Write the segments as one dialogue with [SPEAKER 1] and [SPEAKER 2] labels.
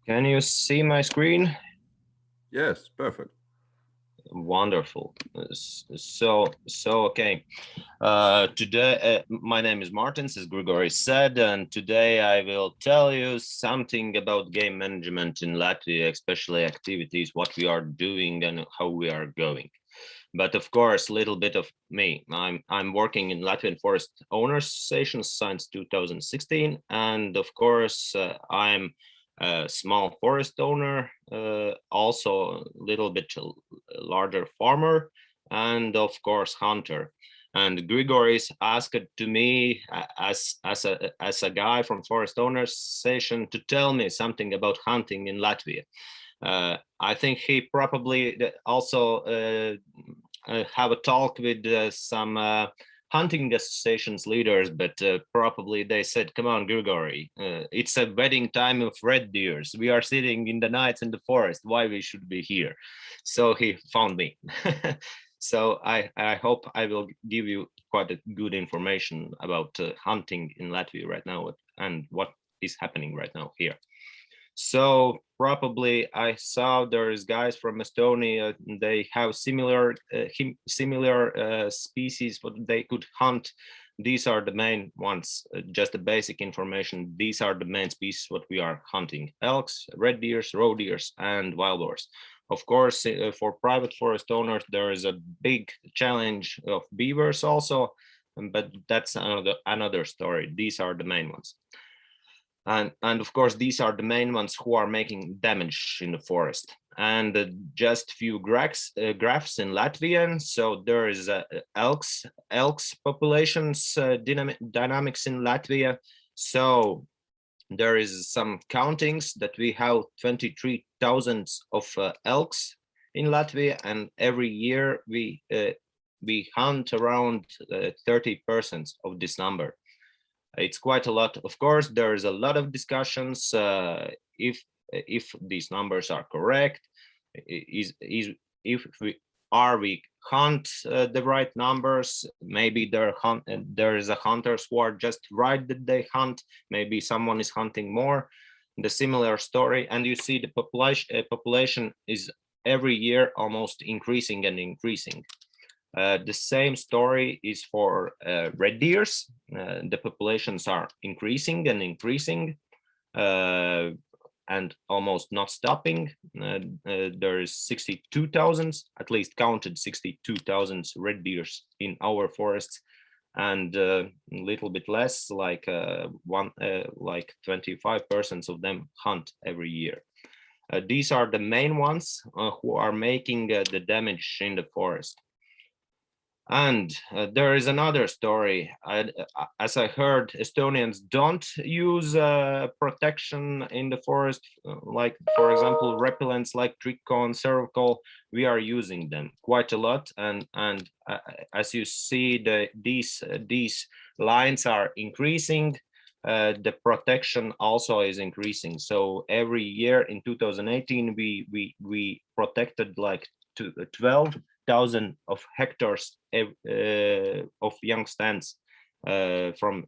[SPEAKER 1] Can you see my screen?
[SPEAKER 2] Yes, perfect.
[SPEAKER 1] Wonderful. Okay. Today, my name is Martins, as Grigory said, and today I will tell you something about game management in Latvia, especially activities, what we are doing, and how we are going. But of course, a little bit of me. I'm working in Latvian Forest Owners Association since 2016, and of course, I'm a small forest owner, also a little bit larger farmer, and of course, hunter. And Grigoris asked to me as a guy from Forest Owners Association to tell me something about hunting in Latvia. I think he probably also have a talk with some hunting associations leaders, but probably they said, "Come on, Grigory, it's a wedding time of red deers. We are sitting in the nights in the forest. Why we should be here?" So he found me. So I hope I will give you quite a good information about hunting in Latvia right now and what is happening right now here. So probably I saw there's guys from Estonia. They have similar species what they could hunt. These are the main ones. Just the basic information. These are the main species what we are hunting: elks, red deers, roe deers, and wild boars. Of course, for private forest owners, there is a big challenge of beavers also, but that's another story. These are the main ones. And of course these are the main ones who are making damage in the forest. And just few graphs in Latvian. So there is elks populations dynamics in Latvia. So there is some countings that we have 23,000 of elks in Latvia, and every year we hunt around 30% of this number. It's quite a lot. Of course, there's a lot of discussions if these numbers are correct. Is if we are we hunt the right numbers? Maybe there is a hunters who are just right that they hunt. Maybe someone is hunting more. The similar story, and you see the population is every year almost increasing and increasing. The same story is for red deers. The populations are increasing and increasing uh, and almost not stopping. There is 62,000, at least counted 62,000 red deers in our forests, and a little bit less, like 25% of them hunt every year. These are the main ones who are making the damage in the forest. And there is another story. As I heard, Estonians don't use protection in the forest, like, for example, repellents like trichon, cervical. We are using them quite a lot, and as you see, these lines are increasing. The protection also is increasing. So every year in 2018, we protected like 12,000 of hectares of young stands from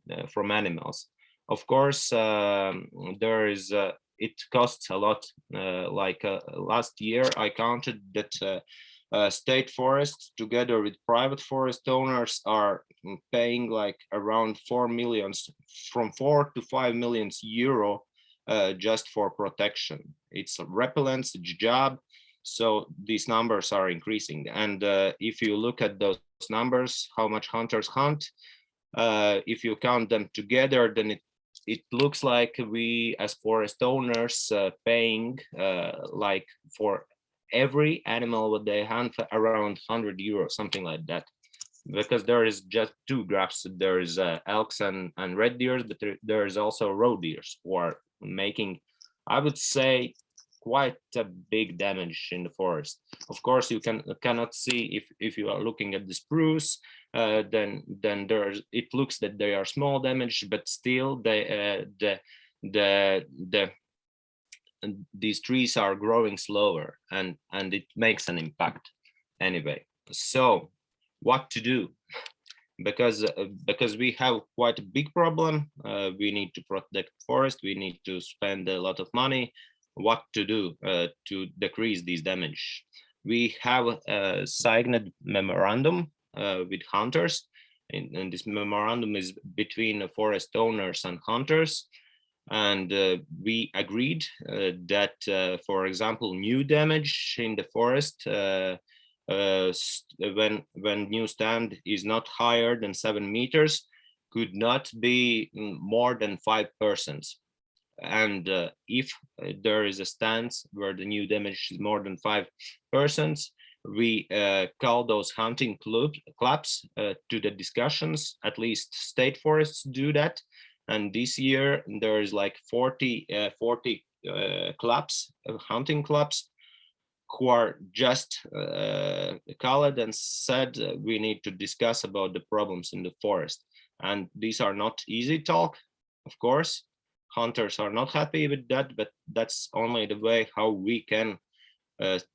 [SPEAKER 1] animals. Of course, there is it costs a lot. Last year, I counted that state forests together with private forest owners are paying like around 4 millions, from 4 to 5 million euro just for protection. It's repellents, it's job, so these numbers are increasing. And if you look at those numbers, how much hunters hunt, if you count them together, then it looks like we as forest owners paying like for every animal what they hunt around 100 euros, something like that. Because there is just two graphs. There is elks and red deers, but there is also roe deers who are making, I would say, quite a big damage in the forest. Of course, you cannot see if you are looking at the spruce, then there's it looks that they are small damage, but still the these trees are growing slower, and it makes an impact anyway. So what to do? Because we have quite a big problem. We need to protect forest. We need to spend a lot of money. what to do to decrease this damage. We have a signed memorandum with hunters, and this memorandum is between the forest owners and hunters. And we agreed that, for example, new damage in the forest, when new stand is not higher than 7 meters, could not be more than 5 persons. And if there is a stance where the new damage is more than 5 persons, we call those hunting clubs to the discussions. At least state forests do that. And this year there is like 40 clubs, hunting clubs, who are just called and said we need to discuss about the problems in the forest. And these are not easy talk, of course. Hunters are not happy with that, but that's only the way how we can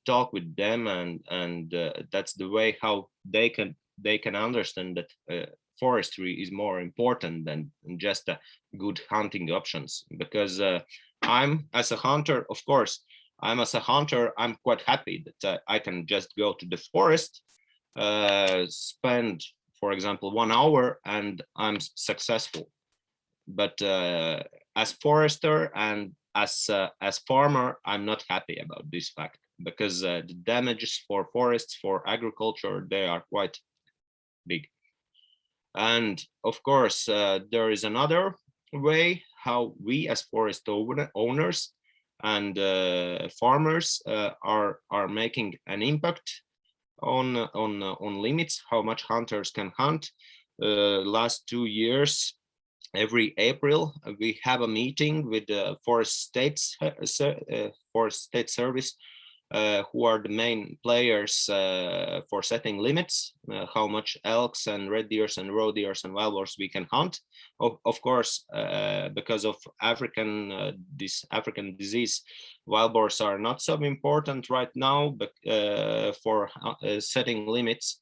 [SPEAKER 1] talk with them, and that's the way how they can understand that forestry is more important than just good hunting options. Because I'm as a hunter, of course, I'm quite happy that I can just go to the forest, spend, for example, 1 hour, and I'm successful. But as forester and as farmer, I'm not happy about this fact, because the damages for forests, for agriculture, they are quite big. And of course, there is another way how we as forest owners and farmers are making an impact on limits, how much hunters can hunt. Last 2 years, every April, we have a meeting with the Forest State Service, who are the main players for setting limits, how much elks and red deers and roe deers and wild boars we can hunt. Of course, because of this African disease, wild boars are not so important right now, but for setting limits,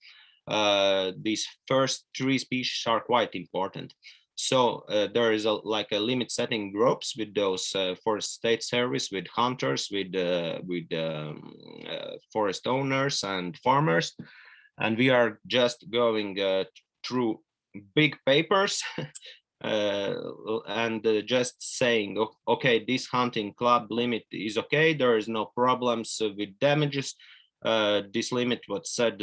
[SPEAKER 1] these first 3 species are quite important. So there is like a limit setting groups with those forest state service, with hunters, with forest owners and farmers, and we are just going through big papers and just saying, okay, this hunting club limit is okay, there is no problems with damages. This limit was said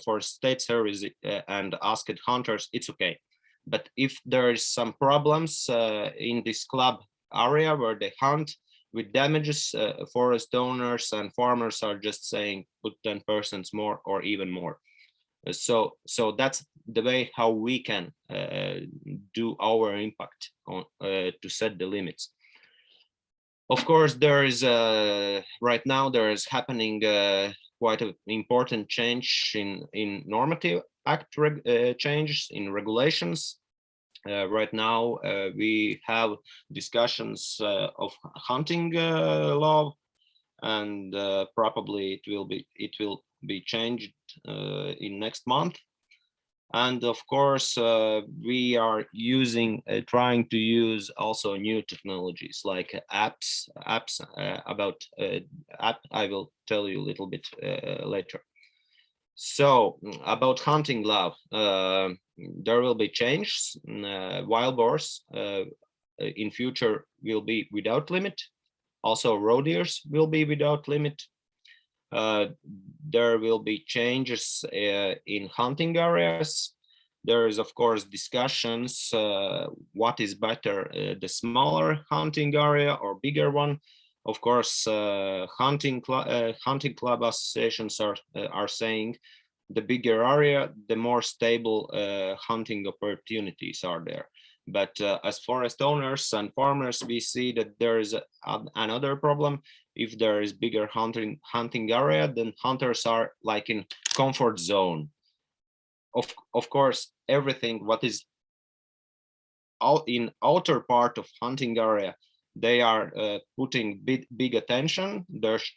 [SPEAKER 1] for state service and asked hunters, it's okay. But if there is some problems in this club area where they hunt with damages, forest owners and farmers are just saying put 10% more or even more. So that's the way how we can do our impact on to set the limits. Of course, there is right now there is happening quite an important change in normative act changes in regulations. Right now, we have discussions of hunting law, and probably it will be changed in next month. And of course, we are trying to use also new technologies like apps about app. I will tell you a little bit later. So about hunting law, there will be changes. Wild boars in future will be without limit. Also, roe deers will be without limit. There will be changes in hunting areas. There is, of course, discussions what is better, the smaller hunting area or bigger one. Of course, hunting club associations are saying the bigger area, the more stable hunting opportunities are there. But as forest owners and farmers, we see that there is another problem. If there is bigger hunting area, then hunters are like in comfort zone. Of course, everything what is out in outer part of hunting area, they are putting big attention.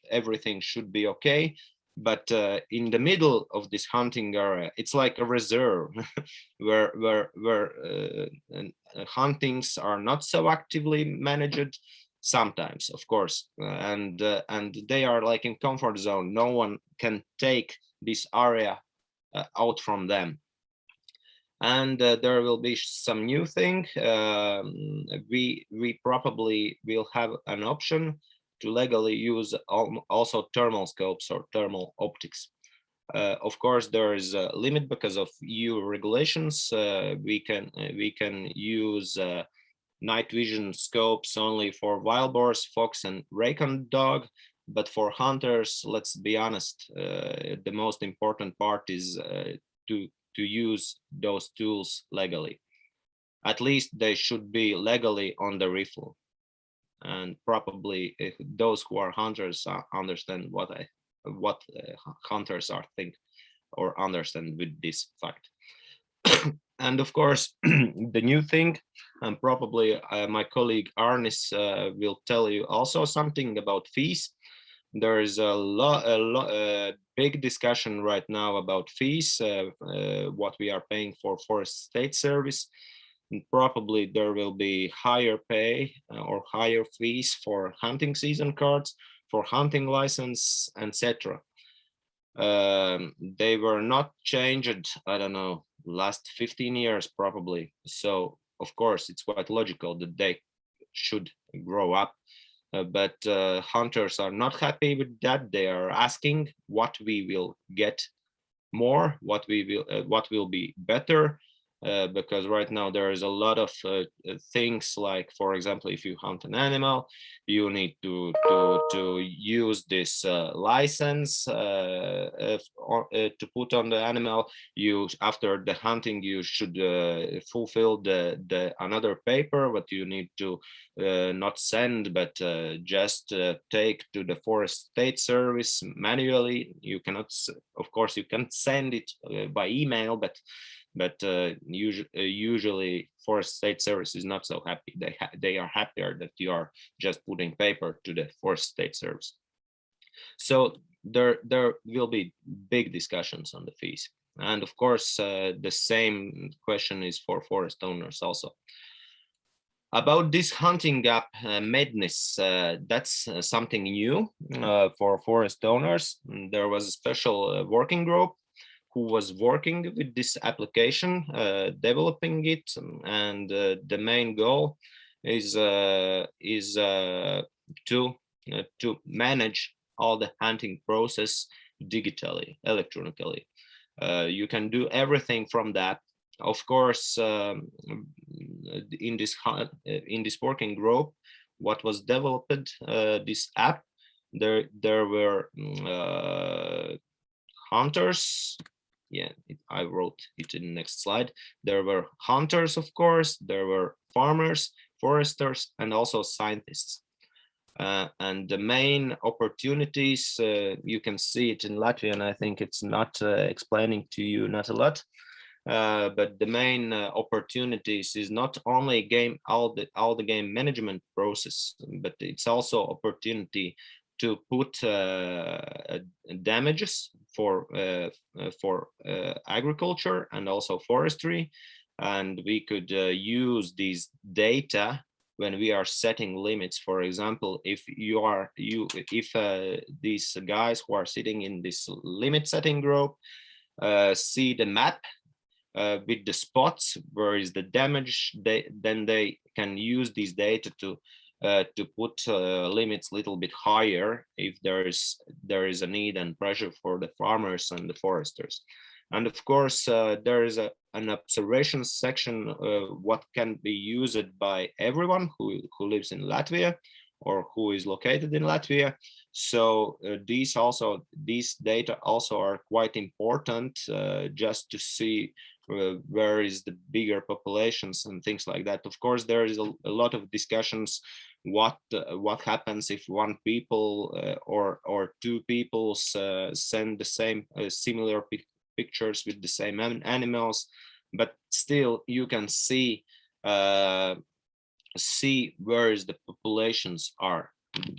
[SPEAKER 1] Everything should be okay. But in the middle of this hunting area, it's like a reserve where huntings are not so actively managed. sometimes, of course, and they are like in comfort zone. No one can take this area out from them. And there will be some new thing. We probably will have an option to legally use also thermal scopes or thermal optics. Of course, there is a limit because of EU regulations. We can use night vision scopes only for wild boars, fox, and raccoon dog. But for hunters, let's be honest, the most important part is to use those tools legally. At least they should be legally on the rifle. And probably if those who are hunters understand what hunters are think or understand with this fact. And of course, the new thing, and probably my colleague Arnis will tell you also something about fees. There is a big discussion right now about fees, what we are paying for forest state service. And probably there will be higher pay or higher fees for hunting season cards, for hunting license, etc. They were not changed, I don't know, last 15 years probably. So of course it's quite logical that they should grow up. But hunters are not happy with that. They are asking what we will get more, what will be better, because right now there is a lot of things like, for example, if you hunt an animal, you need to use this license to put on the animal. You, after the hunting, you should fulfill the another paper, what you need to not send, but just take to the forest state service manually. You cannot, of course, you can send it by email, but usually forest state service is not so happy. They are happier that you are just putting paper to the forest state service. So there will be big discussions on the fees. And of course, the same question is for forest owners also. About this hunting gap madness, that's something new for forest owners. There was a special working group who was working with this application, developing it, and the main goal is to manage all the hunting process digitally, electronically. You can do everything from that. Of course, in this working group, what was developed, this app, there were hunters. Yeah, I wrote it in the next slide. There were hunters, of course, there were farmers, foresters, and also scientists. And the main opportunities, you can see it in Latvian. I think it's not explaining to you not a lot. But the main opportunities is not only all the game management process, but it's also opportunity to put damages for agriculture and also forestry, and we could use these data when we are setting limits. For example, if these guys who are sitting in this limit setting group see the map with the spots where is the damage, then they can use these data to put limits a little bit higher if there is a need and pressure for the farmers and the foresters. And of course, there is an observation section what can be used by everyone who lives in Latvia or who is located in Latvia. So these data also are quite important just to see where is the bigger populations and things like that. Of course, there is a lot of discussions what happens if one people or two people send the same similar pictures with the same animals, but still you can see where is the populations are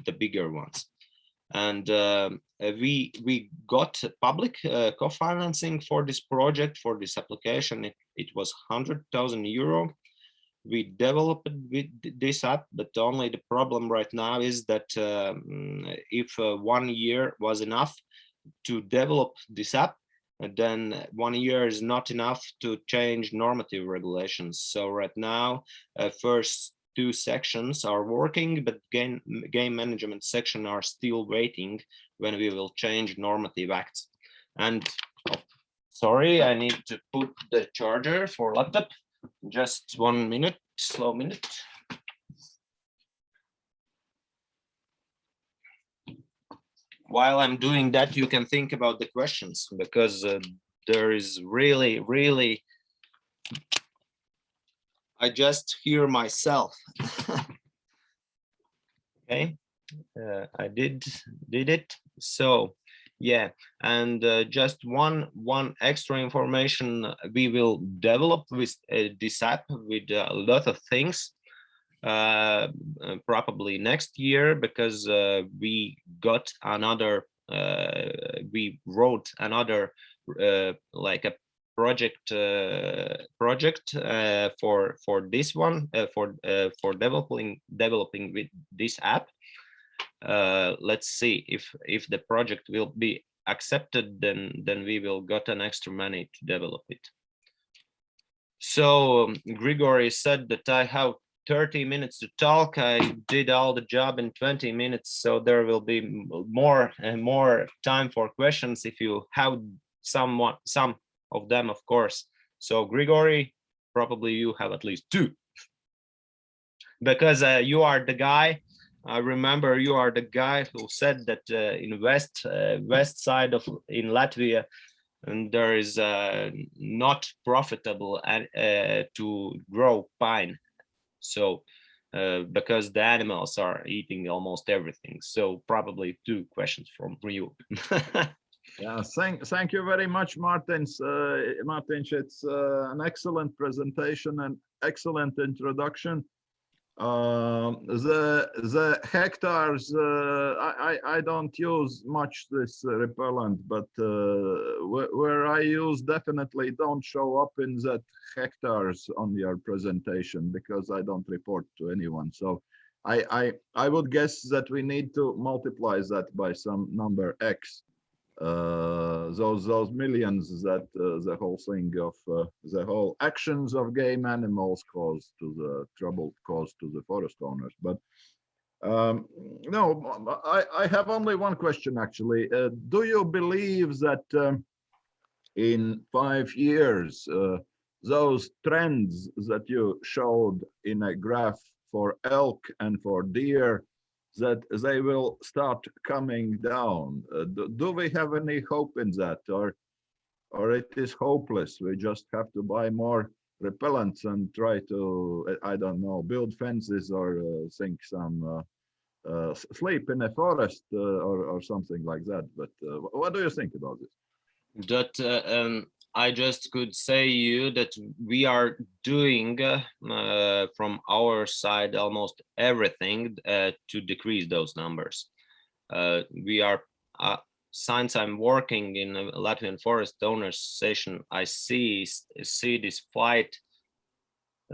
[SPEAKER 1] the bigger ones. And we got public co-financing for this project, for this application. It was 100,000 euro. we developed with this app, but only the problem right now is that if 1 year was enough to develop this app, then 1 year is not enough to change normative regulations. So right now, first two sections are working, but game management section are still waiting when we will change normative acts. And sorry, I need to put the charger for laptop. Just 1 minute, slow minute. While I'm doing that, you can think about the questions, because there is really, I just hear myself. Okay, I did it. So yeah, and just one extra information, we will develop with this app with a lot of things, probably next year, because we got another, we wrote another like a project for this one, for developing with this app. Let's see if the project will be accepted, then we will get an extra money to develop it. So Grigory said that I have 30 minutes to talk. I did all the job in 20 minutes, so there will be more and more time for questions if you have some of them, of course. So Grigory, probably you have at least 2, because you are the guy. I remember you are the guy who said that in west side of in Latvia, and there is not profitable to grow pine. So because the animals are eating almost everything. So probably 2 questions from you.
[SPEAKER 3] Yeah, thank you very much, Martins. Martins, it's an excellent presentation and excellent introduction. The hectares, I don't use much this repellent, but where I use definitely don't show up in that hectares on your presentation, because I don't report to anyone. So I would guess that we need to multiply that by some number X. Those millions that the whole thing of the whole actions of game animals cause to the trouble caused to the forest owners. But no, I have only one question actually. Do you believe that in 5 years those trends that you showed in a graph for elk and for deer, that they will start coming down? Do we have any hope in that, or it is hopeless? We just have to buy more repellents and try to, I don't know, build fences or think some sleep in a forest or something like that. But what do you think about this?
[SPEAKER 1] That I just could say you that we are doing from our side almost everything to decrease those numbers. We are, since I'm working in a Latvian Forest Owners Association, I see this fight.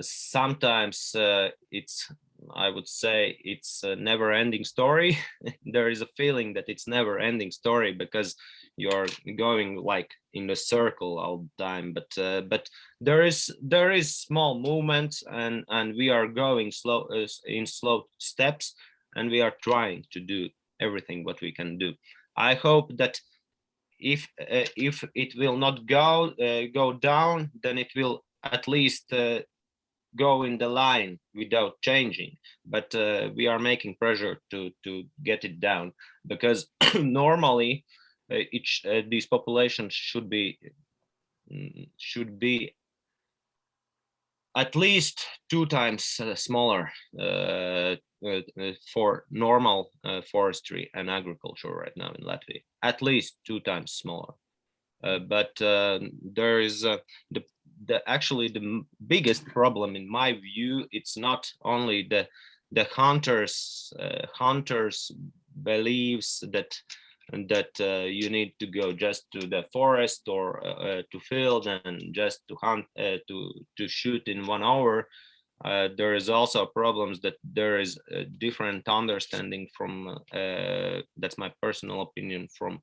[SPEAKER 1] Sometimes it's, I would say it's a never-ending story. There is a feeling that it's never-ending story, because you're going like in a circle all the time. But there is small movements, and we are going slow in slow steps, and we are trying to do everything what we can do. I hope that if it will not go down, then it will at least go in the line without changing. But we are making pressure to get it down, because normally these populations should be at least 2 times smaller for normal forestry and agriculture right now in Latvia, at least 2 times smaller. But there is actually the biggest problem in my view. It's not only the hunters beliefs that you need to go just to the forest or to field and just to hunt to shoot in 1 hour. There is also problems that there is a different understanding from, that's my personal opinion, from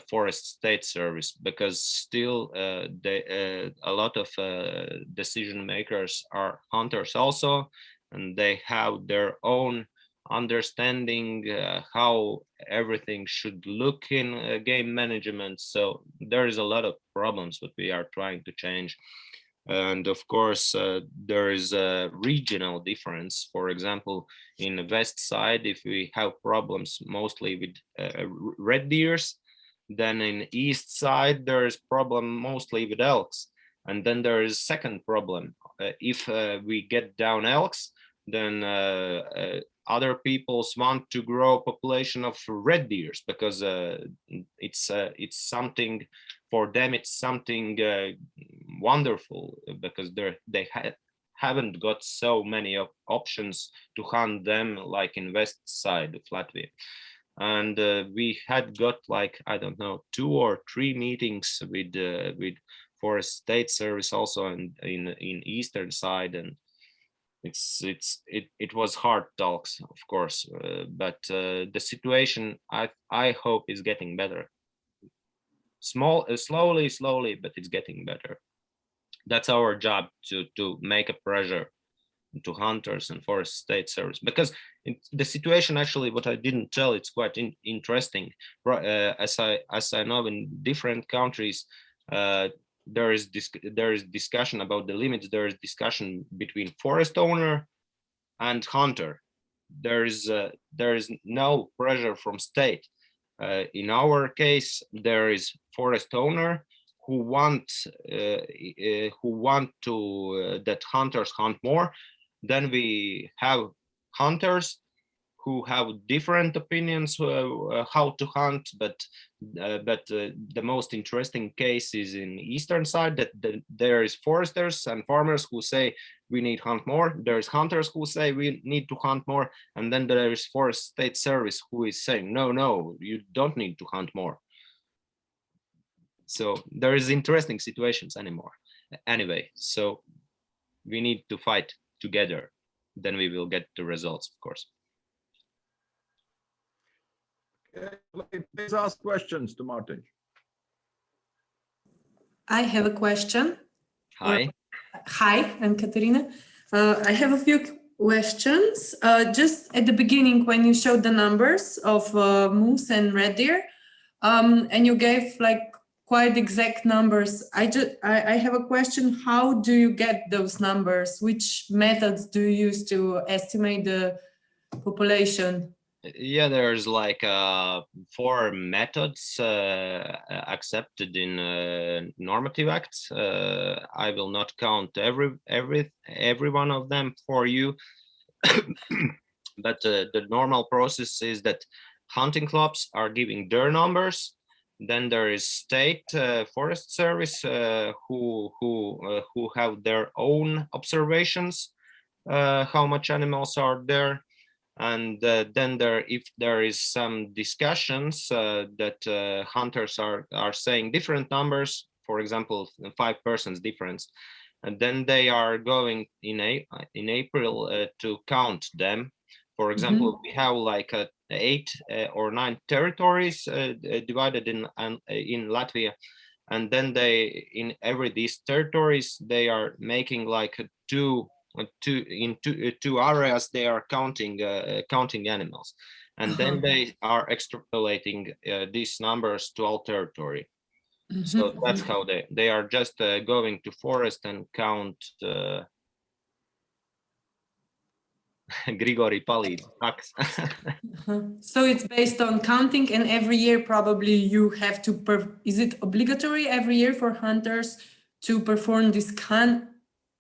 [SPEAKER 1] Forest State Service, because still a lot of decision makers are hunters also, and they have their own understanding how everything should look in game management. So there is a lot of problems that we are trying to change. And of course, there is a regional difference. For example, in the west side, if we have problems mostly with red deers, then in east side, there is problem mostly with elks. And then there is second problem. If we get down elks, then other peoples want to grow population of red deers, because it's something for them, it's something wonderful, because they haven't got so many options to hunt them like in west side of Latvia. And we had got like, I don't know, 2 or 3 meetings with Forest State Service also in eastern side, and it was hard talks, of course, but the situation I hope is getting better. Slowly, but it's getting better. That's our job, to make a pressure to hunters and Forest State Service, because the situation, actually, what I didn't tell, it's quite interesting. As I know, in different countries, there is discussion about the limits. There is discussion between forest owner and hunter. There is no pressure from state. In our case, there is forest owner who want to that hunters hunt more. Then we have hunters who have different opinions how to hunt, but the most interesting case is in eastern side, that there is foresters and farmers who say we need hunt more. There's hunters who say we need to hunt more, and then there is Forest State Service who is saying no, you don't need to hunt more. So there is interesting situations anyway, so we need to fight together, then we will get the results, of course.
[SPEAKER 3] Okay, please ask questions to Martin.
[SPEAKER 4] I have a question.
[SPEAKER 1] Hi.
[SPEAKER 4] Hi, I'm Katerina. I have a few questions. Just at the beginning, when you showed the numbers of moose and red deer, and you gave like quite exact numbers. I have a question. How do you get those numbers? Which methods do you use to estimate the population?
[SPEAKER 1] Yeah, there's like 4 methods accepted in normative acts. I will not count every one of them for you, but the normal process is that hunting clubs are giving their numbers. Then there is State Forest Service who have their own observations, how much animals are there. And then if there is some discussions that hunters are saying different numbers, for example, 5 persons difference, and then they are going in April to count them. For example, we have like 8 or 9 territories divided in Latvia, and then they in these territories they are making like two areas. They are counting animals, and then they are extrapolating these numbers to all territory. So that's how they are just going to forest and count. Grigori palīdz.
[SPEAKER 4] So it's based on counting, and every year probably you have to, is it obligatory every year for hunters to perform this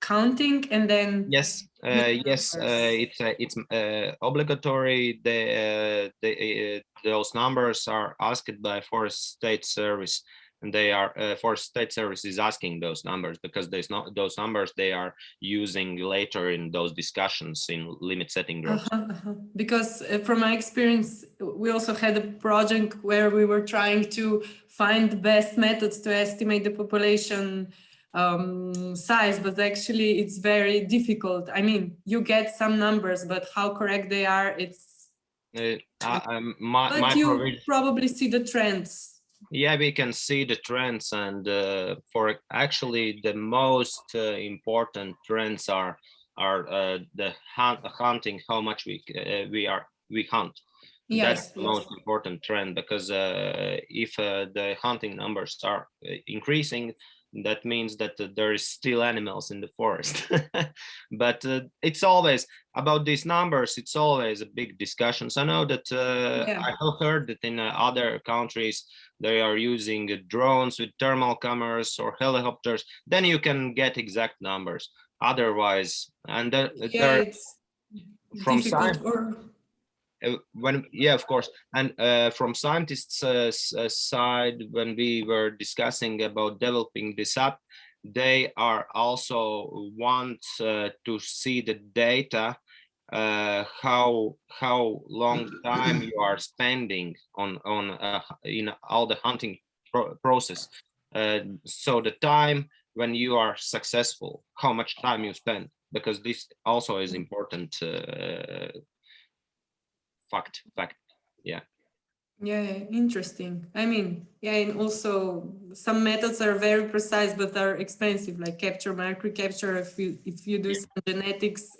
[SPEAKER 4] counting and then?
[SPEAKER 1] Yes, it's obligatory. Those numbers are asked by Forest State Service, and they are Forest State Service is asking those numbers because there's not those numbers they are using later in those discussions in limit setting groups.
[SPEAKER 4] Because from my experience, we also had a project where we were trying to find the best methods to estimate the population size, but actually it's very difficult. I mean, you get some numbers, but how correct they are, it's. But you probably see the trends.
[SPEAKER 1] Yeah, we can see the trends, and for actually the most important trends are the hunting, how much we hunt.
[SPEAKER 4] Yes,
[SPEAKER 1] that's the most important trend, because if the hunting numbers are increasing, that means that there is still animals in the forest. But it's always about these numbers, it's always a big discussion. So I know that I have heard that in other countries they are using drones with thermal cameras or helicopters, then you can get exact numbers. Otherwise, and there from science of course, and from scientists side, when we were discussing about developing this app, they are also want to see the data, how long time you are spending on in all the hunting process, so the time when you are successful, how much time you spend, because this also is important fact. Yeah,
[SPEAKER 4] interesting. I mean, and also some methods are very precise but are expensive, like mercury capture. If you do some genetics,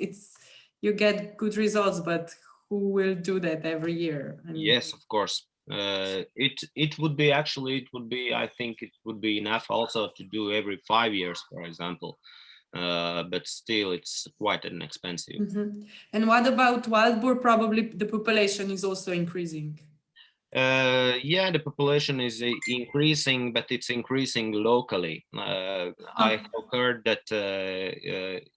[SPEAKER 4] you get good results, but who will do that every year? I mean,
[SPEAKER 1] yes, of course. It would be I think it would be enough also to do every 5 years, for example. But still it's quite an expensive.
[SPEAKER 4] And what about wild boar? Probably the population is also increasing.
[SPEAKER 1] Yeah, the population is increasing, but it's increasing locally. I have heard that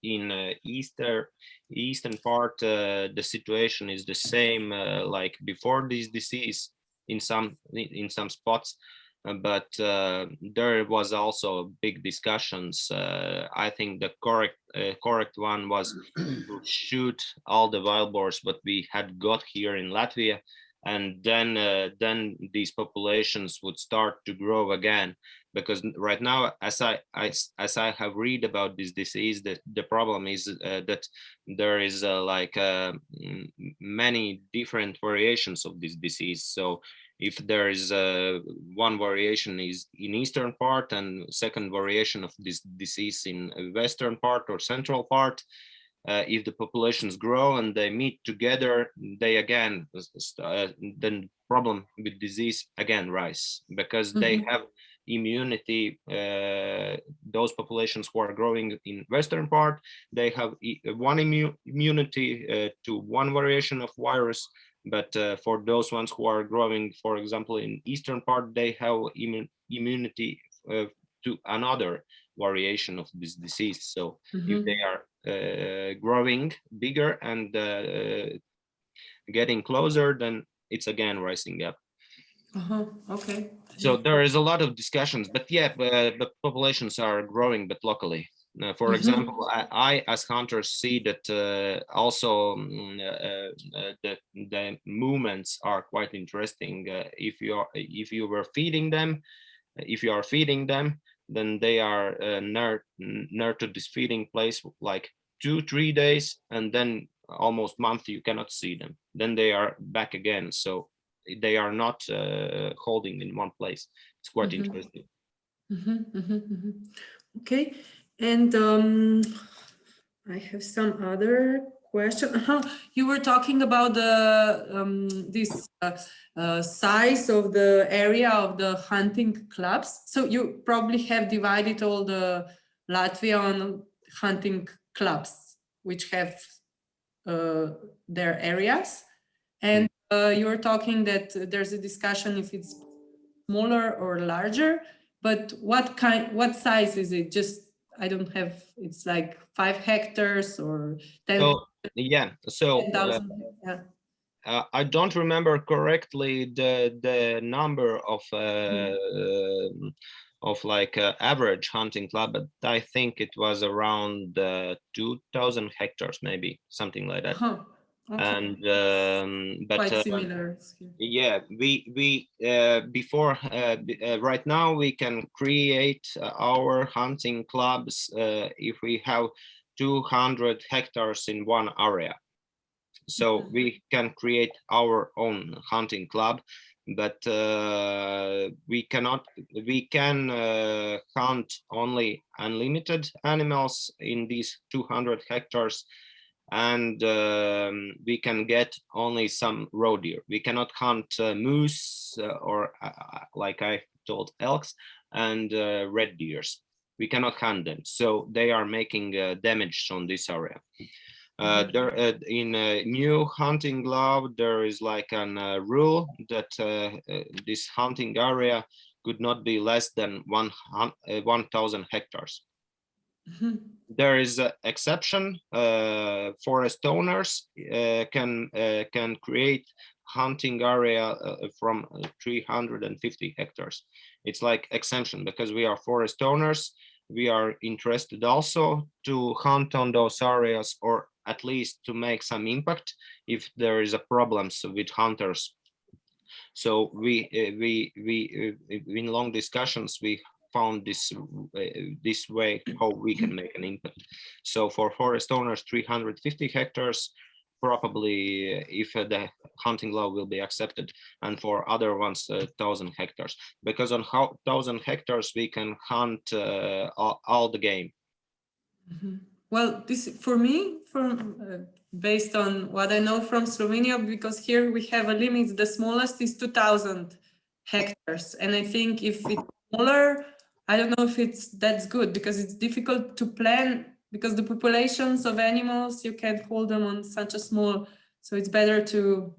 [SPEAKER 1] in eastern part the situation is the same like before this disease in some spots. But there was also big discussions. I think the correct one was to shoot all the wild boars what we had got here in Latvia, and then these populations would start to grow again. Because right now, as I have read about this disease, the problem is that there is many different variations of this disease. So if there is one variation is in eastern part and second variation of this disease in western part or central part, if the populations grow and they meet together, they again then problem with disease again rise, because they have immunity. Those populations who are growing in western part, they have one immunity to one variation of virus. But for those ones who are growing, for example, in eastern part, they have immunity to another variation of this disease. So if they are growing bigger and getting closer, then it's again rising up.
[SPEAKER 4] Okay.
[SPEAKER 1] So there is a lot of discussions, but yeah, the populations are growing, but locally. For example, I as hunters see that also the movements are quite interesting. If you are feeding them, then they are near to this feeding place like 2-3 days, and then almost month you cannot see them. Then they are back again. So they are not holding in one place. It's quite interesting.
[SPEAKER 4] Okay, and I have some other question. You were talking about the this size of the area of the hunting clubs. So you probably have divided all the Latvia on hunting clubs, which have their areas, and you were talking that there's a discussion if it's smaller or larger, but what size is it? Just, I don't have, it's like 5 hectares or 10.
[SPEAKER 1] So, yeah, so
[SPEAKER 4] 10,000.
[SPEAKER 1] I don't remember correctly the number of like average hunting club, but I think it was around 2,000 hectares, maybe something like that.
[SPEAKER 4] Okay.
[SPEAKER 1] And but
[SPEAKER 4] Quite similar here.
[SPEAKER 1] yeah, we before right now we can create our hunting clubs if we have 200 hectares in one area. So we can create our own hunting club, but we can hunt only unlimited animals in these 200 hectares, and we can get only some roe deer. We cannot hunt moose or like I told, elks and red deers. We cannot hunt them, so they are making damage on this area. There in a new hunting law, there is like an rule that this hunting area could not be less than 1,000 hectares. There is an exception. Forest owners can create hunting area from 350 hectares. It's like exemption because we are forest owners. We are interested also to hunt on those areas, or at least to make some impact if there is a problems with hunters. So we in long discussions we found this way how we can make an impact. So for forest owners 350 hectares, probably if the hunting law will be accepted, and for other ones 1,000 hectares, because on 1,000 hectares we can hunt all the game.
[SPEAKER 4] Well, this for me, based on what I know from Slovenia, because here we have a limit. The smallest is 2,000 hectares, and I think if it's smaller, I don't know if that's good, because it's difficult to plan, because the populations of animals, you can't hold them on such a small, so it's better to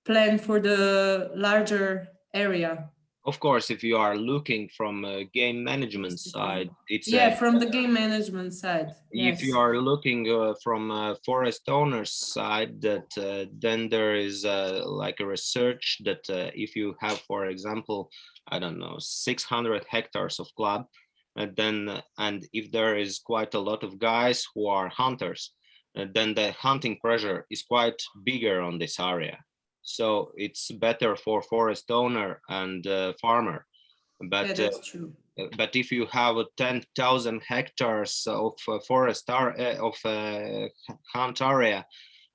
[SPEAKER 4] plan for the larger area.
[SPEAKER 1] Of course, if you are looking from a game management side, it's
[SPEAKER 4] from the game management side.
[SPEAKER 1] If you are looking from a forest owner's side, that then there is like a research that if you have, for example, I don't know, 600 hectares of club, and if there is quite a lot of guys who are hunters, then the hunting pressure is quite bigger on this area. So it's better for forest owner and farmer. But
[SPEAKER 4] yeah, that's true.
[SPEAKER 1] But if you have 10,000 hectares of forest of hunt area,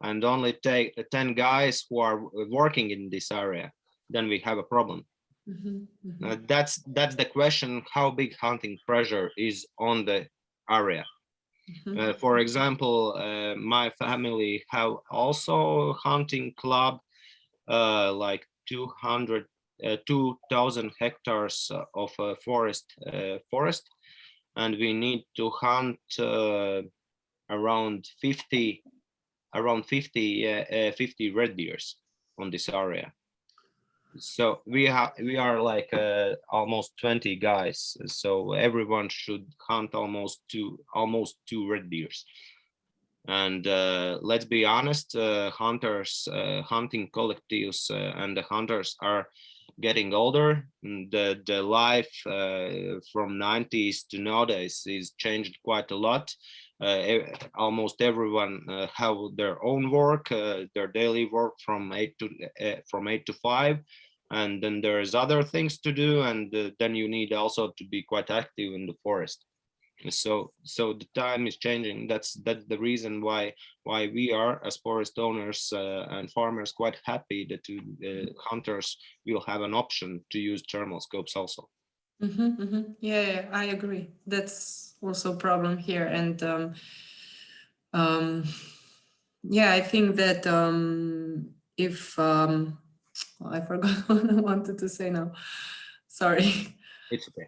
[SPEAKER 1] and only take 10 guys who are working in this area, then we have a problem. That's the question: how big hunting pressure is on the area? For example, my family have also hunting club, like 2,000 hectares of forest, and we need to hunt around 50 red deers on this area. So we are like almost 20 guys, so everyone should hunt almost two red deers. And let's be honest, hunters, hunting collectives and the hunters are getting older. The life from 90s to nowadays is changed quite a lot. Almost everyone have their own work, their daily work from 8 to 5, and then there's other things to do, and then you need also to be quite active in the forest. So the time is changing. That's the reason why we are, as forest owners and farmers, quite happy that hunters will have an option to use thermal scopes also.
[SPEAKER 4] Yeah, I agree. That's also a problem here, and yeah, I think that if I forgot what I wanted to say now. Sorry.
[SPEAKER 1] It's okay.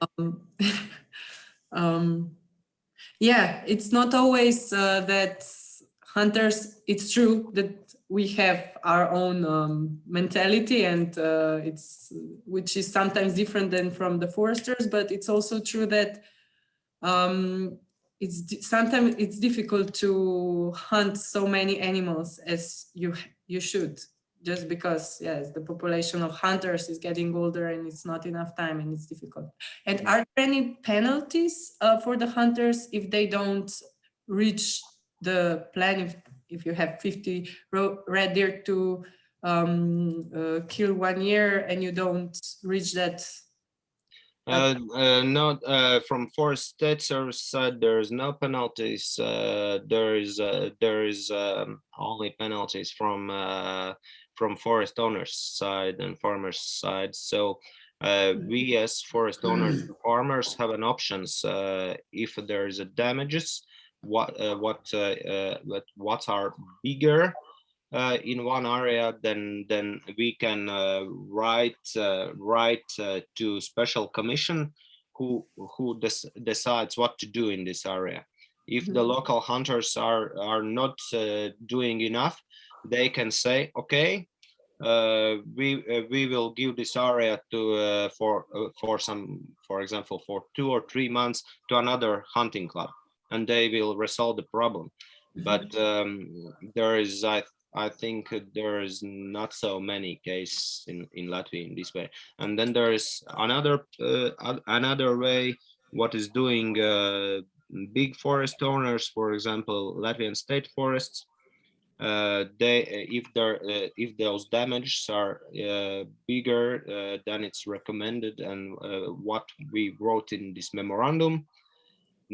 [SPEAKER 4] Yeah, it's not always that hunters, it's true that we have our own mentality, and which is sometimes different than from the foresters, but it's also true that sometimes it's difficult to hunt so many animals as you should, just because yes, the population of hunters is getting older and it's not enough time and it's difficult. And are there any penalties for the hunters if they don't reach the plan, if you have 50 red deer to kill 1 year and you don't reach that?
[SPEAKER 1] No, from Forest State Service side, there is no penalties. There is only penalties from forest owners side and farmers side. So we as forest owners and farmers have an options if there is a damages, what are bigger in one area, then we can write to special commission who decides what to do in this area. If the local hunters are not doing enough, they can say, okay, we will give this area to for example, for 2 or 3 months to another hunting club, and they will resolve the problem. But there is, I think there is not so many cases in Latvia in this way. And then there is another way what is doing big forest owners, for example, Latvian state forests. If those damages are bigger than it's recommended and what we wrote in this memorandum,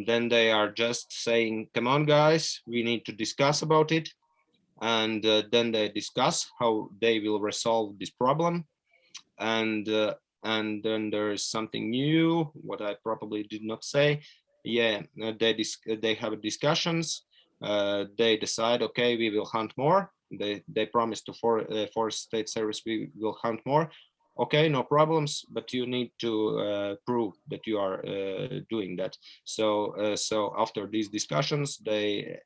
[SPEAKER 1] then they are just saying, come on guys, we need to discuss about it. And then they discuss how they will resolve this problem. And then there is something new, what I probably did not say. Yeah, they have discussions. They decide, okay, we will hunt more. They promise to Forest State Service we will hunt more. Okay, no problems, but you need to prove that you are doing that. So after these discussions, they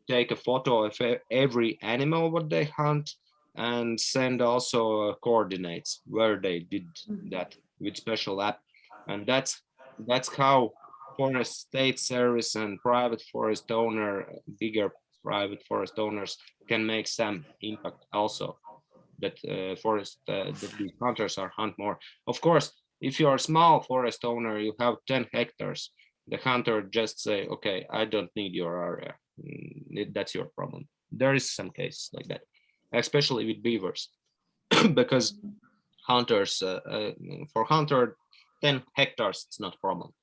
[SPEAKER 1] take a photo of every animal what they hunt and send also coordinates where they did that with special app. And that's how Forest State Service and private forest owner, bigger private forest owners can make some impact also, that that these hunters are hunt more. Of course, if you are a small forest owner, you have 10 hectares, the hunter just say, okay, I don't need your area. That's your problem. There is some cases like that, especially with beavers, because hunters, for hunter, 10 hectares, it's not a problem.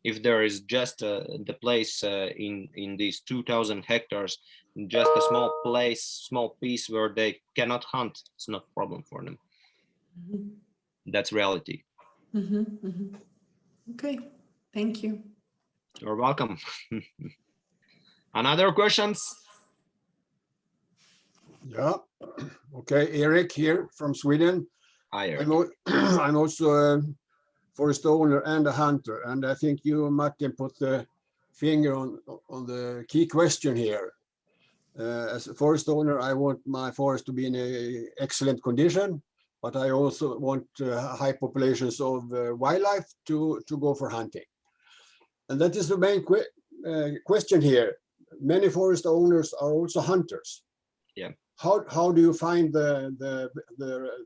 [SPEAKER 1] If there is just the place in these 2,000 hectares, just a small place, small piece where they cannot hunt, it's not a problem for them. That's reality.
[SPEAKER 4] Okay, thank you.
[SPEAKER 1] You're welcome. Another questions?
[SPEAKER 5] Yeah. Okay, Eric here from Sweden.
[SPEAKER 1] Hi, Eric.
[SPEAKER 5] I'm also a forest owner and a hunter, and I think you, Martin, put the finger on the key question here. As a forest owner, I want my forest to be in an excellent condition, but I also want high populations of wildlife to go for hunting. And that is the main question here. Many forest owners are also hunters.
[SPEAKER 1] Yeah.
[SPEAKER 5] How do you find the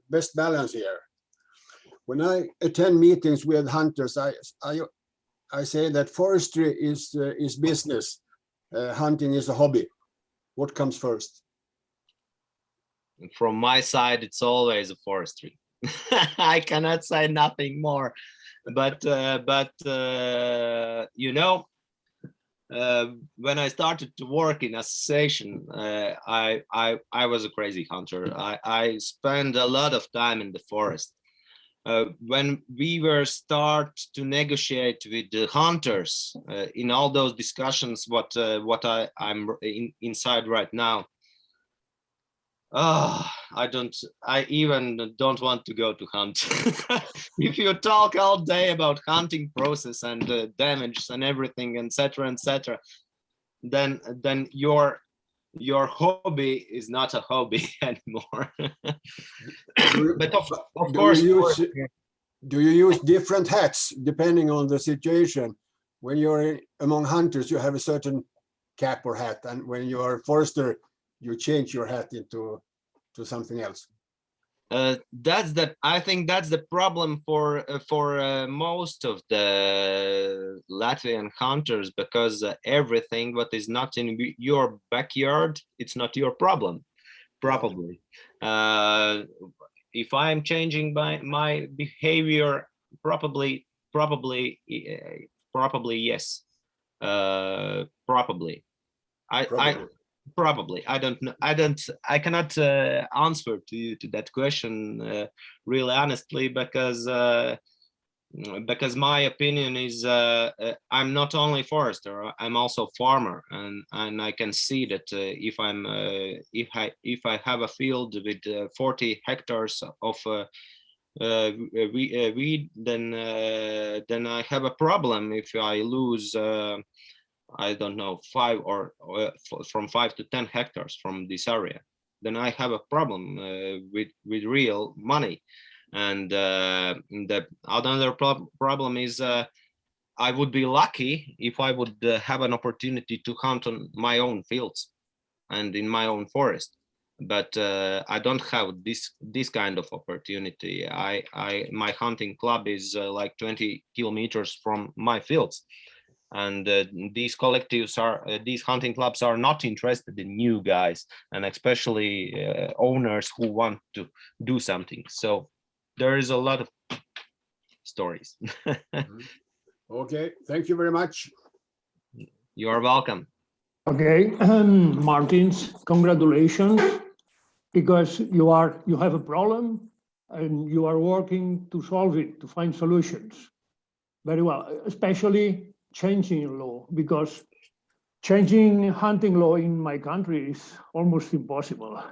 [SPEAKER 5] best balance here? When I attend meetings with hunters, I say that forestry is business, hunting is a hobby. What comes first?
[SPEAKER 1] From my side, it's always a forestry. I cannot say nothing more, but you know, when I started to work in association, I was a crazy hunter. I spent a lot of time in the forest. When we were start to negotiate with the hunters in all those discussions, what I'm inside right now, I even don't want to go to hunt. If you talk all day about hunting process and damage and everything, etc., then your hobby is not a hobby anymore. But of course,
[SPEAKER 5] do you use different hats depending on the situation? When you're among hunters, you have a certain cap or hat, and when you are a forester, you change your hat into something else.
[SPEAKER 1] I think that's the problem for most of the Latvian hunters, because everything what is not in your backyard, it's not your problem, probably. If I'm changing my behavior, probably yes. Probably. Probably. I don't know. I cannot answer to you to that question really honestly, because my opinion is I'm not only forester, I'm also farmer, and I can see that if I'm if I have a field with 40 hectares of weed, then I have a problem if I lose I don't know, from 5 to 10 hectares from this area. Then I have a problem with real money. And the another problem is I would be lucky if I would have an opportunity to hunt on my own fields and in my own forest. But I don't have this kind of opportunity. My hunting club is like 20 kilometers from my fields. And these collectives these hunting clubs are not interested in new guys, and especially owners who want to do something. So there is a lot of stories.
[SPEAKER 5] Okay, thank you very much.
[SPEAKER 1] You are welcome.
[SPEAKER 6] Okay, Martins, congratulations, because you have a problem and you are working to solve it, to find solutions. Very well, especially changing law, because changing hunting law in my country is almost impossible.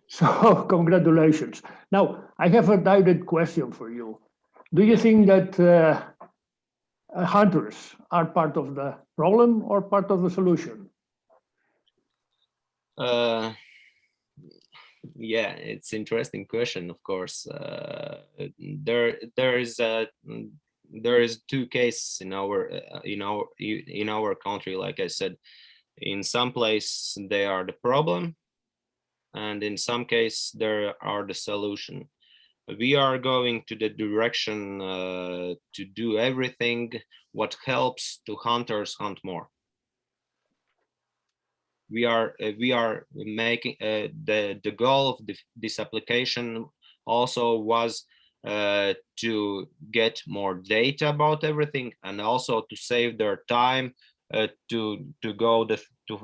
[SPEAKER 6] So congratulations. Now, I have a direct question for you. Do you think that hunters are part of the problem or part of the solution?
[SPEAKER 1] Yeah, it's interesting question, of course. There is two cases in our country. Like I said, in some place they are the problem, and in some case there are the solution. We are going to the direction to do everything what helps to hunters hunt more. We are making the goal of this application also was to get more data about everything, and also to save their time to go to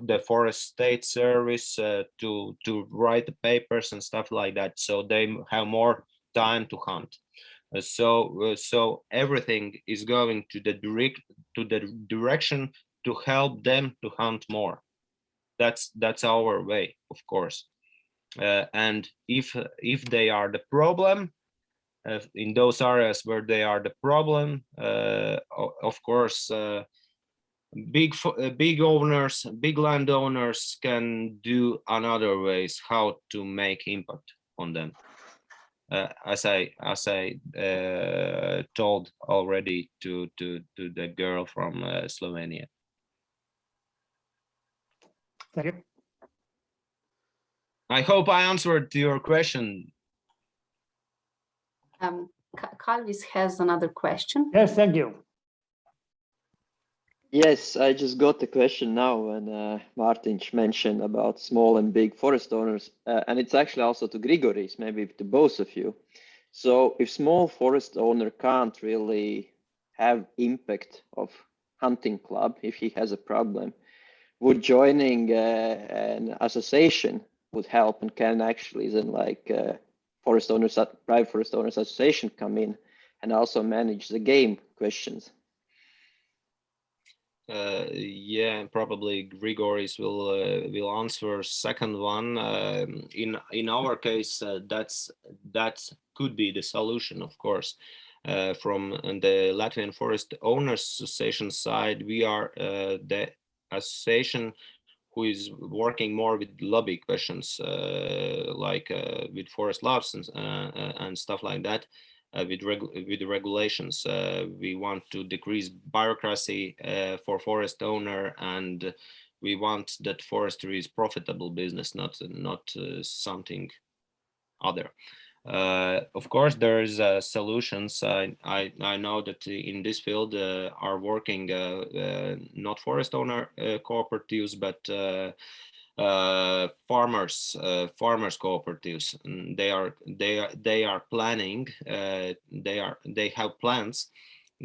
[SPEAKER 1] the Forest State Service to write the papers and stuff like that, so they have more time to hunt. So everything is going to the direction to help them to hunt more. That's our way, of course. And if they are the problem, in those areas where they are the problem, of course, big owners, big landowners can do another ways how to make impact on them. As I told already to the girl from Slovenia.
[SPEAKER 6] Thank you.
[SPEAKER 1] I hope I answered to your question.
[SPEAKER 7] Calvis has another question.
[SPEAKER 6] Yes, thank you.
[SPEAKER 8] Yes, I just got the question now when Martin mentioned about small and big forest owners, and it's actually also to Grigoris, maybe to both of you. So if small forest owner can't really have impact of hunting club if he has a problem, would joining an association would help, and can actually then like forest owners, private forest owners association come in and also manage the game questions?
[SPEAKER 1] Yeah, probably Grigoris will answer second one. In our case, that could be the solution, of course. From the Latvian Forest Owners Association side, we are the association who is working more with lobby questions, like with forest laws and stuff like that. With the regulations, we want to decrease bureaucracy for forest owner, and we want that forestry is profitable business, not something other. Of course, there's solutions. I know that in this field are working not forest owner cooperatives, but farmers cooperatives. And they are planning. They have plans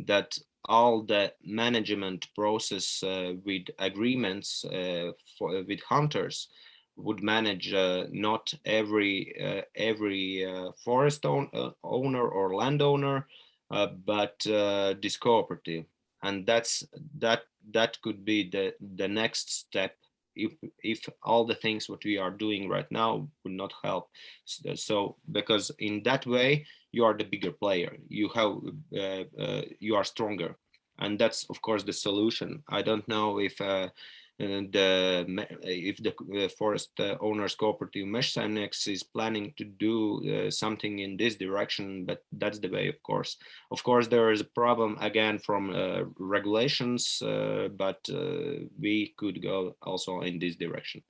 [SPEAKER 1] that all the management process with agreements with hunters would manage not every forest owner or landowner, but this cooperative, and that could be the next step if all the things what we are doing right now would not help. So because in that way you are the bigger player, you have you are stronger, and that's of course the solution. I don't know if the forest owners cooperative Mežsaimnieks is planning to do something in this direction, but that's the way. Of course there is a problem again from regulations, but we could go also in this direction.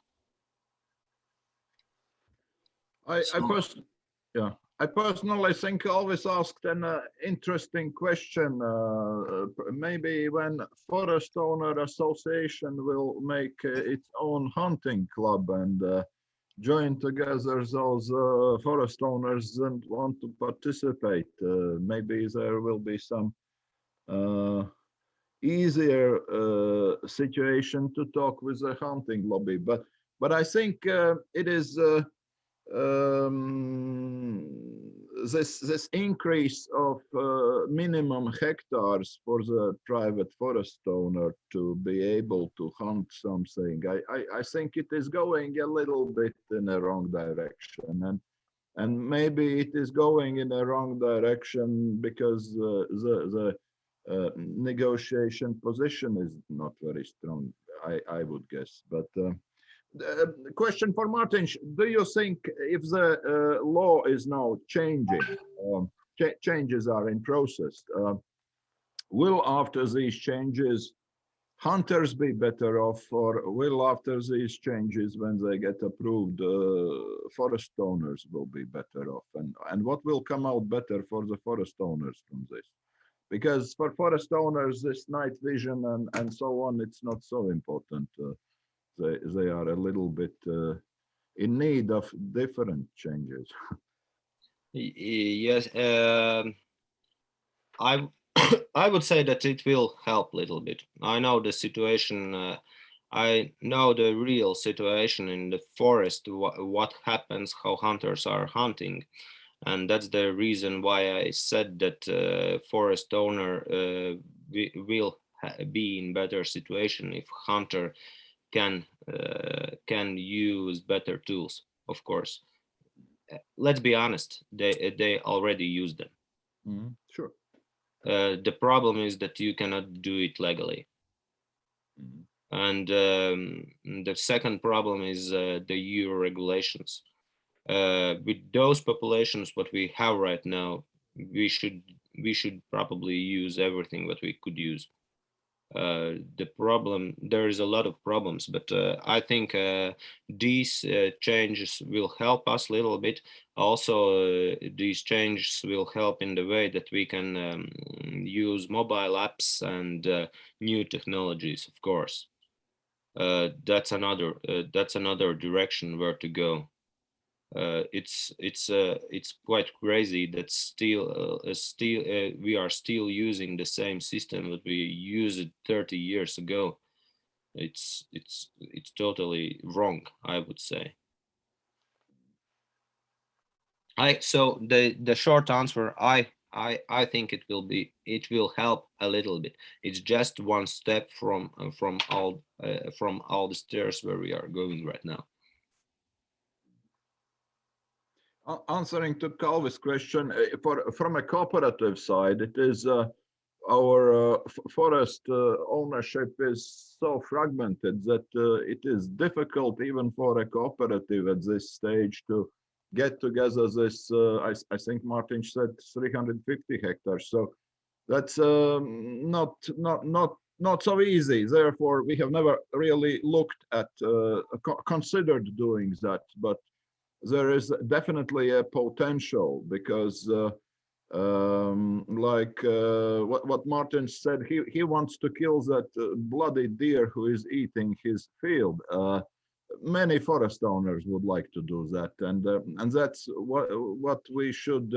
[SPEAKER 3] I personally think Alvis asked an interesting question. Maybe when Forest Owner Association will make its own hunting club and join together those forest owners and want to participate, maybe there will be some easier situation to talk with the hunting lobby. But I think it is this increase of minimum hectares for the private forest owner to be able to hunt something. I think it is going a little bit in the wrong direction, and maybe it is going in the wrong direction because the negotiation position is not very strong, I would guess. But question for Martin: do you think if the law is now changing, changes are in process, will after these changes hunters be better off, or will after these changes, when they get approved, forest owners will be better off? And what will come out better for the forest owners from this? Because for forest owners, this night vision and so on, it's not so important. They are a little bit in need of different changes.
[SPEAKER 1] Yes, I would say that it will help a little bit. I know the situation. I know the real situation in the forest. What happens? How hunters are hunting, and that's the reason why I said that forest owner will be in better situation if hunter can use better tools. Of course, let's be honest, they already use them.
[SPEAKER 3] Sure.
[SPEAKER 1] The problem is that you cannot do it legally. And the second problem is the EU regulations. With those populations what we have right now, we should probably use everything that we could use. The problem, there is a lot of problems, but I think these changes will help us a little bit. Also, these changes will help in the way that we can use mobile apps and new technologies, of course. That's another direction where to go. It's quite crazy that still we are still using the same system that we used 30 years ago. It's totally wrong, I would say. So the short answer, I think it will help a little bit. It's just one step from all the stairs where we are going right now.
[SPEAKER 3] Answering to Calvi's question, from a cooperative side, it is our forest ownership is so fragmented that it is difficult even for a cooperative at this stage to get together this, I think Martin said 350 hectares. So that's not so easy. Therefore, we have never really looked at, considered doing that. But there is definitely a potential because what Martin said, he wants to kill that bloody deer who is eating his field. Many forest owners would like to do that, and that's what we should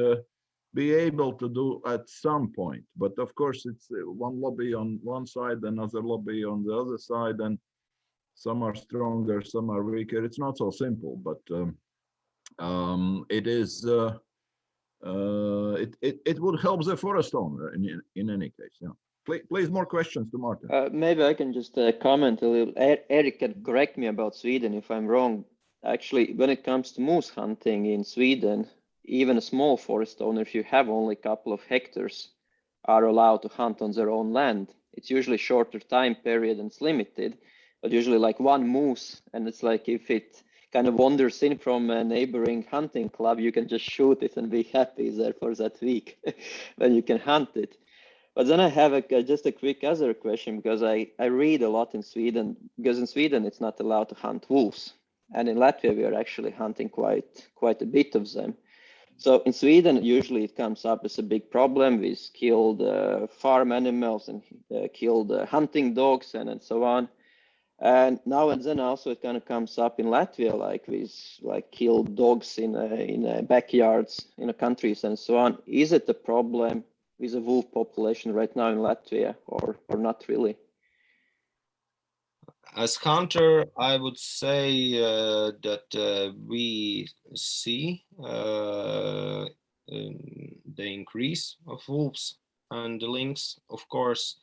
[SPEAKER 3] be able to do at some point. But of course, it's one lobby on one side, another lobby on the other side, and some are stronger, some are weaker. It's not so simple, but it is. It would help the forest owner in any case. Yeah. Please, more questions to Martin.
[SPEAKER 8] Maybe I can just comment a little. Eric can correct me about Sweden if I'm wrong. Actually, when it comes to moose hunting in Sweden, even a small forest owner, if you have only a couple of hectares, are allowed to hunt on their own land. It's usually shorter time period and it's limited, but usually like one moose, and it's like if it kind of wanders in from a neighboring hunting club, you can just shoot it and be happy there for that week when you can hunt it. But then I have just a quick other question, because I read a lot in Sweden, because in Sweden it's not allowed to hunt wolves. And in Latvia, we are actually hunting quite a bit of them. So in Sweden, usually it comes up as a big problem with killed farm animals and killed hunting dogs and so on. And now and then also it kind of comes up in Latvia, like with killed dogs in backyards, in countries and so on. Is it a problem with the wolf population right now in Latvia, or not really?
[SPEAKER 1] As hunter, I would say that we see the increase of wolves and lynx. Of course,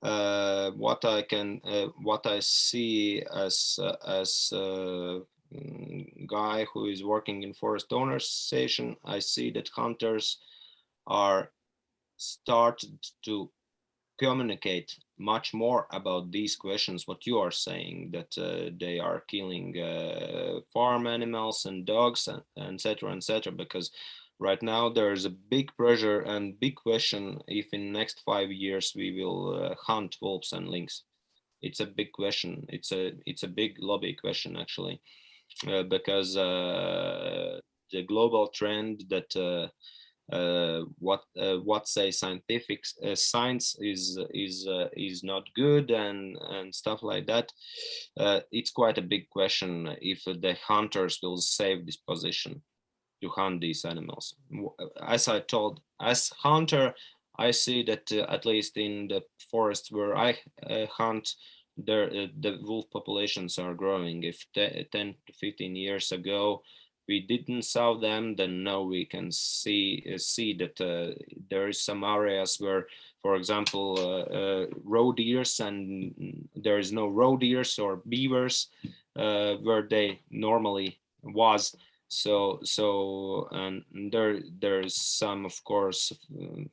[SPEAKER 1] what I see as guy who is working in forest owners association, I see that hunters are started to communicate much more about these questions, what you are saying, that they are killing farm animals and dogs and etc., because right now there is a big pressure and big question if in next 5 years we will hunt wolves and lynx. It's a big question. It's a big lobby question actually, because the global trend that what say scientific science is not good and stuff like that. It's quite a big question if the hunters will save this position to hunt these animals. As I told, as hunter, I see that at least in the forests where I hunt, the wolf populations are growing. If 10 to 15 years ago we didn't saw them, then now we can see that there is some areas where, for example, roe deers, and there is no roe deers or beavers where they normally was. So and there's some, of course,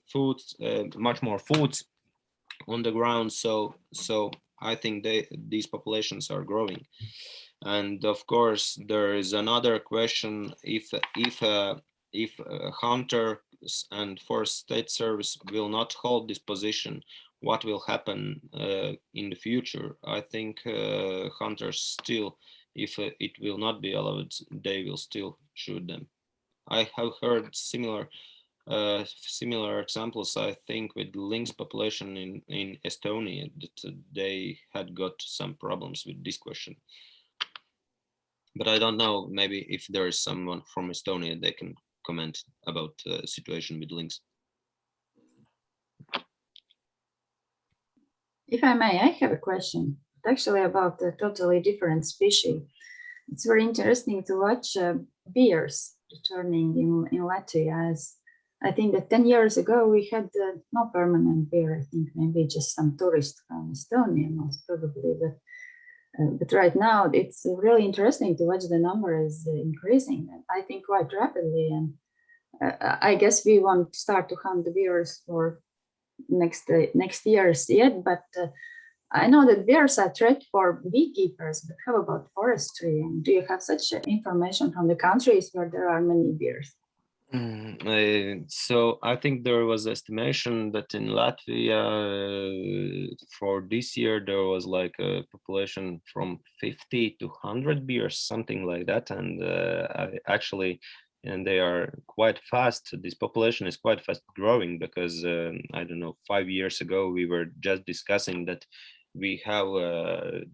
[SPEAKER 1] food, much more food on the ground. So I think these populations are growing. And of course, there is another question: if hunters and Forest State Service will not hold this position, what will happen in the future? I think hunters still, if it will not be allowed, they will still shoot them. I have heard similar examples, I think, with lynx population in Estonia, that they had got some problems with this question. But I don't know, maybe if there is someone from Estonia, they can comment about the situation with lynx.
[SPEAKER 9] If I may, I have a question. It's actually about a totally different species. It's very interesting to watch bears returning in Latvia. As I think that 10 years ago we had no permanent bear. I think maybe just some tourists from Estonia, most probably. But right now it's really interesting to watch the number is increasing, and I think quite rapidly. And I guess we won't start to hunt the bears for next years yet, but I know that bears are a threat for beekeepers, but how about forestry? And do you have such information from the countries where there are many bears?
[SPEAKER 1] So I think there was estimation that in Latvia for this year there was like a population from 50 to 100 bears, something like that, and and they are quite fast. This population is quite fast growing because I don't know, 5 years ago we were just discussing that we have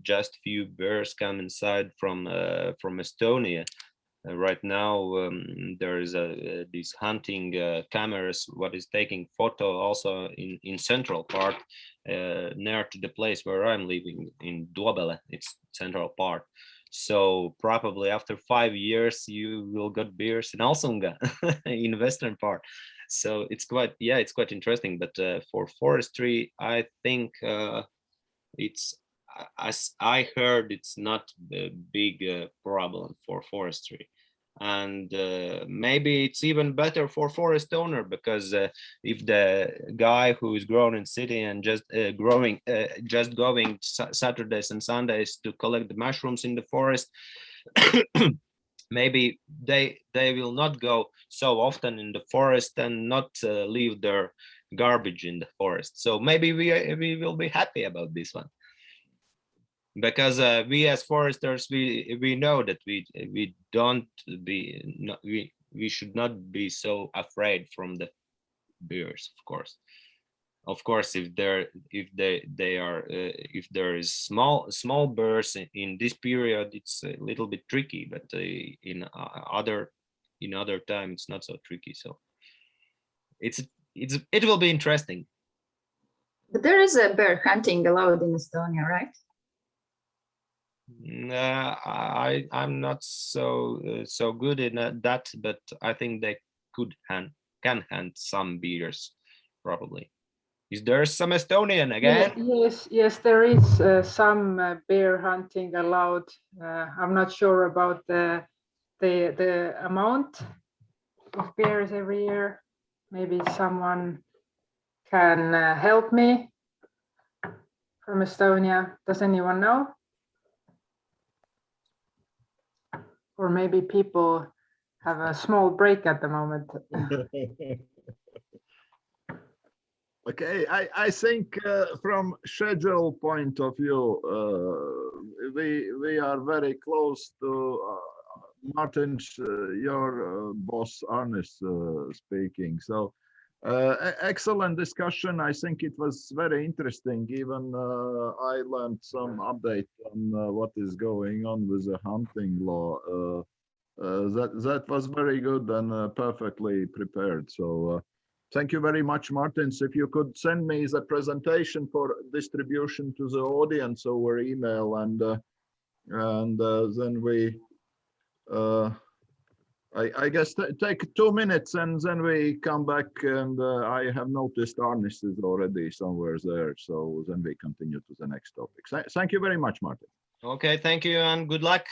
[SPEAKER 1] just few bears come inside from Estonia. Right now there is these hunting cameras what is taking photo also in central part near to the place where I'm living in Dobele. It's central part, so probably after 5 years you will get bears in Alsunga in western part. So it's quite interesting. But for forestry I think it's, as I heard, it's not a big problem for forestry. And maybe it's even better for forest owner, because if the guy who is grown in city and just going Saturdays and Sundays to collect the mushrooms in the forest, maybe they will not go so often in the forest and not leave their garbage in the forest. So maybe we will be happy about this one, because we as foresters we know that we don't be we should not be so afraid from the bears. Of course if there is small bears in this period, it's a little bit tricky, but in other time it's not so tricky. So it will be interesting.
[SPEAKER 9] But there is a bear hunting allowed in Estonia, right?
[SPEAKER 1] I'm not so good in that, but I think they can hunt some bears probably. Is there some Estonian again?
[SPEAKER 10] Yes, there is some bear hunting allowed. I'm not sure about the amount of bears every year. Maybe someone can help me from Estonia. Does anyone know? Or maybe people have a small break at the moment.
[SPEAKER 3] Okay, I think from schedule point of view, we are very close to Martin's, your boss Arnis speaking. So excellent discussion. I think it was very interesting. Even I learned some update on what is going on with the hunting law. That was very good and perfectly prepared. So thank you very much, Martins. If you could send me the presentation for distribution to the audience over email, and then we, I guess, take 2 minutes, and then we come back. And I have noticed Arnis is already somewhere there, so then we continue to the next topic. Thank you very much, Martin.
[SPEAKER 1] Okay, thank you and good luck.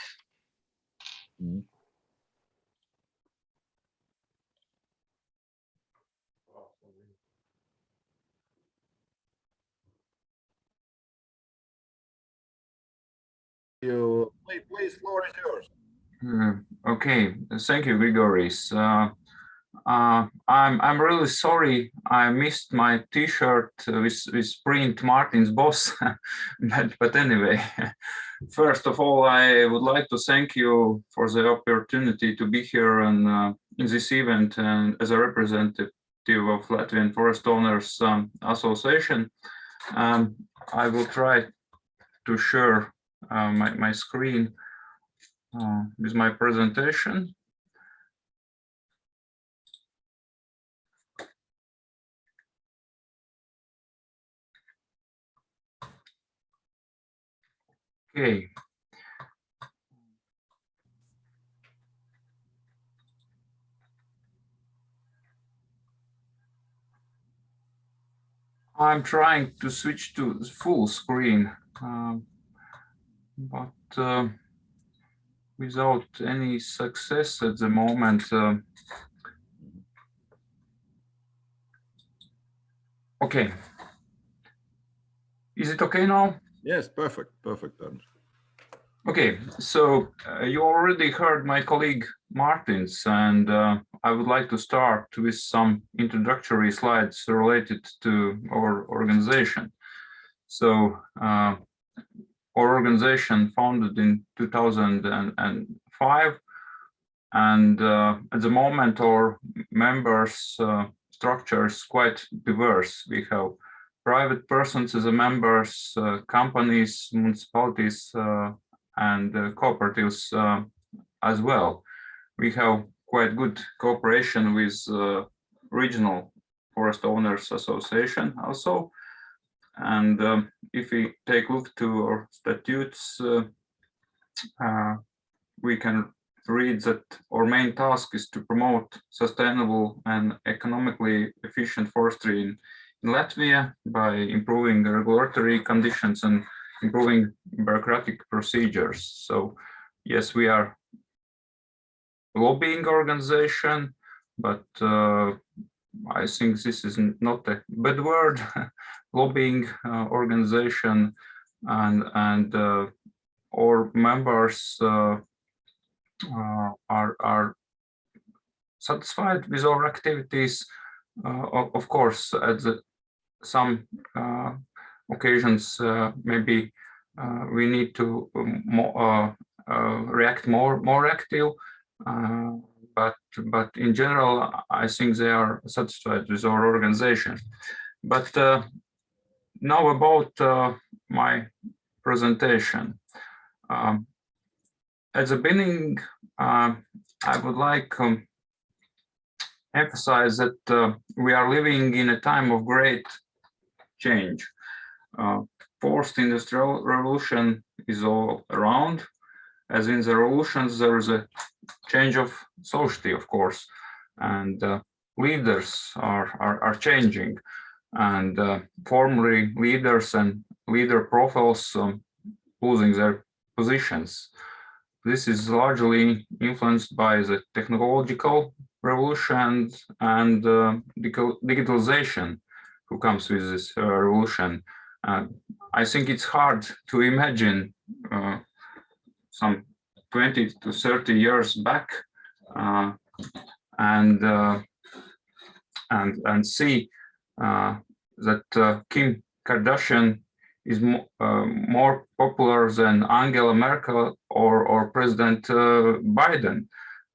[SPEAKER 3] Please, floor is yours.
[SPEAKER 11] Okay, thank you, Grigoris. I'm really sorry I missed my T-shirt with print Martin's boss, but anyway, first of all, I would like to thank you for the opportunity to be here and in this event and as a representative of Latvian Forest Owners Association. I will try to share my screen with my presentation. Okay. I'm trying to switch to full screen, but without any success at the moment. Okay. Is it okay now?
[SPEAKER 3] Yes, perfect.
[SPEAKER 11] Okay, so you already heard my colleague Martins, and I would like to start with some introductory slides related to our organization. So our organization founded in 2005, and at the moment our members structure is quite diverse. We have private persons as members, companies, municipalities, and cooperatives as well. We have quite good cooperation with Regional Forest Owners Association also. And if we take a look to our statutes, we can read that our main task is to promote sustainable and economically efficient forestry in Latvia by improving regulatory conditions and improving bureaucratic procedures. So yes, we are a lobbying organization, but I think this is not a bad word, lobbying organization, and our members are satisfied with our activities. Of course, at some occasions, maybe we need to react more active, but in general, I think they are satisfied with our organization. But now about my presentation. At the beginning, I would like emphasize that we are living in a time of great change. Fourth industrial revolution is all around. As in the revolutions, there is a change of society, of course, and leaders are changing, and former leaders and leader profiles losing their positions. This is largely influenced by the technological revolution and digitalization who comes with this revolution. I think it's hard to imagine some 20 to 30 years back and see that Kim Kardashian is more popular than Angela Merkel or President Biden.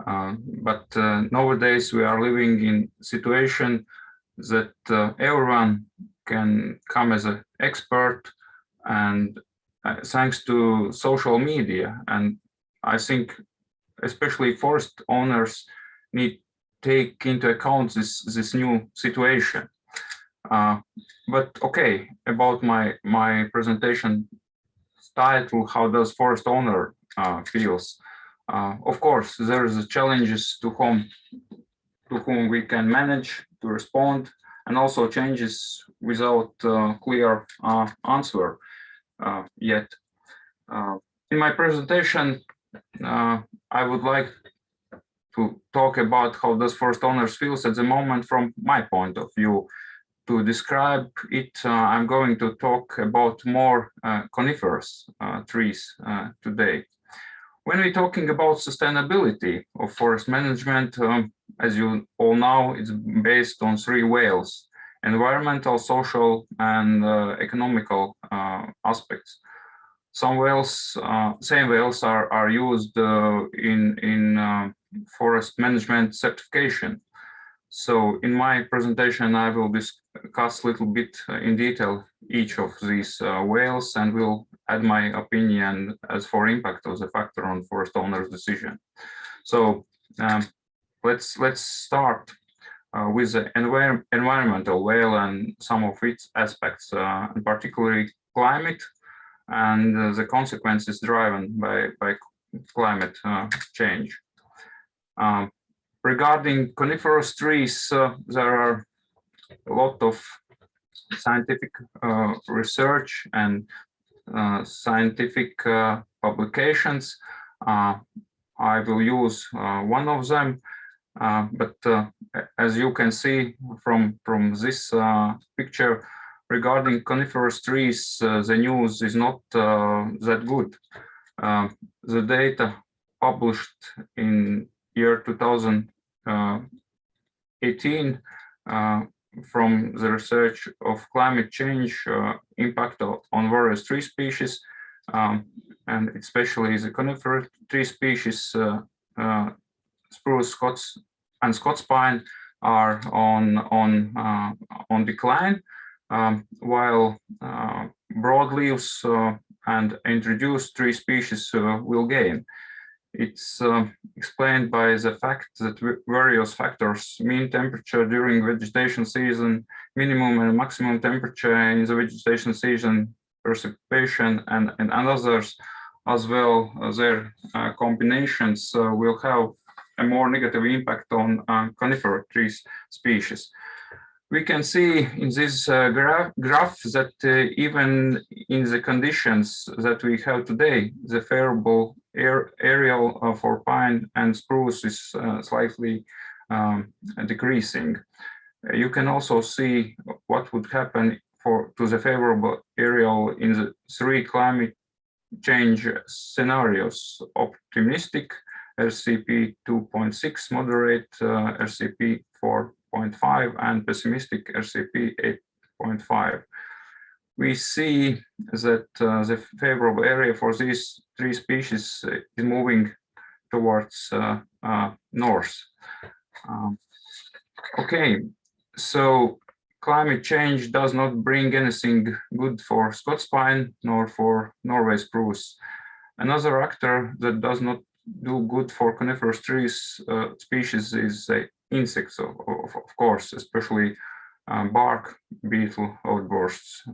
[SPEAKER 11] But nowadays we are living in a situation that everyone can come as an expert, and thanks to social media. And I think especially forest owners need to take into account this new situation. But okay, about my presentation title, how does forest owner feels? Of course, there is challenges to whom we can manage to respond, and also changes without clear answer yet. In my presentation, I would like to talk about how does forest owners feels at the moment from my point of view. To describe it, I'm going to talk about more coniferous trees today. When we're talking about sustainability of forest management, as you all know, it's based on three whales: environmental, social, and economical aspects. Some whales, same whales are used in forest management certification. So in my presentation, I will discuss a little bit in detail each of these whales, and will add my opinion as for impact of the factor on forest owner's decision. So let's start with the environmental whale and some of its aspects, in particularly climate and the consequences driven by climate change. Regarding coniferous trees, there are a lot of scientific research and scientific publications. I will use one of them, but as you can see from this picture, regarding coniferous trees, the news is not that good. The data published in year 2018 from the research of climate change impact on various tree species, and especially the conifer tree species, spruce, Scots, and Scots pine are on decline, while broadleaves and introduced tree species will gain. It's explained by the fact that various factors, mean temperature during vegetation season, minimum and maximum temperature in the vegetation season, precipitation, and others, as well as their combinations will have a more negative impact on conifer tree species. We can see in this graph that even in the conditions that we have today, the favorable areal for pine and spruce is slightly decreasing. You can also see what would happen to the favorable areal in the 3 climate change scenarios: optimistic, RCP 2.6, moderate, RCP 4.5, and pessimistic, RCP 8.5. We see that the favorable area for these 3 species is moving towards north. Okay, so climate change does not bring anything good for Scots pine nor for Norway spruce. Another actor that does not do good for coniferous trees species is insects, of course, especially bark beetle outbursts.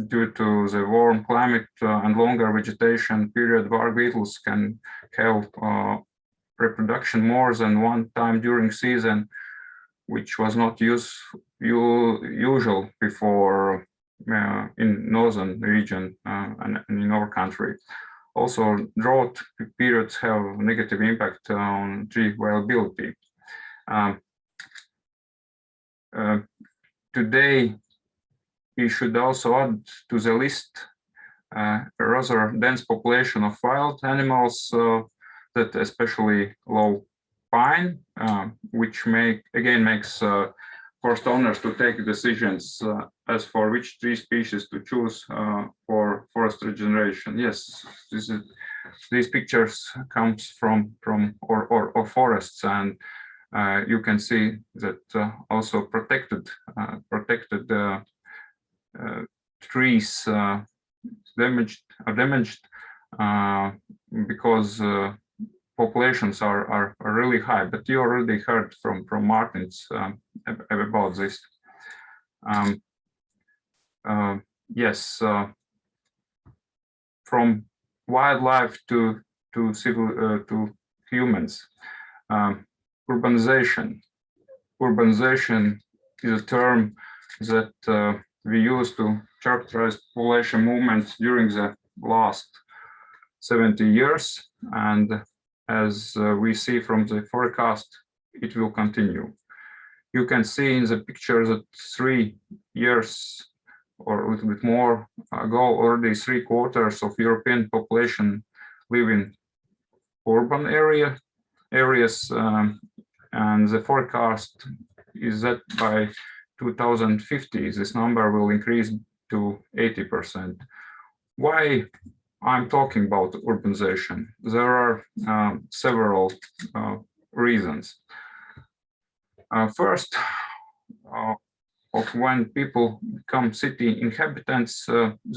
[SPEAKER 11] Due to the warm climate and longer vegetation period, bark beetles can have reproduction more than one time during season, which was not usual before in northern region and in our country. Also, drought periods have negative impact on tree viability. Today, we should also add to the list a rather dense population of wild animals that especially low pine, which makes forest owners to take decisions as for which tree species to choose for forest regeneration. Yes, these pictures comes from forests, and you can see that also protected trees are damaged because populations are really high. But you already heard from Martins about this. Yes, from wildlife to humans. Urbanization. Urbanization is a term that we use to characterize population movement during the last 70 years. And as we see from the forecast, it will continue. You can see in the picture that 3 years or a little bit more ago, already 3/4 of European population live in urban areas, and the forecast is that by 2050, this number will increase to 80%. Why I'm talking about urbanization? There are several reasons. First, of when people become city inhabitants,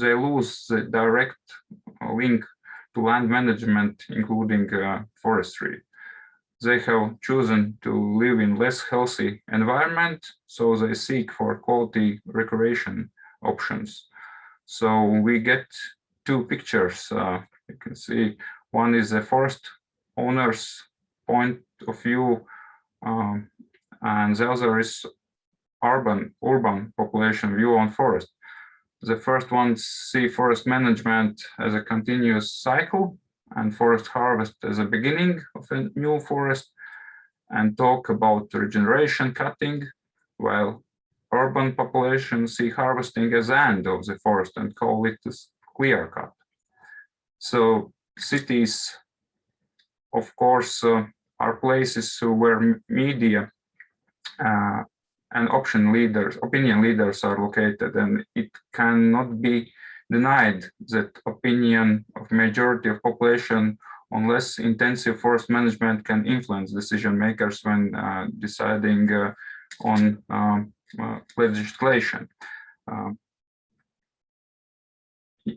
[SPEAKER 11] they lose the direct link to land management, including forestry. They have chosen to live in less healthy environment, so they seek for quality recreation options. So we get 2 pictures. You can see one is the forest owner's point of view, and the other is urban population view on forest. The first one see forest management as a continuous cycle and forest harvest as a beginning of a new forest, and talk about regeneration cutting, while urban population see harvesting as the end of the forest and call it a clear cut. So cities, of course, are places where media and opinion leaders are located, and it cannot be denied that opinion of majority of population on less intensive forest management can influence decision makers when deciding on legislation.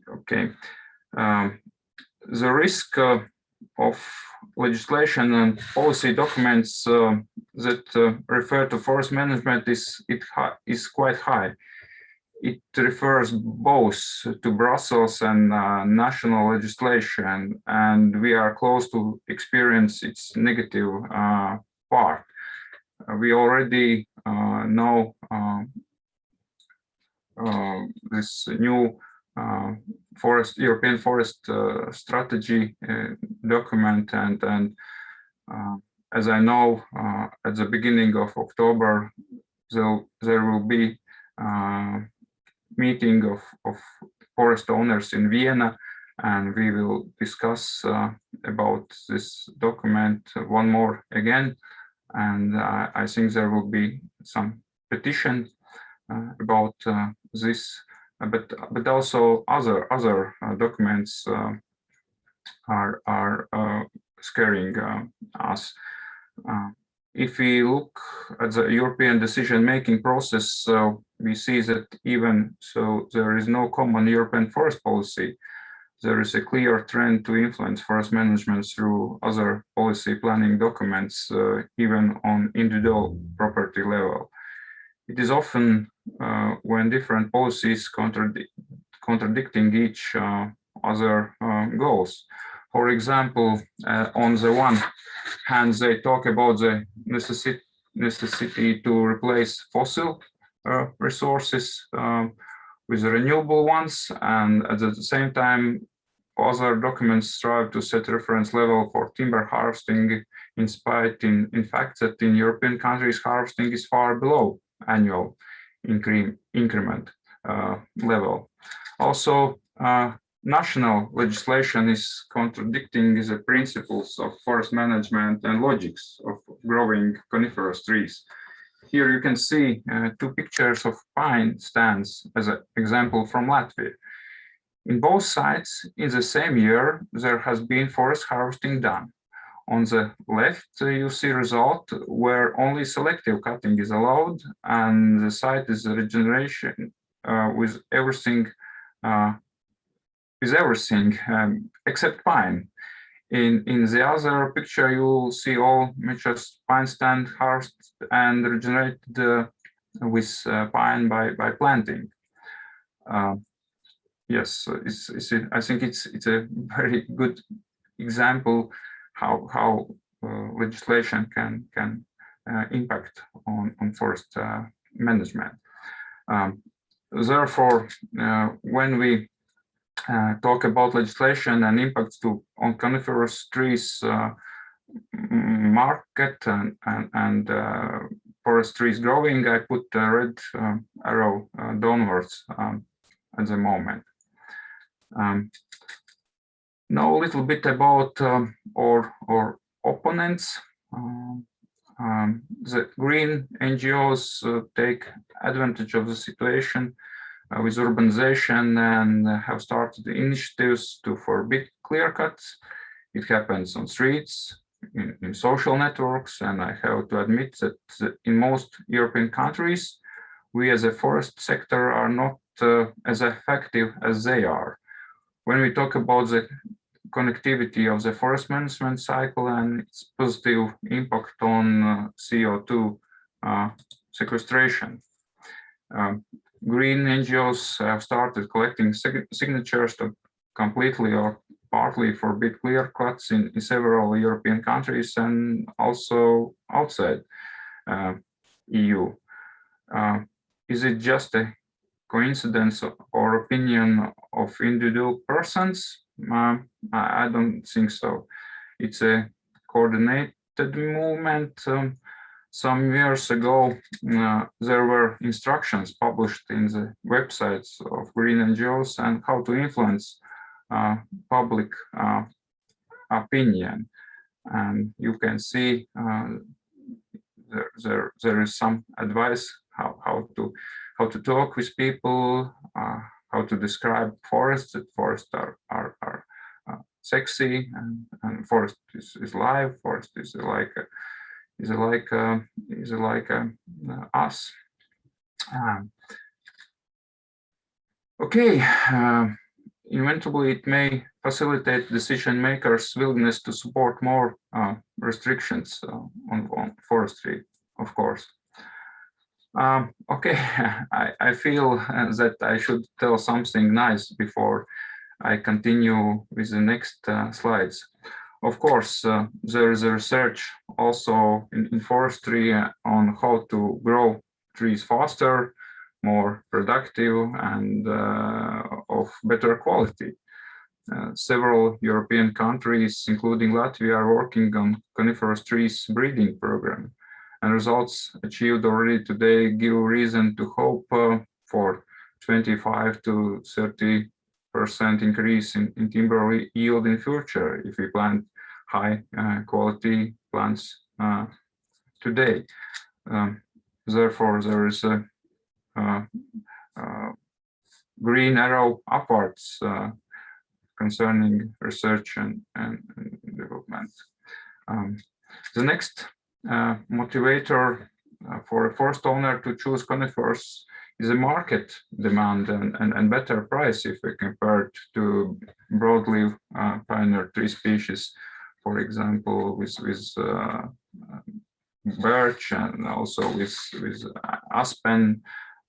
[SPEAKER 11] Okay, the risk of legislation and policy documents that refer to forest management is quite high. It refers both to Brussels and national legislation, and we are close to experience its negative part. We already know this new European forest strategy document, and as I know, at the beginning of October, there will be meeting of forest owners in Vienna, and we will discuss about this document one more again. And I think there will be some petition about this, but also other documents are scaring us. If we look at the European decision-making process, we see that even so there is no common European forest policy, there is a clear trend to influence forest management through other policy planning documents, even on individual property level. It is often when different policies contradicting each other goals. For example, on the one hand, they talk about the necessity to replace fossil resources with renewable ones, and at the same time, other documents strive to set reference level for timber harvesting, in fact that in European countries harvesting is far below annual increment level. Also, national legislation is contradicting the principles of forest management and logics of growing coniferous trees. Here you can see two pictures of pine stands as an example from Latvia. In both sites, in the same year, there has been forest harvesting done. On the left, you see result where only selective cutting is allowed, and the site is regeneration with everything except pine. In the other picture, you will see all mature pine stand harvested and regenerated with pine by planting. Yes, I think it's a very good example how legislation can impact on forest management. Therefore, when we talk about legislation and impacts on coniferous trees market and forest trees growing, I put a red arrow downwards at the moment. Now a little bit about our opponents. The green NGOs take advantage of the situation with urbanization and have started initiatives to forbid clear cuts. It happens on streets, in social networks, and I have to admit that in most European countries, we as a forest sector are not as effective as they are. When we talk about the connectivity of the forest management cycle and its positive impact on CO2 sequestration. Green NGOs have started collecting signatures to completely or partly forbid clear cuts in several European countries and also outside EU. Is it just a coincidence or opinion of individual persons? I don't think so. It's a coordinated movement. Some years ago, there were instructions published in the websites of green NGOs and how to influence public opinion. And you can see there is some advice how to talk with people, how to describe forests. That forests are sexy, and forest is live. Forest is like us. Okay. Inevitably, it may facilitate decision makers' willingness to support more restrictions on forestry, of course. Okay, I feel that I should tell something nice before I continue with the next slides. Of course, there is a research also in forestry on how to grow trees faster, more productive, and of better quality. Several European countries, including Latvia, are working on coniferous trees breeding program, and results achieved already today give reason to hope for 25 to 30% increase in timber yield in future if we plant high quality plants today. Therefore, there is a green arrow upwards concerning research and development. The next motivator for a forest owner to choose conifers is a market demand and better price if we compare it to broadleaf pioneer tree species, for example, with birch and also with aspen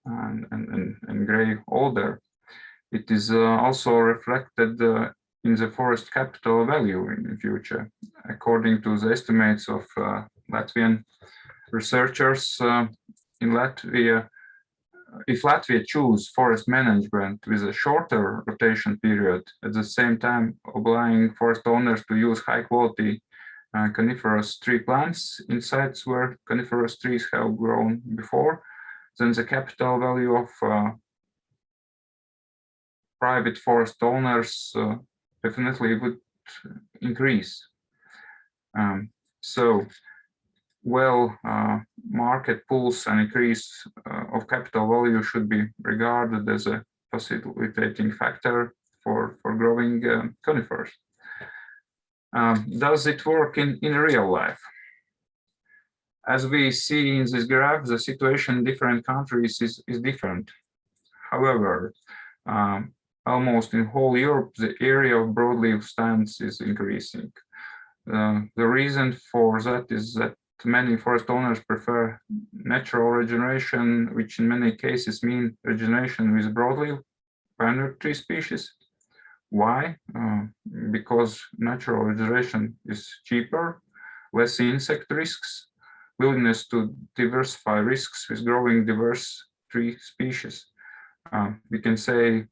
[SPEAKER 11] and gray alder. It is also reflected in the forest capital value in the future. According to the estimates of Latvian researchers, in Latvia, if Latvia choose forest management with a shorter rotation period, at the same time obliging forest owners to use high quality coniferous tree plants in sites where coniferous trees have grown before, then the capital value of private forest owners definitely would increase. So, well, market pulls and increase of capital value should be regarded as a facilitating factor for growing conifers. Does it work in real life? As we see in this graph, the situation in different countries is different. However, almost in whole Europe, the area of broadleaf stands is increasing. The reason for that is that many forest owners prefer natural regeneration, which in many cases mean regeneration with broadleaf pioneer tree species. Why? Because natural regeneration is cheaper, less insect risks, willingness to diversify risks with growing diverse tree species. We can say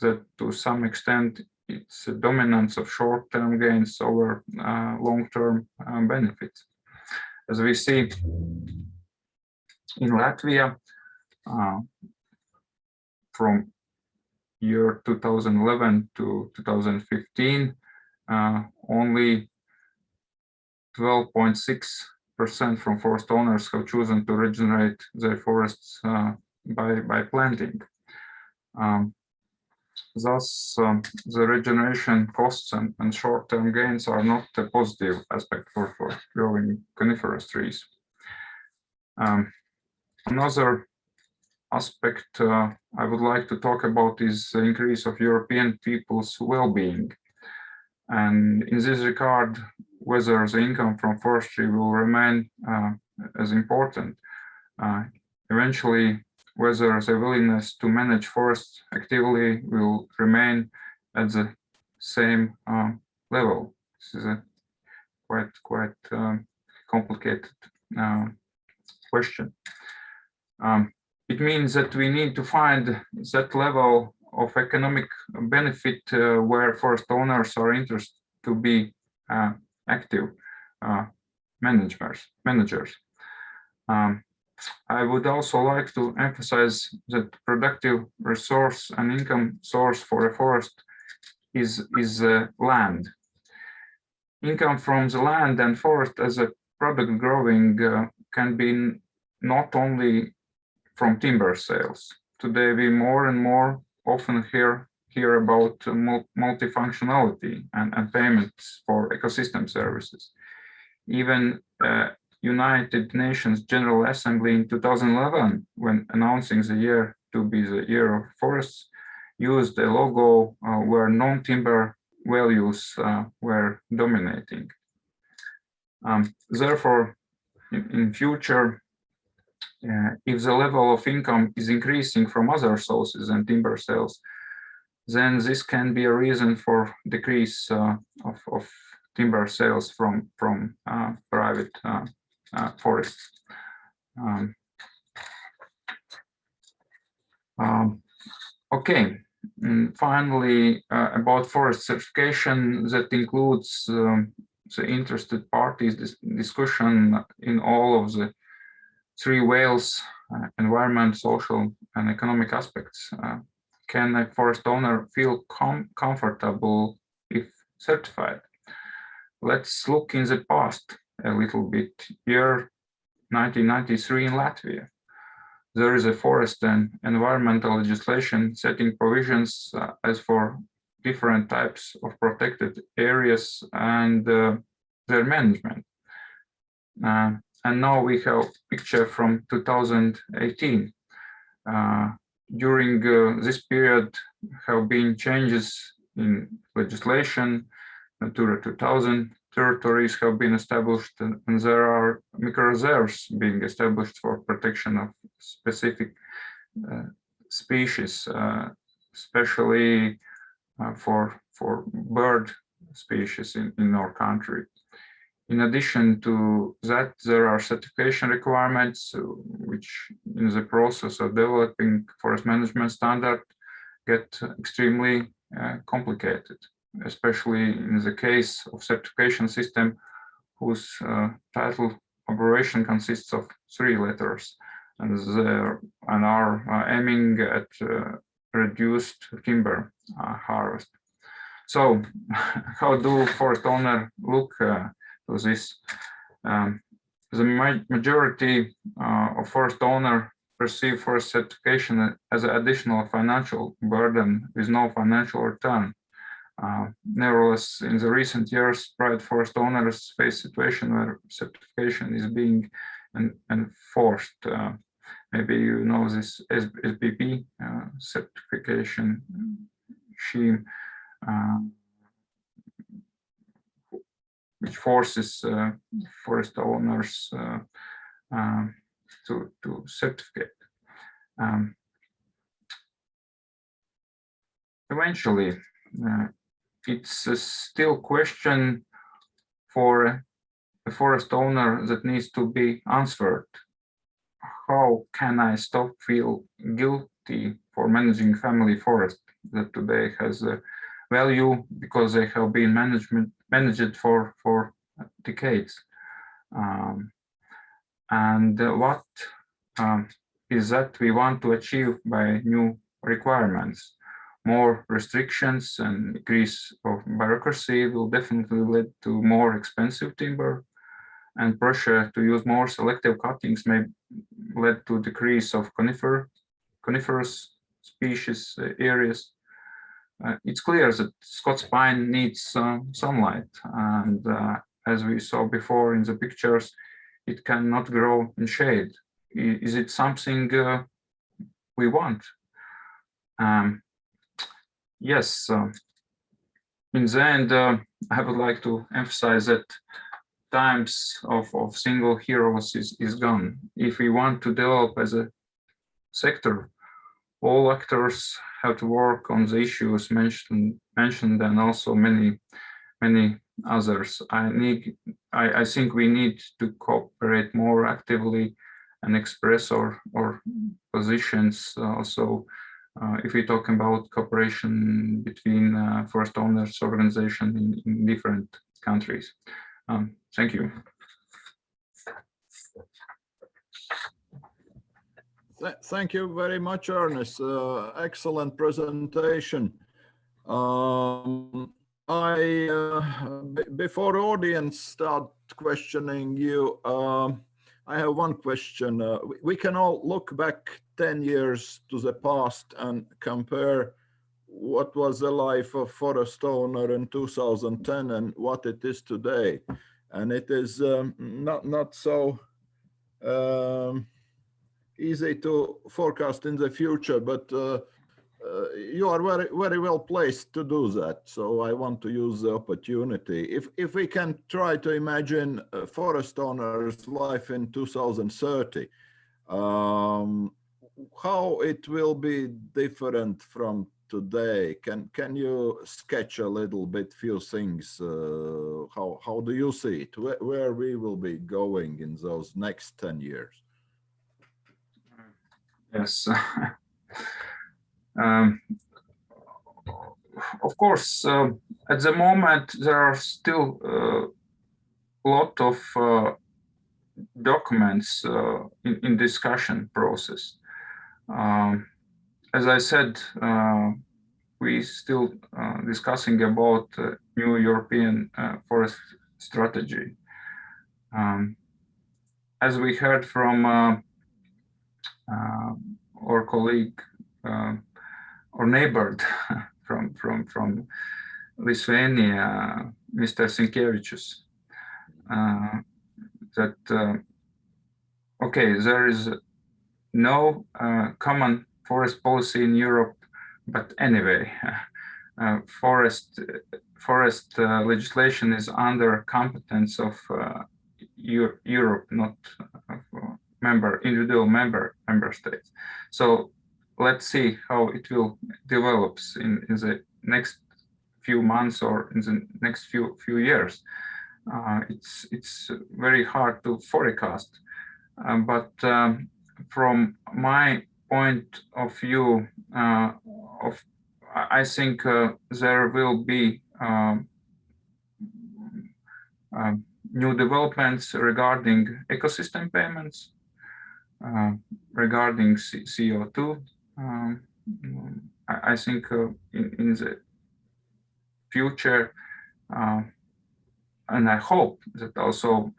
[SPEAKER 11] that to some extent it's a dominance of short-term gains over long-term benefits. As we see in Latvia, from year 2011 to 2015, only 12.6% from forest owners have chosen to regenerate their forests by planting. Thus, the regeneration costs and short-term gains are not a positive aspect for growing coniferous trees. Another aspect I would like to talk about is the increase of European people's well-being. And in this regard, whether the income from forestry will remain as important. Eventually, whether the willingness to manage forests actively will remain at the same level. This is a quite complicated question. It means that we need to find that level of economic benefit where forest owners are interested to be active managers. I would also like to emphasize that productive resource and income source for a forest is land. income from the land and forest as a product growing can be not only from timber sales. Today, we more and more often hear about multifunctionality and payments for ecosystem services. Even United Nations General Assembly in 2011, when announcing the year to be the year of forests, used a logo where non-timber values were dominating. Therefore, in future, if the level of income is increasing from other sources than timber sales, then this can be a reason for decrease of timber sales from private forests. Okay, and finally, about forest certification, that includes the interested parties discussion in all of the three whales: environment, social, and economic aspects. Can a forest owner feel comfortable if certified? Let's look in the past a little bit. Year 1993 in Latvia. There is a forest and environmental legislation setting provisions as for different types of protected areas and their management. And now we have a picture from 2018. During this period have been changes in legislation. Natura 2000 territories have been established, and there are micro-reserves being established for protection of specific species, especially for bird species in our country. In addition to that, there are certification requirements, which in the process of developing forest management standard get extremely complicated, especially in the case of certification system whose title operation consists of 3 letters and are aiming at reduced timber harvest. So how do forest owners look to this? The majority of forest owners perceive forest certification as an additional financial burden with no financial return. Nevertheless, in the recent years, private forest owners face a situation where certification is being enforced. Maybe you know this SBP certification scheme, which forces forest owners to certificate. Eventually, it's still question for a forest owner that needs to be answered. How can I stop feel guilty for managing family forest that today has a value because they have been managed for decades? And what is that we want to achieve by new requirements? More restrictions and increase of bureaucracy will definitely lead to more expensive timber, and pressure to use more selective cuttings may lead to decrease of coniferous species areas. It's clear that Scots pine needs sunlight, and as we saw before in the pictures, it cannot grow in shade. Is it something we want? Yes, in the end, I would like to emphasize that times of single heroes is gone. If we want to develop as a sector, all actors have to work on the issues mentioned and also many others. I think we need to cooperate more actively and express our positions also. If we talk about cooperation between forest owners organizations in different countries. Thank you.
[SPEAKER 3] Thank you very much, Ernest. Excellent presentation. Before audience start questioning you, I have one question. We can all look back 10 years to the past and compare what was the life of forest owner in 2010 and what it is today. And it is not so easy to forecast in the future, but you are very well placed to do that. So I want to use the opportunity. If we can try to imagine a forest owner's life in 2030, how it will be different from today? Can you sketch a little bit few things? How do you see it? Where we will be going in those next 10 years?
[SPEAKER 11] Yes. Of course, at the moment, there are still a lot of documents in discussion process. As I said, we still discussing about new European forest strategy. As we heard from our colleague or neighbor from Lithuania, Mr. Sinkevičius, that okay, there is no common forest policy in Europe, but anyway, forest legislation is under competence of Europe, not of individual member states. So let's see how it will develops in the next few months or in the next few years. It's very hard to forecast, but from my point of view, I think there will be new developments regarding ecosystem payments, regarding CO2. I think in the future, and I hope that also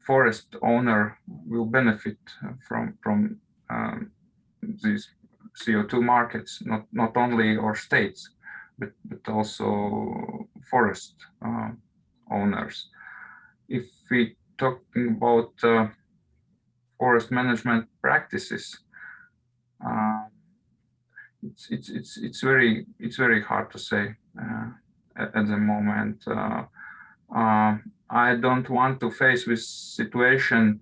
[SPEAKER 11] forest owner will benefit from these CO2 markets, not only our states, but also forest owners. If we talking about forest management practices, it's very hard to say at the moment. I don't want to face this situation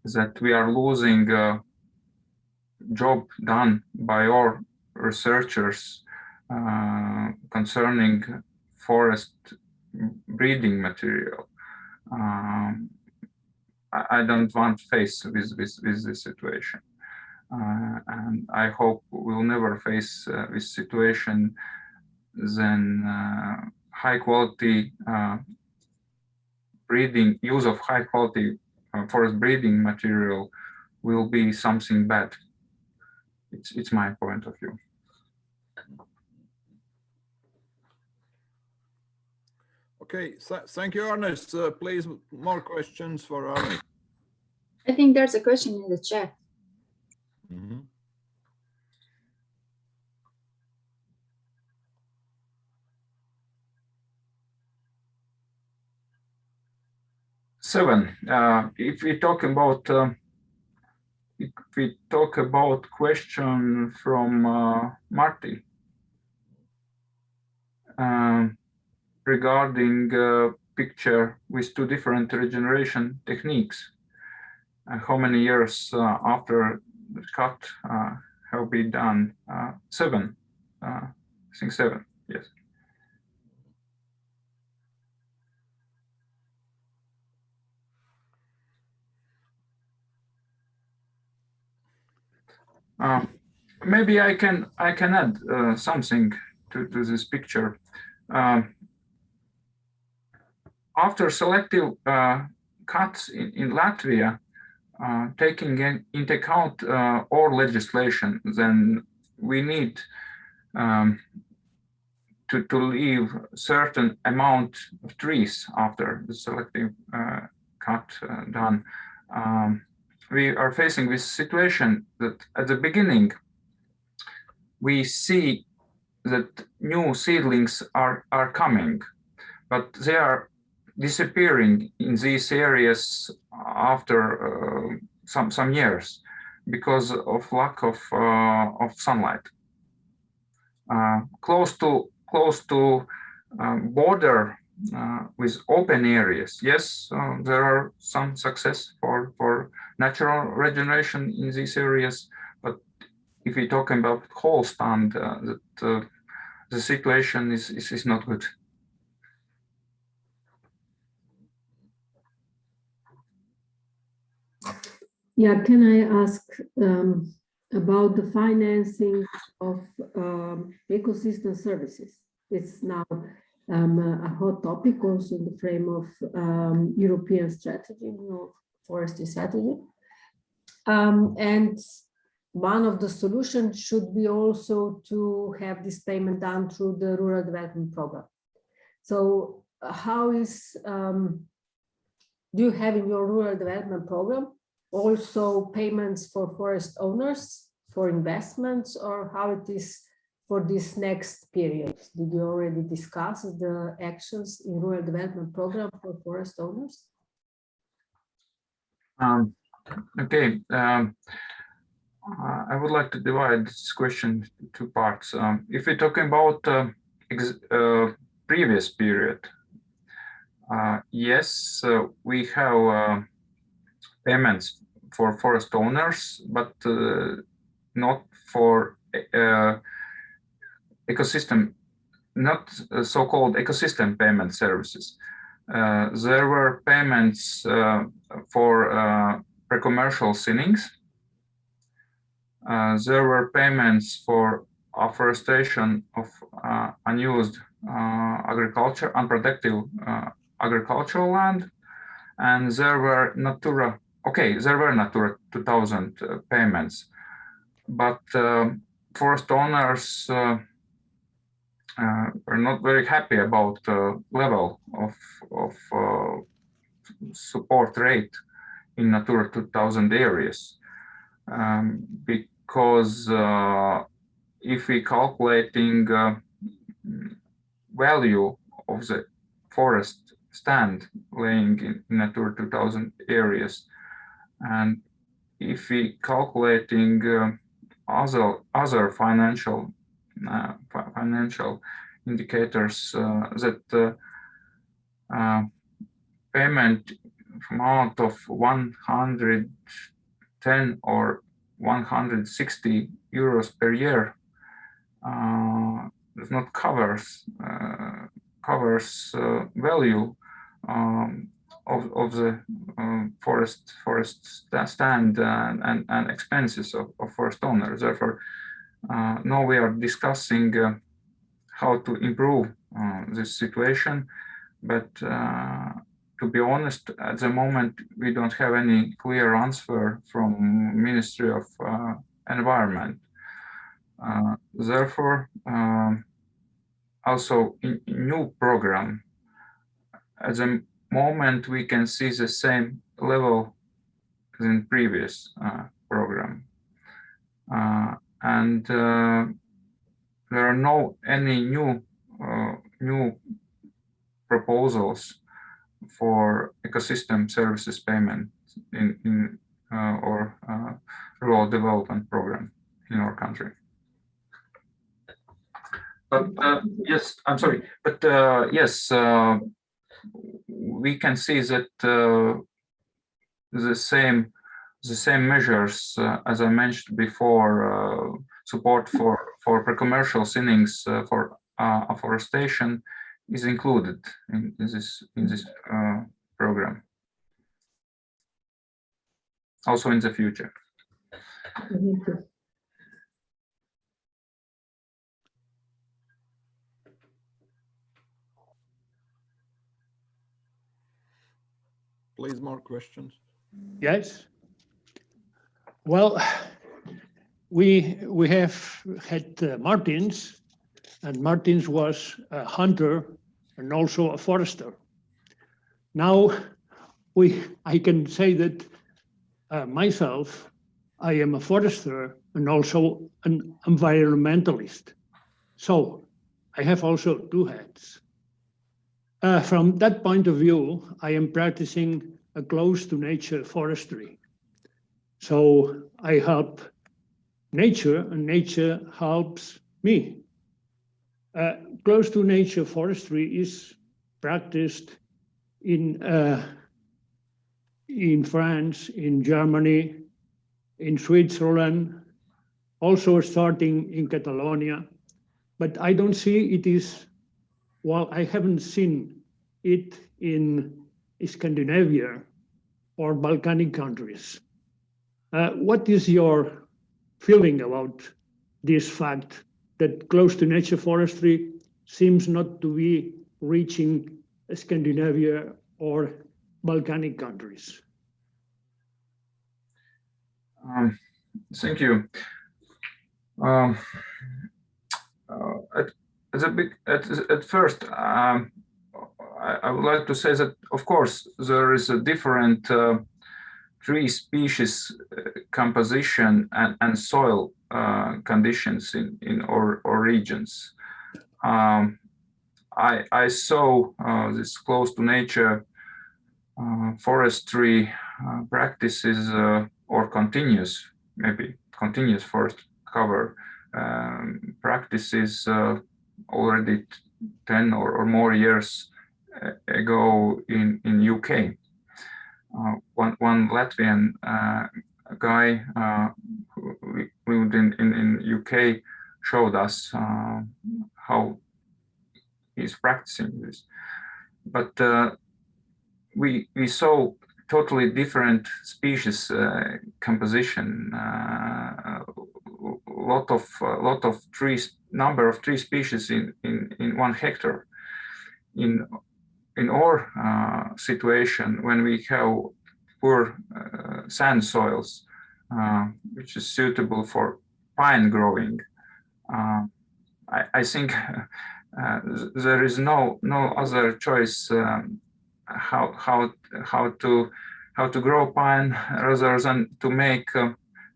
[SPEAKER 11] that we are losing job done by our researchers concerning forest breeding material. I don't want to face with this situation, and I hope we'll never face this situation. Then high quality breeding, use of high quality forest breeding material will be something bad. It's my point of view.
[SPEAKER 3] Okay, thank you, Ernest. Please, more questions for Ernest.
[SPEAKER 9] I think there's a question in the chat.
[SPEAKER 3] Mm-hmm.
[SPEAKER 11] Seven. If we talk about question from Marty regarding picture with two different regeneration techniques, how many years after the cut have been done? 7. I think 7. Yes. Maybe I can add something to this picture. After selective cuts in Latvia, taking into account our legislation, then we need to leave certain amount of trees after the selective cut done. We are facing this situation that at the beginning we see that new seedlings are coming, but they are disappearing in these areas after some years because of lack of sunlight. Close to border with open areas, yes, there are some success for natural regeneration in these areas, but if we talk about whole stand, the situation is not good.
[SPEAKER 12] Yeah, can I ask about the financing of ecosystem services? It's now a hot topic also in the frame of European strategy, forestry strategy. And one of the solutions should be also to have this payment done through the Rural Development Program. So how is, do you have in your Rural Development Program also payments for forest owners for investments, or how it is for this next period? Did you already discuss the actions in Rural Development Program for forest owners?
[SPEAKER 11] Okay. I would like to divide this question into two parts. If we're talking about previous period, yes, we have payments for forest owners, but not for ecosystem, not so-called ecosystem payment services. There were payments for pre-commercial thinnings. There were payments for afforestation of unused agriculture, unproductive agricultural land, and there were Natura 2000 payments, but forest owners are not very happy about the level of support rate in Natura 2000 areas. Because if we calculating value of the forest stand laying in Natura 2000 areas, and if we calculating other financial indicators, that payment amount of 110 or 160 euros per year does not covers value of the forest stand and expenses of forest owners. Therefore, now we are discussing how to improve this situation, but to be honest, at the moment, we don't have any clear answer from Ministry of Environment. Therefore, also in new program, at the moment, we can see the same level as in previous program. And there are no any new proposals for ecosystem services payment in or rural development program in our country. But yes, I'm sorry, but yes, we can see that the same measures as I mentioned before, support for pre-commercial thinnings for afforestation is included in this program, also in the future.
[SPEAKER 3] Please, more questions.
[SPEAKER 6] Yes. Well, we have had Martins and Martins was a hunter and also a forester. Now, I can say that myself, I am a forester and also an environmentalist. So I have also two hats. From that point of view, I am practicing a close to nature forestry. So I help nature and nature helps me. Close to nature forestry is practiced in France, in Germany, in Switzerland, also starting in Catalonia. But I don't see it is, well, I haven't seen it in Scandinavia or Balkanic countries. What is your feeling about this fact that close to nature forestry seems not to be reaching Scandinavia or Balkanic countries?
[SPEAKER 11] Thank you. At first, I would like to say that, of course, there is a different tree species composition and soil conditions in our regions. I saw this close to nature forestry practices or continuous forest cover practices already 10 or more years ago in UK. One Latvian guy who lived in UK showed us how he's practicing this. But we saw totally different species composition. Lot of trees, number of tree species in 1 hectare. In our situation, when we have poor sand soils, which is suitable for pine growing, I think there is no other choice how to grow pine rather than to make.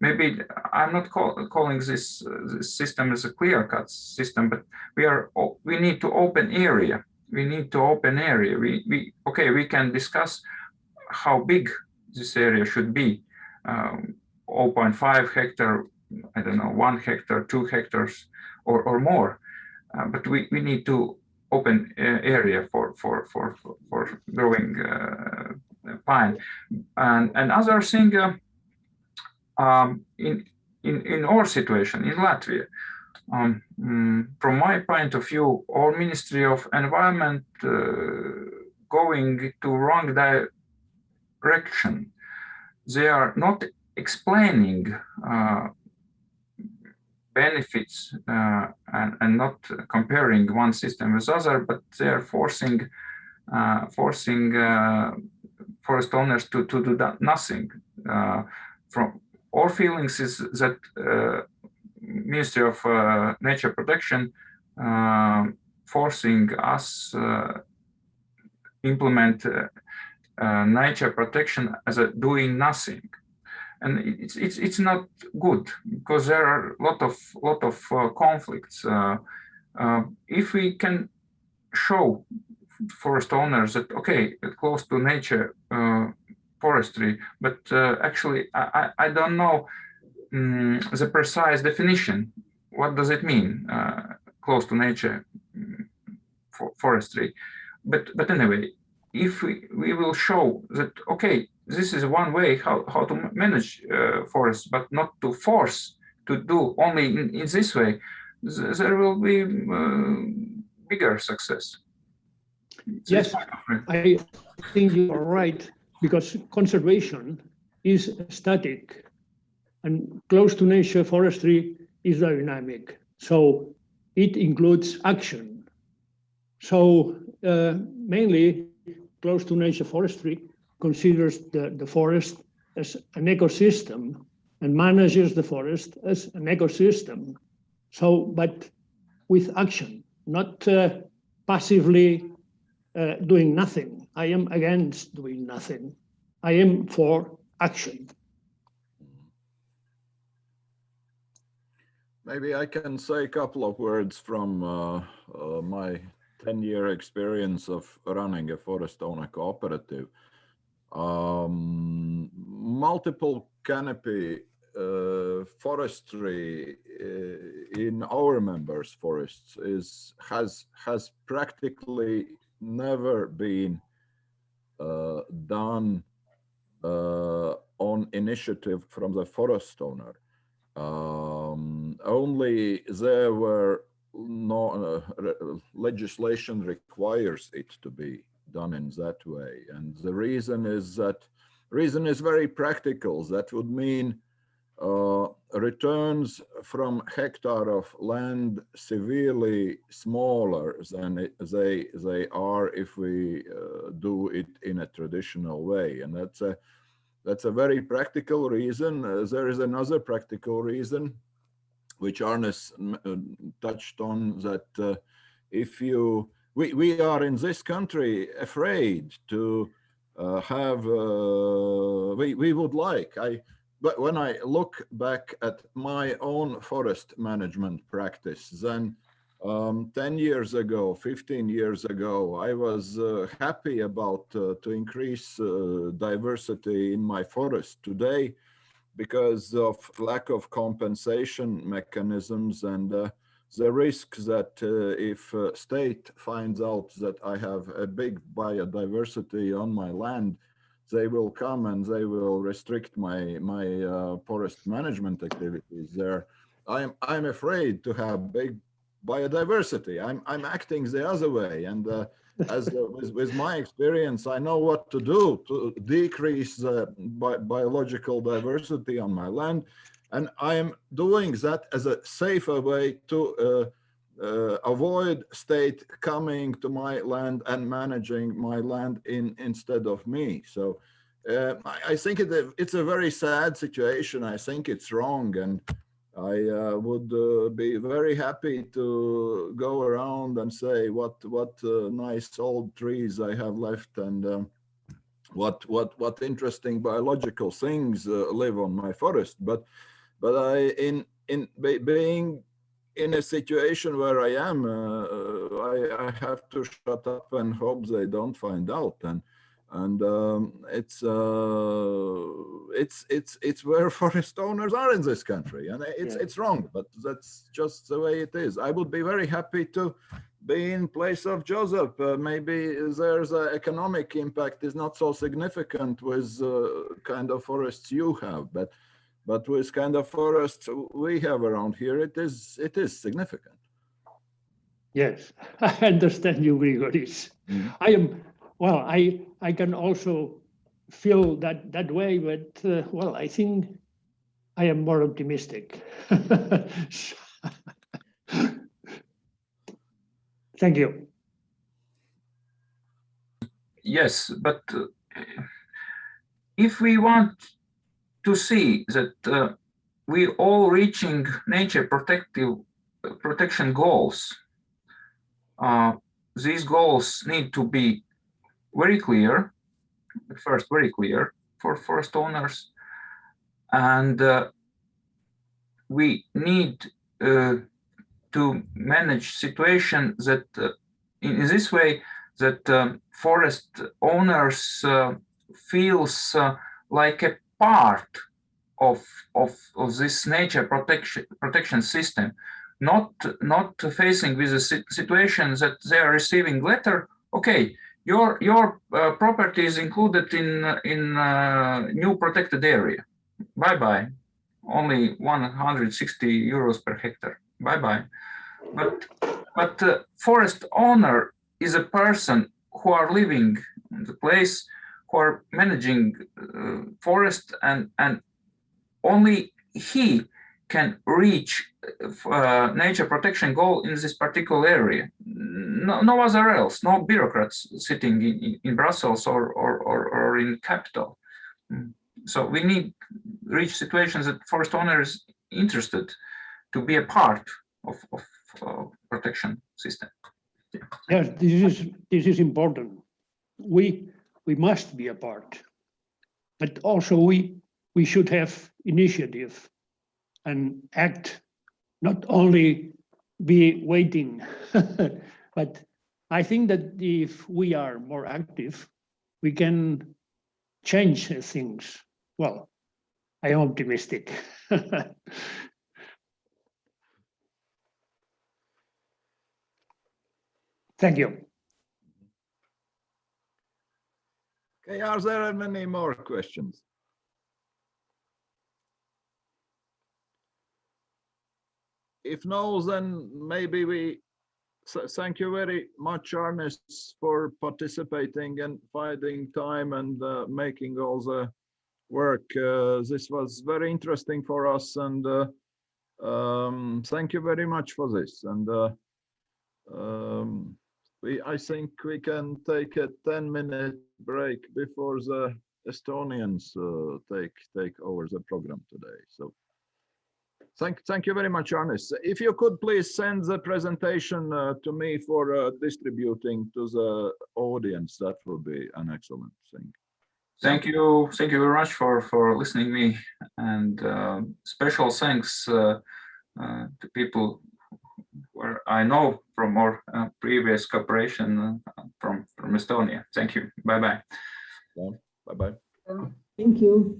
[SPEAKER 11] Maybe I'm not calling this system as a clear-cut system, but we need to open area. We need to open area. We can discuss how big this area should be. 0.5 hectare, I don't know, 1 hectare, 2 hectares, or more. But we need to open area for growing pine. And other thing, in our situation in Latvia, from my point of view, our Ministry of Environment going to wrong direction. They are not explaining benefits and not comparing one system with other, but they are forcing forest owners to do nothing. From our feelings is that Ministry of Nature Protection forcing us implement nature protection as a doing nothing, and it's not good because there are a lot of conflicts. If we can show forest owners that close to nature forestry, but actually I don't know the precise definition. What does it mean, close to nature forestry? But anyway, if we will show that this is one way how to manage forests, but not to force to do only in this way, there will be bigger success.
[SPEAKER 6] Yes, I think you are right, because conservation is static and close to nature forestry is dynamic. So it includes action. So mainly close to nature forestry considers the forest as an ecosystem and manages the forest as an ecosystem. So, but with action, not passively doing nothing. I am against doing nothing. I am for action.
[SPEAKER 3] Maybe I can say a couple of words from my 10-year experience of running a forest owner cooperative. Multiple canopy forestry in our members' forests has practically never been done on initiative from the forest owner. Only there were no legislation requires it to be done in that way, and the reason is very practical. That would mean returns from hectare of land severely smaller than they are if we do it in a traditional way, and that's a very practical reason. There is another practical reason, which Arnes touched on, that if we are in this country afraid to have, we would like, but when I look back at my own forest management practice, then 10 years ago, 15 years ago, I was happy about to increase diversity in my forest. Today, because of lack of compensation mechanisms and the risk that if state finds out that I have a big biodiversity on my land, they will come and they will restrict my forest management activities there. I'm afraid to have big biodiversity. I'm acting the other way, and as with my experience, I know what to do to decrease the biological diversity on my land, and I am doing that as a safer way to avoid state coming to my land and managing my land instead of me. So I think it's a very sad situation. I think it's wrong, and I would be very happy to go around and say what nice old trees I have left, and what interesting biological things live on my forest. But being in a situation where I am, I have to shut up and hope they don't find out. And it's where forest owners are in this country, and it's wrong, but that's just the way it is. I would be very happy to be in place of Joseph. Maybe there's an economic impact is not so significant with kind of forests you have, but with kind of forests we have around here, it is significant.
[SPEAKER 6] Yes, I understand you, Grigoris. Well, I can also feel that way, but well, I think I am more optimistic. Thank you.
[SPEAKER 11] Yes, but if we want to see that we all reaching nature protection goals, these goals need to be very clear, first very clear for forest owners, and we need to manage situation that in this way that forest owners feels like a part of this nature protection system, not facing with the situation that they are receiving letter. Okay, your property is included in new protected area. Bye bye. Only 160 euros per hectare. Bye bye. But forest owner is a person who are living in the place, who are managing forest, and only he can reach nature protection goal in this particular area. No other else, no bureaucrats sitting in Brussels or in capital. So we need reach situations that forest owners interested to be a part of protection system.
[SPEAKER 6] Yes, this is important. We must be a part, but also we should have initiative and act, not only be waiting. But I think that if we are more active, we can change things. Well, I am optimistic. Thank you.
[SPEAKER 3] Okay, are there many more questions? If no, then maybe we thank you very much, Ernest, for participating and finding time and making all the work. This was very interesting for us, and thank you very much for this. And I think we can take a 10-minute break before the Estonians take over the program today. So thank you very much, Ernest. If you could please send the presentation to me for distributing to the audience, that would be an excellent thing.
[SPEAKER 11] Thank you very much for listening me, and special thanks to people where I know from our previous cooperation from Estonia. Thank you. Bye bye.
[SPEAKER 3] Bye bye.
[SPEAKER 12] Thank you.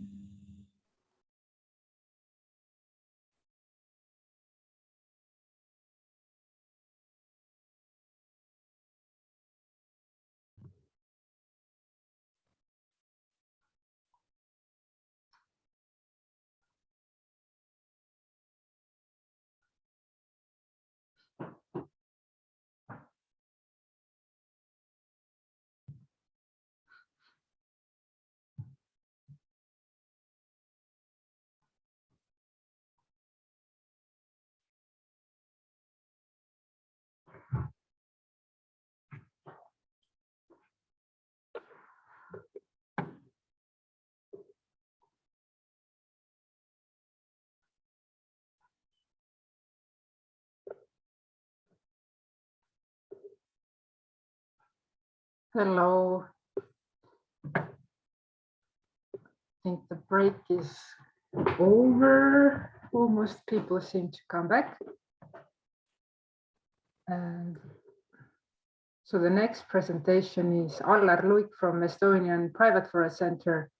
[SPEAKER 10] Hello. I think the break is over. Almost people seem to come back. And so the next presentation is Allar Luik from Estonian Private Forest Center,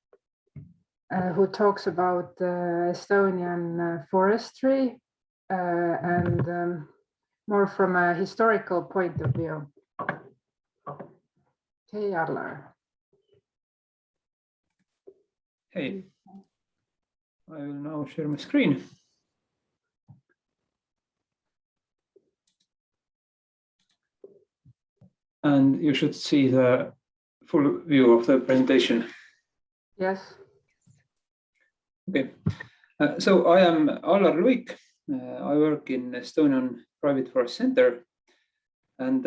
[SPEAKER 10] who talks about Estonian forestry and more from a historical point of view. Hey, Allar.
[SPEAKER 13] Hey, I will now share my screen. And you should see the full view of the presentation.
[SPEAKER 10] Yes.
[SPEAKER 13] Okay, so I am Allar Luik. I work in Estonian Private Forest Center. And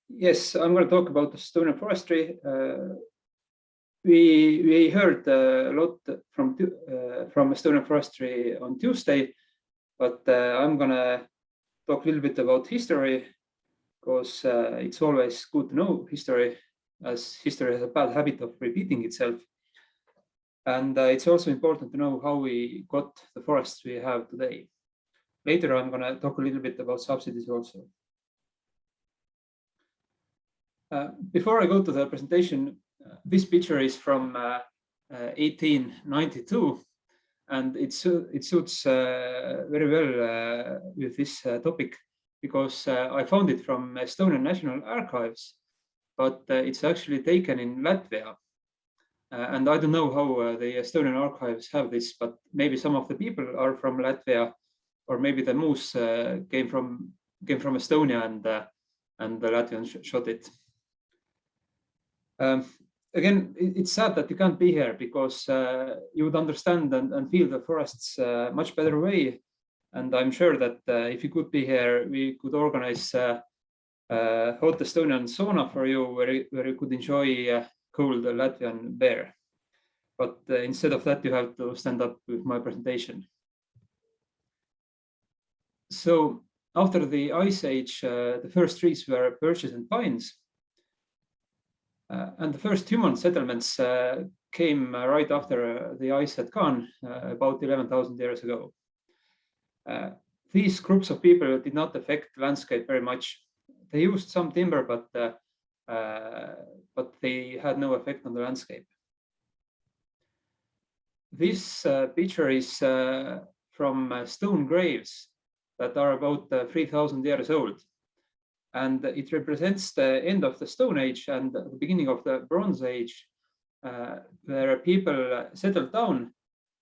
[SPEAKER 13] yes, I'm going to talk about Estonian forestry. We heard a lot from Estonian forestry on Tuesday, but I'm going to talk a little bit about history, because it's always good to know history, as history has a bad habit of repeating itself. And it's also important to know how we got the forests we have today. Later, I'm going to talk a little bit about subsidies also. Before I go to the presentation, this picture is from 1892, and it suits very well with this topic, because I found it from Estonian National Archives, but it's actually taken in Latvia. And I don't know how the Estonian archives have this, but maybe some of the people are from Latvia, or maybe the moose came from Estonia and the Latvians shot it. Again, it's sad that you can't be here, because you would understand and feel the forests much better way. And I'm sure that if you could be here, we could organize hot Estonian sauna for you, where you could enjoy cold Latvian beer. But instead of that, you have to stand up with my presentation. So After the Ice Age, the first trees were birches and pines. And the first human settlements came right after the ice had gone, about 11,000 years ago. These groups of people did not affect the landscape very much. They used some timber, but they had no effect on the landscape. This picture is from stone graves that are about 3,000 years old. And it represents the end of the Stone Age and the beginning of the Bronze Age, where people settled down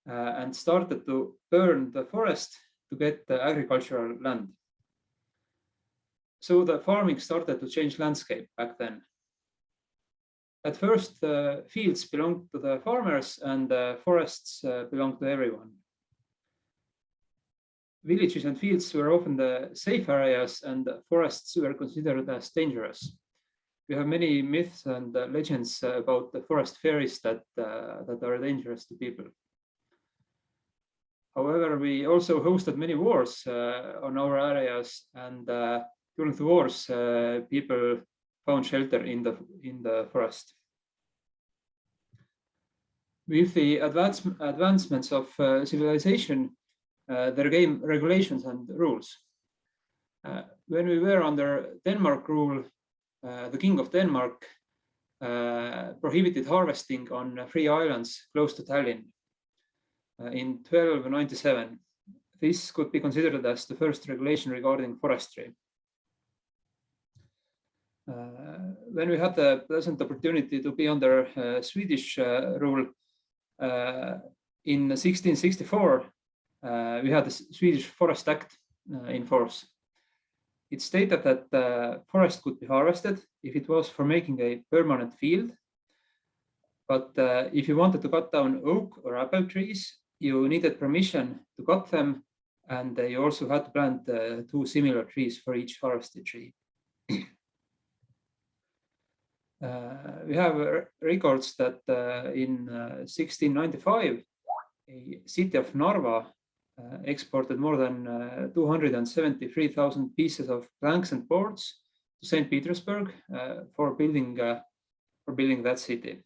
[SPEAKER 13] and started to burn the forest to get the agricultural land. So the farming started to change landscape back then. At first, the fields belonged to the farmers and the forests belonged to everyone. Villages and fields were often the safe areas and forests were considered as dangerous. We have many myths and legends about the forest fairies that are dangerous to people. However, we also hosted many wars on our areas, and during the wars, people found shelter in the forest. With the advancements of civilization, there came regulations and rules. When we were under Denmark rule, the King of Denmark prohibited harvesting on 3 islands close to Tallinn in 1297. This could be considered as the first regulation regarding forestry. When we had the pleasant opportunity to be under Swedish rule in 1664, we had the Swedish Forest Act in force. It stated that the forest could be harvested if it was for making a permanent field. But if you wanted to cut down oak or apple trees, you needed permission to cut them, and you also had to plant 2 similar trees for each harvested tree. We have records that in 1695, a city of Narva exported more than 273,000 pieces of planks and boards to St. Petersburg for building that city.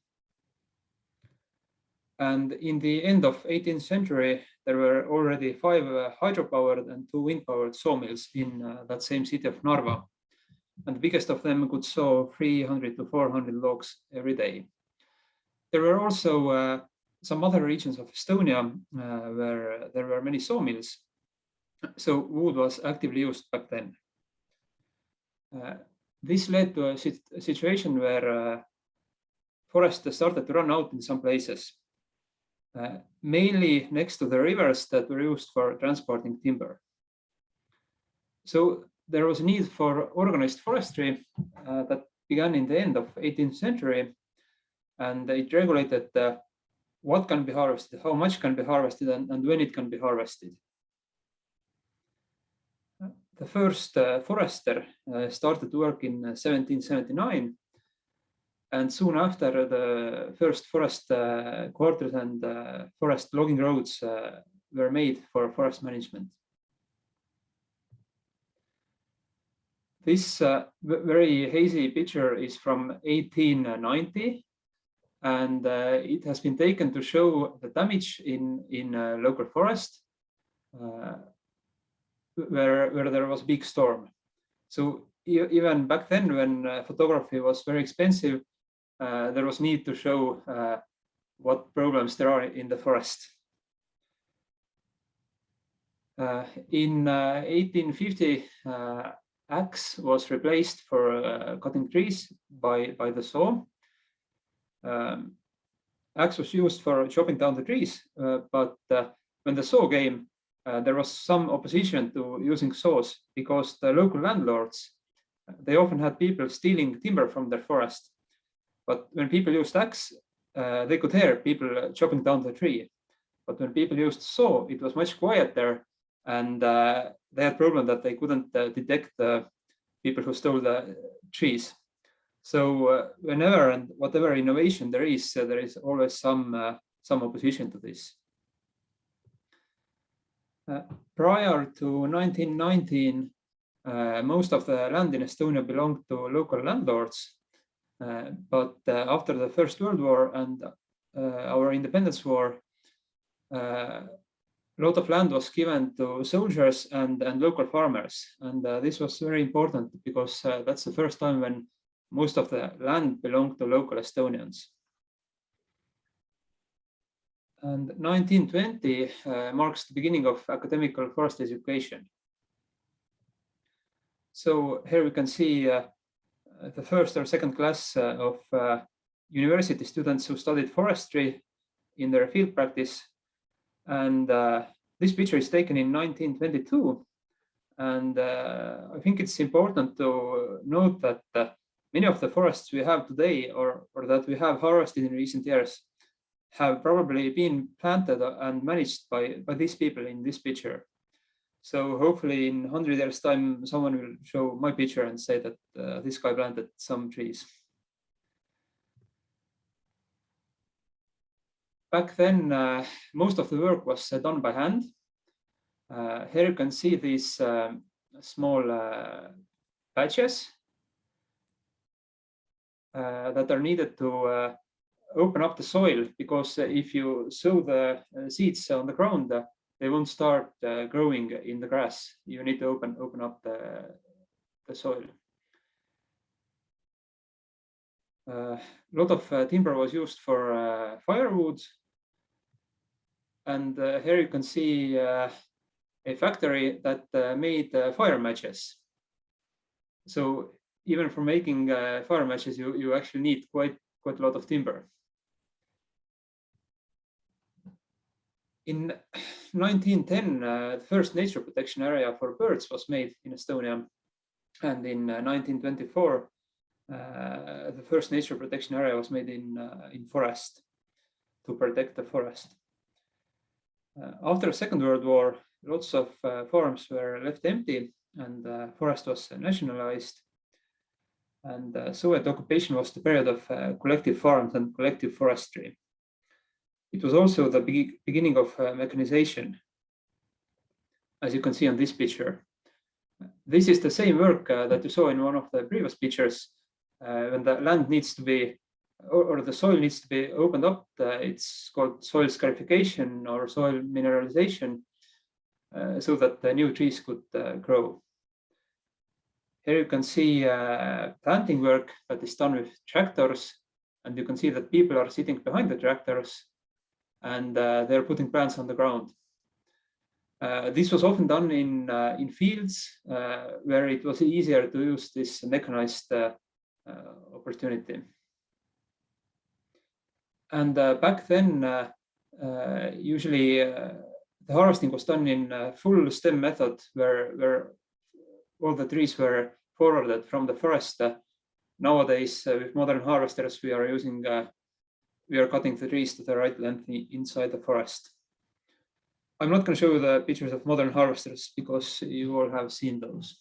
[SPEAKER 13] And in the end of 18th century, there were already 5 hydropowered and 2 wind-powered sawmills in that same city of Narva. And the biggest of them could saw 300 to 400 logs every day. There were also some other regions of Estonia where there were many sawmills. So wood was actively used back then. This led to a situation where forests started to run out in some places, mainly next to the rivers that were used for transporting timber. So there was a need for organized forestry that began in the end of 18th century, and it regulated what can be harvested, how much can be harvested, and when it can be harvested. The first forester started to work in 1779, and soon after the first forest quarters and forest logging roads were made for forest management. This very hazy picture is from 1890, and it has been taken to show the damage in a local forest where there was a big storm. So even back then, when photography was very expensive, there was need to show what problems there are in the forest. In 1850, axe was replaced for cutting trees by the saw. Axe was used for chopping down the trees, but when the saw came, there was some opposition to using saws because the local landlords, they often had people stealing timber from their forest. But when people used axe, they could hear people chopping down the tree. But when people used saw, it was much quieter, and they had problem that they couldn't detect the people who stole the trees. So whenever and whatever innovation there is always some opposition to this. Prior to 1919, Most of the land in Estonia belonged to local landlords, but after the First World War and our independence war, a lot of land was given to soldiers and local farmers. And this was very important because that's the first time when most of the land belonged to local Estonians. And 1920 marks the beginning of academical forest education. So here we can see the first or second class of university students who studied forestry in their field practice. And this picture is taken in 1922. And I think it's important to note that many of the forests we have today or that we have harvested in recent years have probably been planted and managed by these people in this picture. So hopefully in 100 years time, someone will show my picture and say that this guy planted some trees. Back then, most of the work was done by hand. Here you can see these small patches that are needed to open up the soil, because if you sow the seeds on the ground, they won't start growing in the grass. You need to open up the soil. A lot of timber was used for firewood. And here you can see a factory that made fire matches. So even for making fire matches, you actually need quite a lot of timber. In 1910, the first nature protection area for birds was made in Estonia. And in 1924, the first nature protection area was made in forest to protect the forest. After the Second World War, lots of farms were left empty and forest was nationalized. And Soviet occupation was the period of collective farms and collective forestry. It was also the beginning of mechanization, as you can see on this picture. This is the same work that you saw in one of the previous pictures. When the land needs to be, or the soil needs to be opened up, it's called soil scarification or soil mineralization, so that the new trees could grow. Here you can see planting work that is done with tractors, and you can see that people are sitting behind the tractors and they're putting plants on the ground. This was often done in fields where it was easier to use this mechanized opportunity. And back then, usually the harvesting was done in full stem method, where all the trees were forwarded from the forest. Nowadays, with modern harvesters, we are cutting the trees to the right length inside the forest. I'm not going to show you the pictures of modern harvesters because you all have seen those.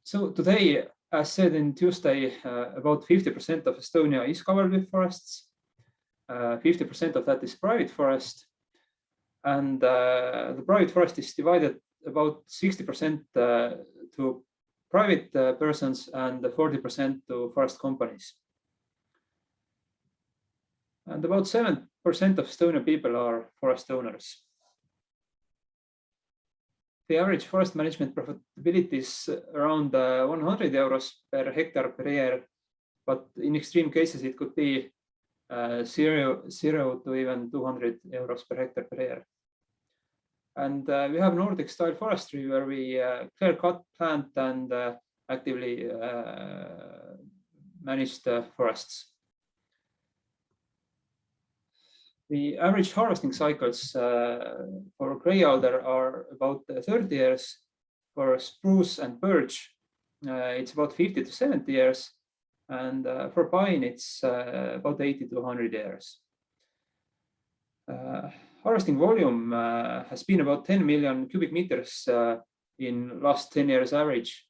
[SPEAKER 13] So today, as said in Tuesday, about 50% of Estonia is covered with forests. 50% of that is private forest. And the private forest is divided about 60% to private persons and 40% to forest companies. And about 7% of Estonian people are forest owners. The average forest management profitability is around 100 euros per hectare per year, but in extreme cases it could be zero to even 200 euros per hectare per year. And we have Nordic style forestry where we clear cut, plant, and actively manage the forests. The average harvesting cycles for grey alder are about 30 years. For spruce and birch, it's about 50 to 70 years. And for pine, it's about 80 to 100 years. Harvesting volume has been about 10 million cubic meters in last 10 years average.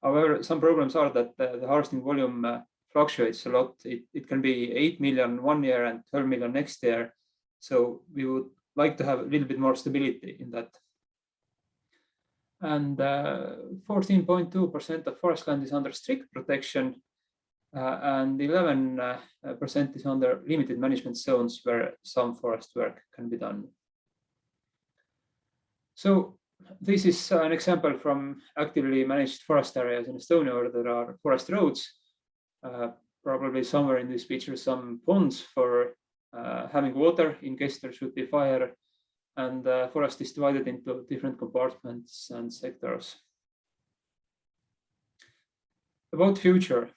[SPEAKER 13] However, some problems are that the harvesting volume fluctuates a lot. It can be 8 million one year and 12 million next year. So we would like to have a little bit more stability in that. and 14.2% of forest land is under strict protection, and 11% is under limited management zones where some forest work can be done. So this is an example from actively managed forest areas in Estonia where there are forest roads, probably somewhere in this picture some ponds for having water in case there should be fire, and the forest is divided into different compartments and sectors. About future,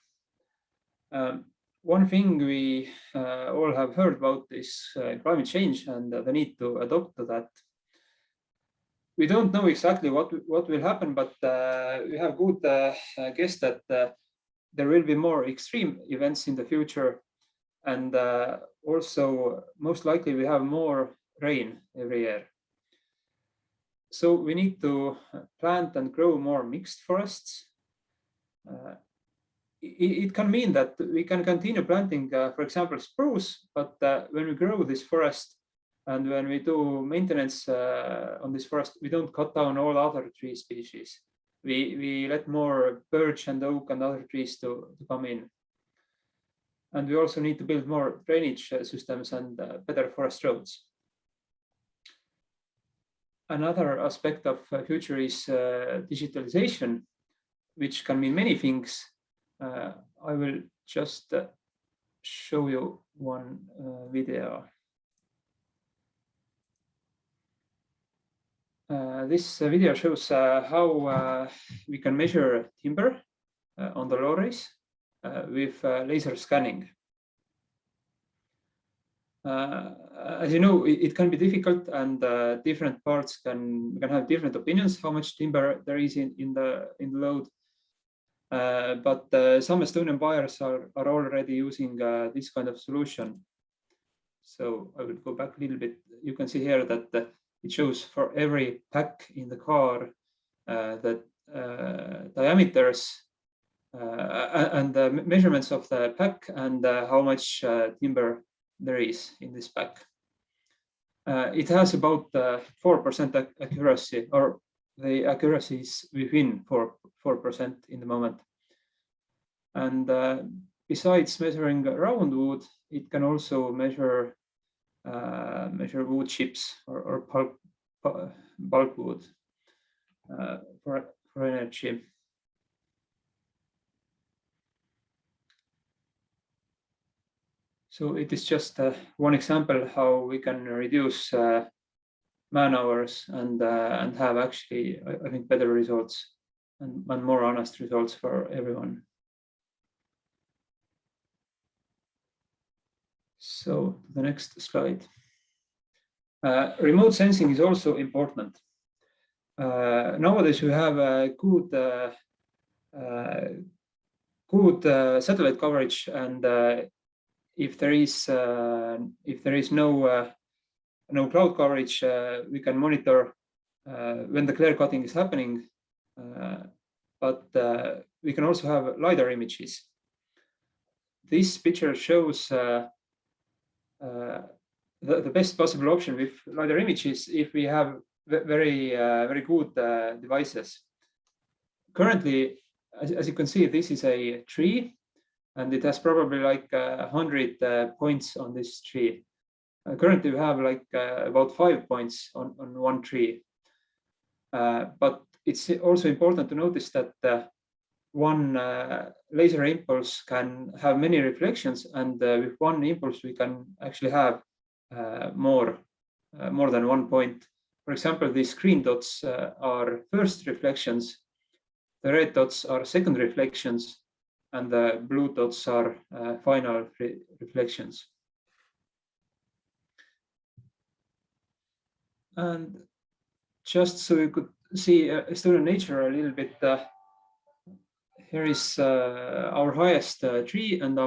[SPEAKER 13] one thing we all have heard about is climate change and the need to adapt to that. We don't know exactly what will happen, but we have good guess that there will be more extreme events in the future, and also most likely we have more rain every year. So we need to plant and grow more mixed forests. It can mean that we can continue planting, for example, spruce, but when we grow this forest and when we do maintenance on this forest, we don't cut down all other tree species. We let more birch and oak and other trees to come in. And we also need to build more drainage systems and better forest roads. Another aspect of future is digitalization, which can mean many things. I will just show you one video. This video shows how we can measure timber on the lorries with laser scanning. As you know, it can be difficult, and different parts can have different opinions how much timber there is in the load. But some Estonian buyers are already using this kind of solution. So I will go back a little bit. You can see here that it shows for every pack in the car the diameters and the measurements of the pack and how much timber there is in this pack. It has about 4% accuracy, or the accuracy is within 4% in the moment. And besides measuring round wood, it can also measure wood chips or bulk wood for energy. So it is just one example how we can reduce man hours and have actually, I think, better results and more honest results for everyone. So the next slide. Remote sensing is also important. Nowadays we have a good satellite coverage, and if there is no cloud coverage, we can monitor when the clear cutting is happening, but we can also have LiDAR images. This picture shows the best possible option with LiDAR images if we have very good devices. Currently, as you can see, this is a tree, and it has probably like 100 points on this tree. Currently, we have like about 5 points on one tree. But it's also important to notice that one laser impulse can have many reflections, and with one impulse we can actually have more than 1 point. For example, these green dots are first reflections, the red dots are second reflections, and the blue dots are final reflections. And just so you could see Estonian nature a little bit, here is our highest tree, and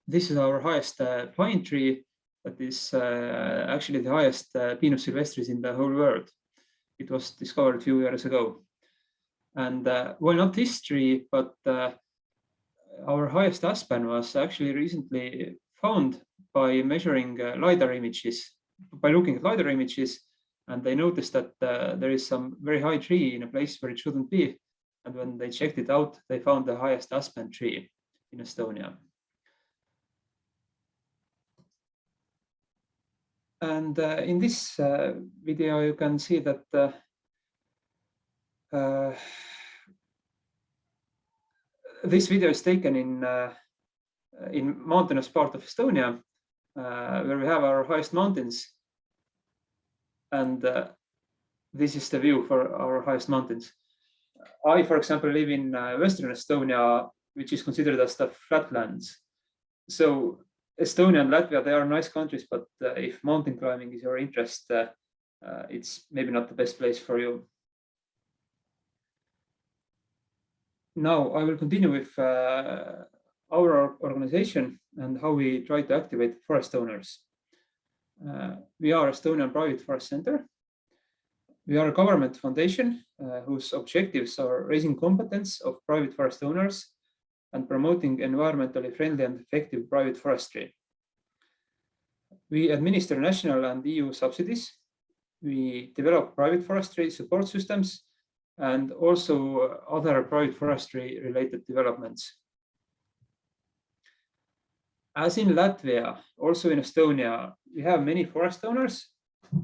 [SPEAKER 13] this is our highest pine tree. That is actually the highest Pinus sylvestris in the whole world. It was discovered a few years ago. And well, not this tree, but our highest aspen was actually recently found by measuring LiDAR images, by looking at LiDAR images and they noticed that there is some very high tree in a place where it shouldn't be. And when they checked it out, they found the highest aspen tree in Estonia. And in this video, you can see that this video is taken in mountainous part of Estonia, where we have our highest mountains. And this is the view for our highest mountains. I, for example, live in Western Estonia, which is considered as the flatlands. So Estonia and Latvia, they are nice countries, but if mountain climbing is your interest, it's maybe not the best place for you. Now I will continue with our organization and how we try to activate forest owners. We are Estonian Private Forest Center. We are a government foundation whose objectives are raising competence of private forest owners and promoting environmentally friendly and effective private forestry. We administer national and EU subsidies. We develop private forestry support systems and also other private forestry related developments. As in Latvia, also in Estonia, we have many forest owners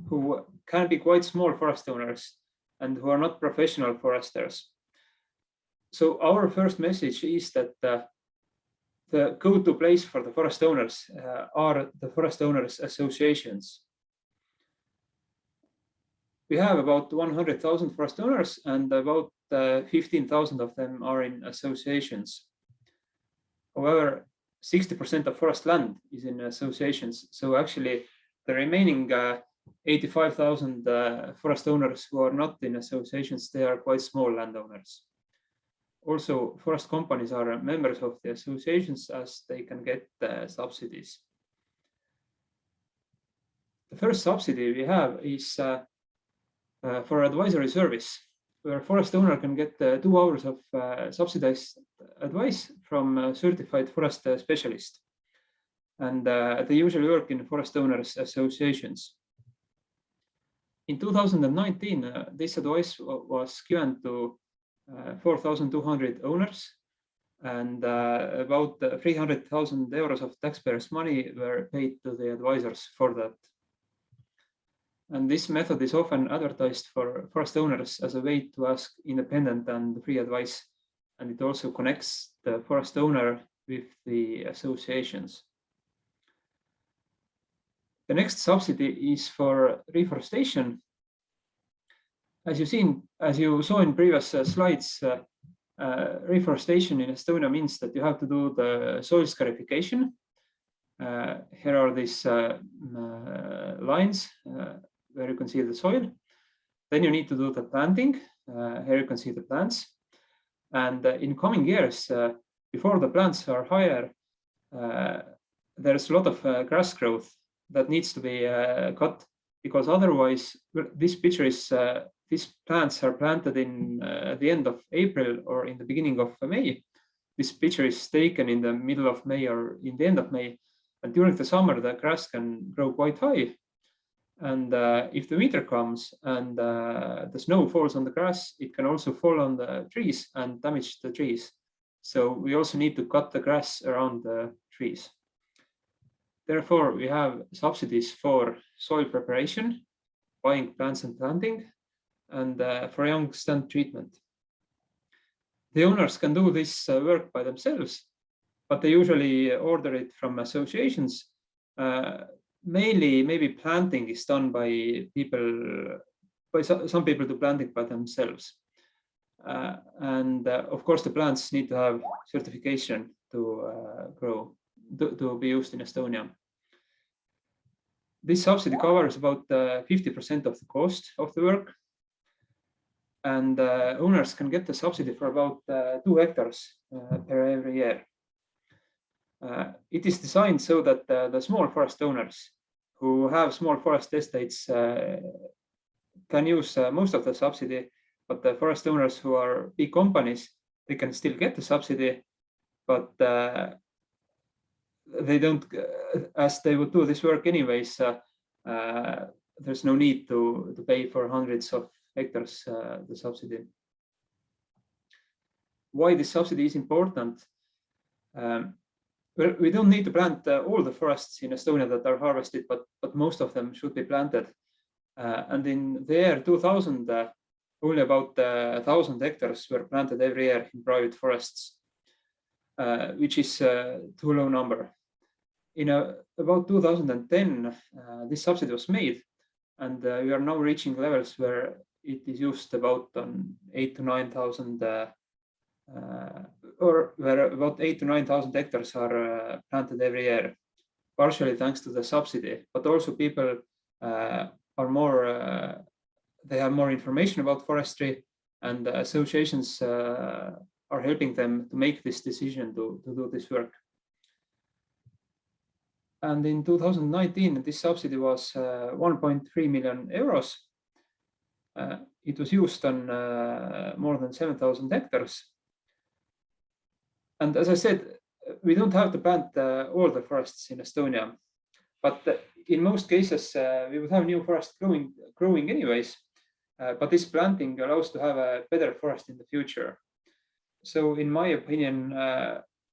[SPEAKER 13] who can be quite small forest owners and who are not professional foresters. So our first message is that the go-to place for the forest owners are the forest owners associations. We have about 100,000 forest owners and about 15,000 of them are in associations. However, 60% of forest land is in associations. So actually the remaining 85,000 forest owners who are not in associations, they are quite small landowners. Also, forest companies are members of the associations as they can get subsidies. The first subsidy we have is for advisory service, where a forest owner can get 2 hours of subsidized advice from a certified forest specialist. And they usually work in forest owners associations. In 2019, this advice was given to 4,200 owners, and about 300,000 euros of taxpayers' money were paid to the advisors for that. And this method is often advertised for forest owners as a way to ask independent and free advice, and it also connects the forest owner with the associations. The next subsidy is for reforestation. As you saw in previous slides, reforestation in Estonia means that you have to do the soil scarification. Here are these lines where you can see the soil. Then you need to do the planting. Here you can see the plants. And in coming years, before the plants are higher, there's a lot of grass growth that needs to be cut, because otherwise this picture is these plants are planted in at the end of April or in the beginning of May. This picture is taken in the middle of May or in the end of May, and during the summer the grass can grow quite high. And if the winter comes and the snow falls on the grass, it can also fall on the trees and damage the trees. So we also need to cut the grass around the trees. Therefore, we have subsidies for soil preparation, buying plants and planting, and for young stump treatment. The owners can do this work by themselves, but they usually order it from associations. Mainly, maybe planting is done by people, by some people do planting by themselves. And of course, the plants need to have certification to grow, to be used in Estonia. This subsidy covers about 50% of the cost of the work. And owners can get the subsidy for about 2 hectares per every year. It is designed so that the small forest owners who have small forest estates can use most of the subsidy, but the forest owners who are big companies, they can still get the subsidy, but they don't, as they would do this work anyways, there's no need to pay for hundreds of hectares the subsidy. Why this subsidy is important? Well, we don't need to plant all the forests in Estonia that are harvested, but most of them should be planted. And in the year 2000, only about 1,000 hectares were planted every year in private forests, which is too low number. In about 2010, this subsidy was made, and we are now reaching levels where it is used about on 8,000 to 9,000, or where about 8,000 to 9,000 hectares are planted every year, partially thanks to the subsidy, but also people are more, they have more information about forestry, and associations are helping them to make this decision to do this work. And in 2019, this subsidy was 1.3 million euros. It was used on more than 7,000 hectares. And as I said, we don't have to plant all the forests in Estonia, but in most cases, we would have new forests growing anyways, but this planting allows to have a better forest in the future. So in my opinion,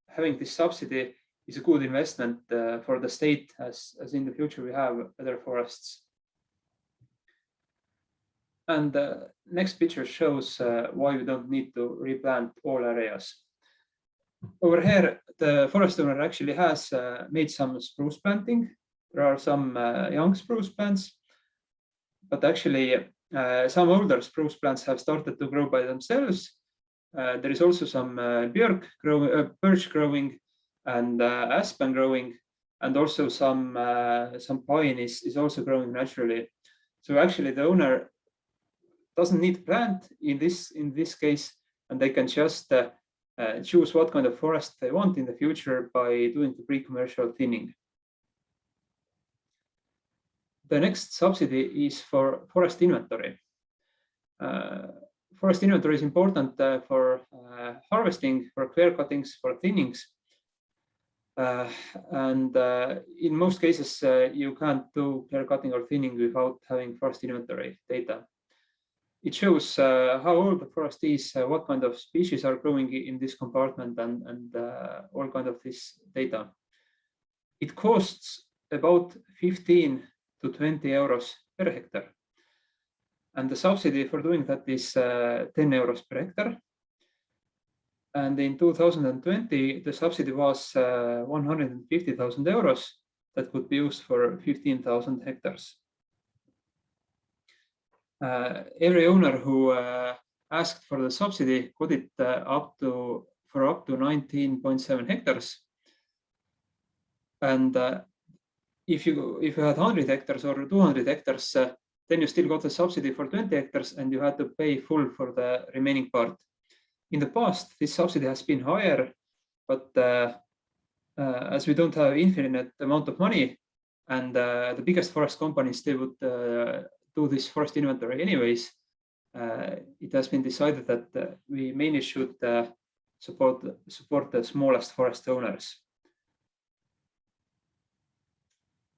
[SPEAKER 13] having this subsidy is a good investment for the state, as in the future we have better forests. And the next picture shows why we don't need to replant all areas. Over here, the forest owner actually has made some spruce planting. There are some young spruce plants, but actually some older spruce plants have started to grow by themselves. There is also some birch growing, and aspen growing, and also some pine is also growing naturally. So actually the owner doesn't need to plant in this case, and they can just choose what kind of forest they want in the future by doing the pre-commercial thinning. The next subsidy is for forest inventory. Forest inventory is important for harvesting, for clear cuttings, for thinnings. And in most cases, you can't do clear cutting or thinning without having forest inventory data. It shows how old the forest is, what kind of species are growing in this compartment, and all kind of this data. It costs about 15 to 20 euros per hectare. And the subsidy for doing that is 10 euros per hectare. And in 2020, the subsidy was 150,000 euros that could be used for 15,000 hectares. Every owner who asked for the subsidy got it up to 19.7 hectares. And if you had 100 hectares or 200 hectares, then you still got the subsidy for 20 hectares, and you had to pay full for the remaining part. In the past, this subsidy has been higher, but as we don't have infinite amount of money, and the biggest forest companies, they would do this forest inventory anyways, it has been decided that we mainly should support the smallest forest owners.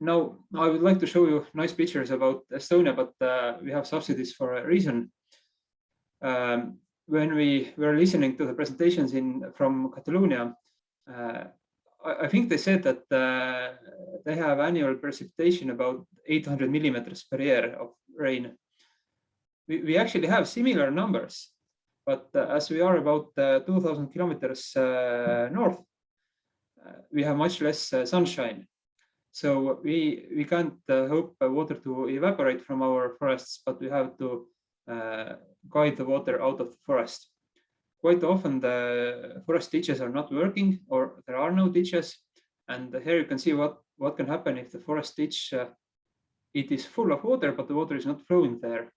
[SPEAKER 13] Now, I would like to show you nice pictures about Estonia, but we have subsidies for a reason. When we were listening to the presentations from Catalonia, I think they said that they have annual precipitation about 800 millimeters per year of rain. We actually have similar numbers, but as we are about 2,000 kilometers north, we have much less sunshine. So we can't hope water to evaporate from our forests, but we have to guide the water out of the forest. Quite often the forest ditches are not working, or there are no ditches. And here you can see what can happen if the forest ditch, it is full of water, but the water is not flowing there.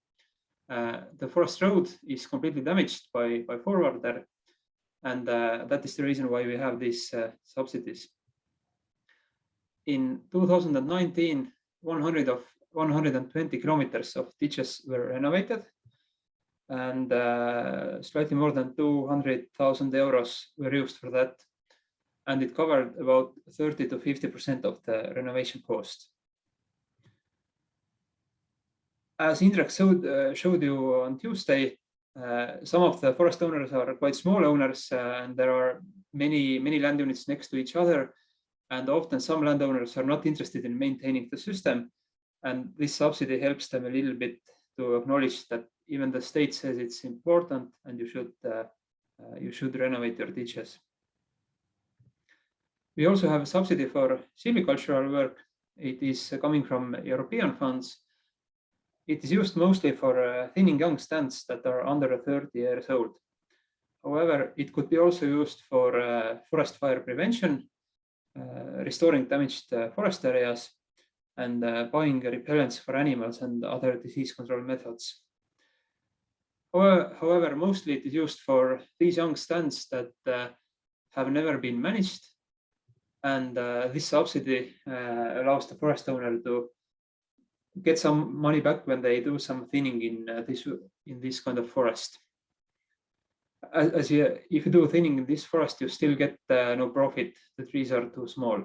[SPEAKER 13] The forest road is completely damaged by forwarder. And that is the reason why we have these subsidies. In 2019, 120 kilometers of ditches were renovated, and slightly more than 200,000 euros were used for that. And it covered about 30 to 50% of the renovation cost. As Indrek showed you on Tuesday, some of the forest owners are quite small owners, and there are many land units next to each other. And often some landowners are not interested in maintaining the system. And this subsidy helps them a little bit to acknowledge that even the state says it's important and you should renovate your ditches. We also have a subsidy for silvicultural work. It is coming from European funds. It is used mostly for thinning young stands that are under 30 years old. However, it could be also used for forest fire prevention, restoring damaged forest areas, and buying repellents for animals and other disease control methods. However, mostly it is used for these young stands that have never been managed. And this subsidy allows the forest owner to get some money back when they do some thinning in this kind of forest. If you do thinning in this forest, you still get no profit. The trees are too small.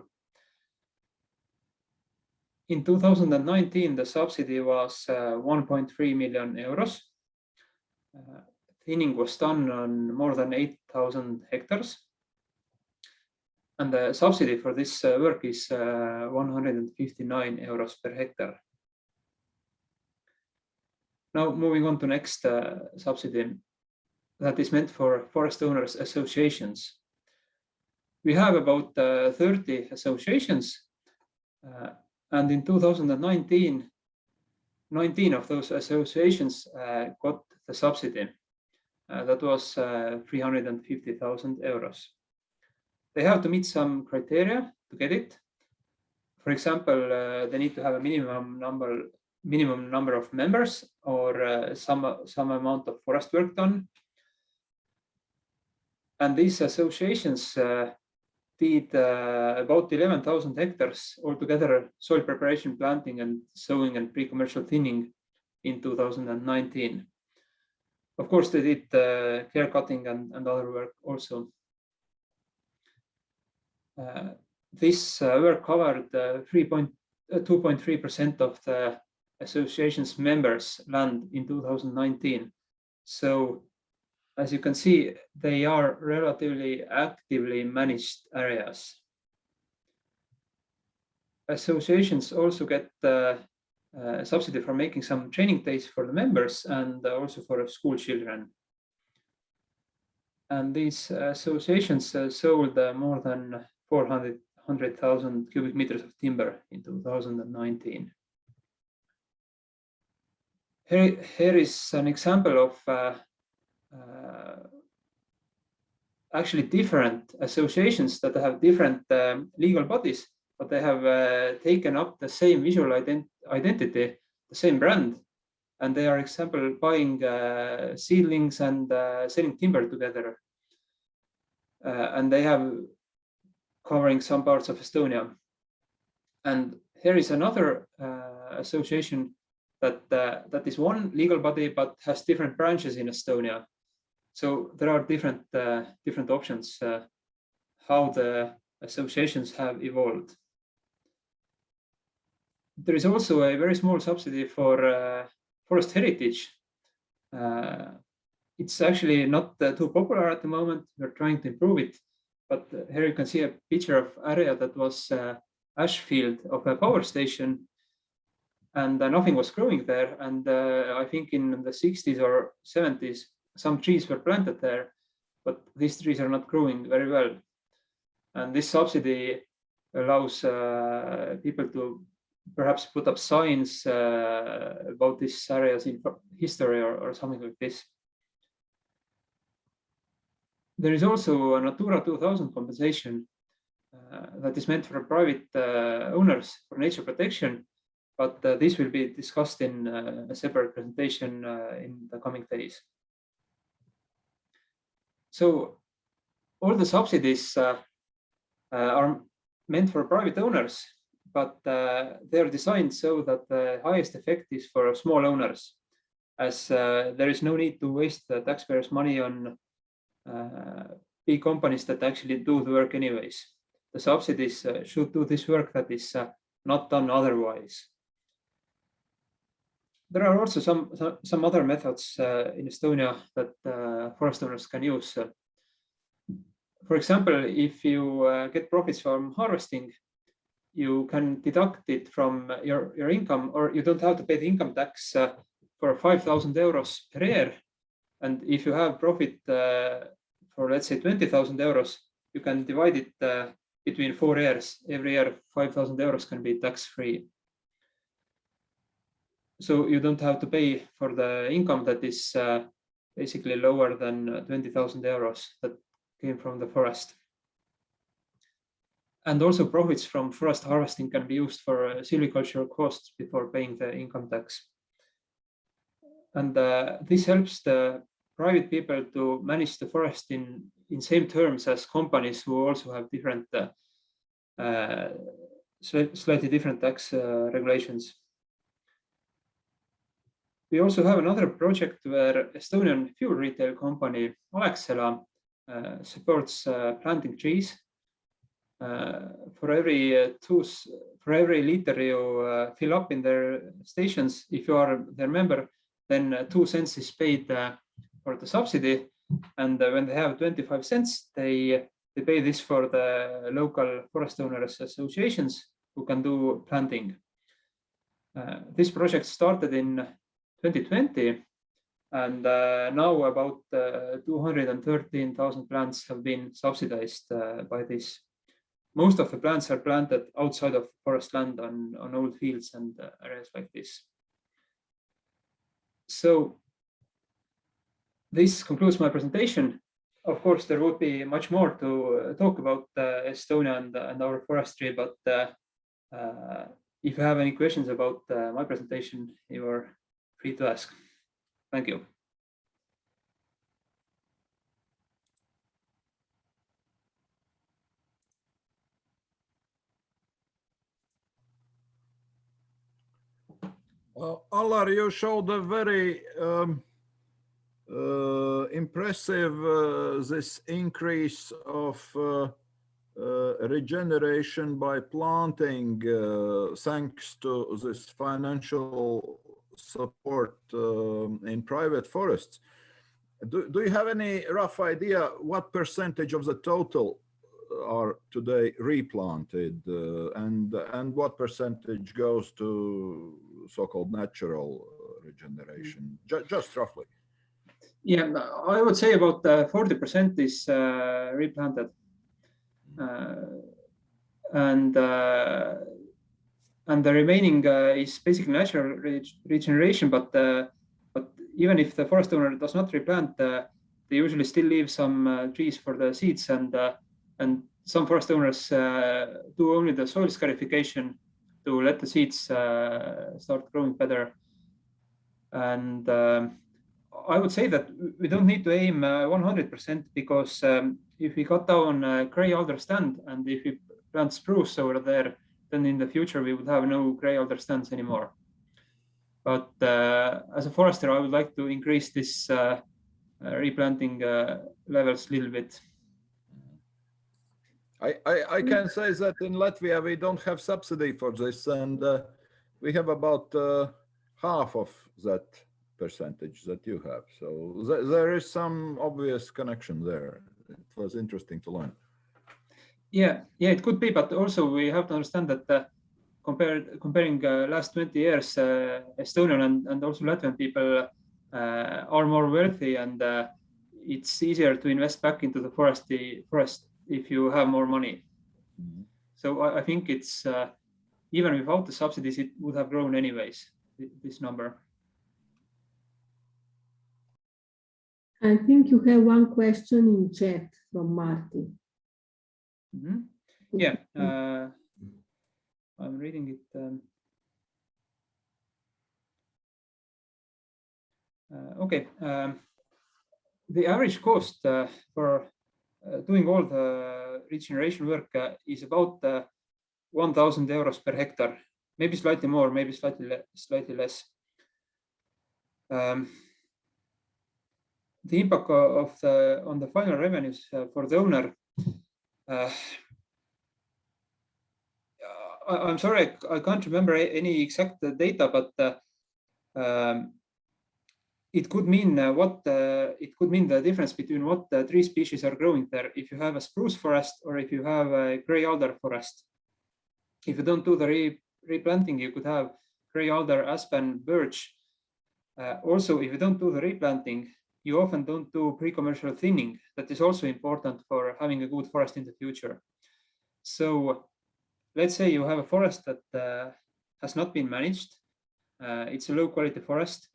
[SPEAKER 13] In 2019, the subsidy was 1.3 million euros. Thinning was done on more than 8,000 hectares. And the subsidy for this work is 159 euros per hectare. Now moving on to next subsidy that is meant for forest owners associations. We have about 30 associations, and in 2019, 19 of those associations got the subsidy. That was 350,000 euros. They have to meet some criteria to get it. For example, they need to have a minimum number of members or some amount of forest work done. And these associations did about 11,000 hectares altogether soil preparation, planting and sowing and pre-commercial thinning in 2019. Of course, they did clear cutting and other work also. This work covered 2.3% of the association's members' land in 2019. So, as you can see, they are relatively actively managed areas. Associations also get subsidy for making some training days for the members and also for school children. And these associations sold more than 400,000 cubic meters of timber in 2019. Here is an example of actually different associations that have different legal bodies, but they have taken up the same visual identity, the same brand, and they are, example, buying seedlings and selling timber together. And they have covering some parts of Estonia. And here is another association that is one legal body but has different branches in Estonia. So there are different options how the associations have evolved. There is also a very small subsidy for forest heritage. It's actually not too popular at the moment. We're trying to improve it. But here you can see a picture of area that was ash field of a power station, and nothing was growing there. And I think in the 60s or 70s, some trees were planted there, but these trees are not growing very well. And this subsidy allows people to perhaps put up signs about these areas in history or something like this. There is also a Natura 2000 compensation that is meant for private owners for nature protection, but this will be discussed in a separate presentation in the coming days. So all the subsidies are meant for private owners, but they are designed so that the highest effect is for small owners, as there is no need to waste the taxpayers' money on big companies that actually do the work anyways. The subsidies should do this work that is not done otherwise. there are also some other methods in Estonia that forest owners can use. For example, if you get profits from harvesting, you can deduct it from your income, or you don't have to pay the income tax for 5,000 euros per year. And if you have profit for, let's say, 20,000 euros, you can divide it between 4 years. Every year, 5,000 euros can be tax-free. So you don't have to pay for the income that is basically lower than 20,000 euros that came from the forest. And also profits from forest harvesting can be used for silvicultural costs before paying the income tax. And this helps the private people to manage the forest in same terms as companies who also have different, slightly different tax regulations. We also have another project where Estonian fuel retail company Alexela supports planting trees. For every liter you fill up in their stations, if you are their member, then 2 cents is paid for the subsidy. And when they have 25 cents, they pay this for the local forest owners associations who can do planting. This project started in 2020, and now about 213,000 plants have been subsidized by this. Most of the plants are planted outside of forest land on old fields and areas like this. So this concludes my presentation. Of course, there would be much more to talk about Estonia and our forestry, but if you have any questions about my presentation, you are free to ask. Thank you.
[SPEAKER 3] Allar, you showed a very impressive this increase of regeneration by planting thanks to this financial support in private forests. Do you have any rough idea what percentage of the total are today replanted and what percentage goes to so-called natural regeneration, just roughly?
[SPEAKER 13] Yeah, I would say about 40% is replanted, and the remaining is basically natural regeneration. But even if the forest owner does not replant, they usually still leave some trees for the seeds, and some forest owners do only the soil scarification to let the seeds start growing better. And I would say that we don't need to aim 100%, because if we cut down grey alder stand and if we plant spruce over there, then in the future we would have no grey alder stands anymore. But as a forester, I would like to increase this replanting levels a little bit.
[SPEAKER 3] I can say that in Latvia we don't have subsidy for this, and we have about half of that percentage that you have. So there is some obvious connection there. It was interesting to learn.
[SPEAKER 13] Yeah, it could be, but also we have to understand that comparing last 20 years, Estonian and also Latvian people are more wealthy, and it's easier to invest back into the forest if you have more money. Mm-hmm. So I think it's even without the subsidies, it would have grown anyways, this number.
[SPEAKER 12] I think you have one question in chat from Martin.
[SPEAKER 13] Mm-hmm. Yeah, I'm reading it. Okay, the average cost for doing all the regeneration work is about 1,000 euros per hectare, maybe slightly more, maybe slightly less. The impact on the final revenues for the owner. I'm sorry, I can't remember any exact data, but it could mean it could mean the difference between what tree species are growing there. If you have a spruce forest or if you have a gray alder forest, if you don't do the replanting, you could have gray alder, aspen, birch. Also, if you don't do the replanting, you often don't do pre-commercial thinning. That is also important for having a good forest in the future. So let's say you have a forest that has not been managed. It's a low quality forest.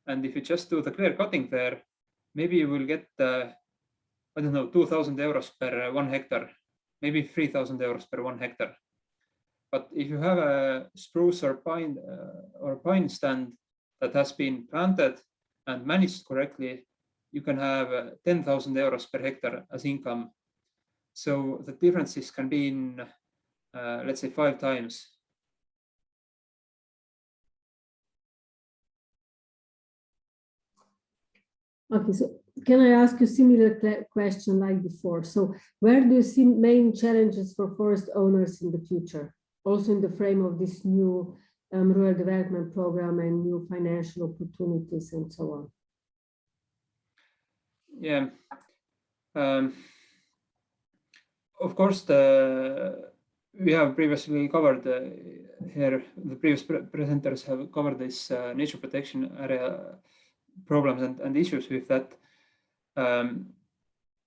[SPEAKER 13] And if you just do the clear cutting there, maybe you will get, I don't know, 2,000 euros per 1 hectare, maybe 3,000 euros per 1 hectare. But if you have a spruce or pine stand that has been planted and managed correctly, you can have 10,000 euros per hectare as income. So the differences can be in, let's say, 5 times.
[SPEAKER 12] Okay, so can I ask you a similar question like before? So where do you see main challenges for forest owners in the future? Also in the frame of this new rural development program and new financial opportunities and so on.
[SPEAKER 13] Yeah. Of course, we have previously covered here, the previous presenters have covered this nature protection area problems and issues with that.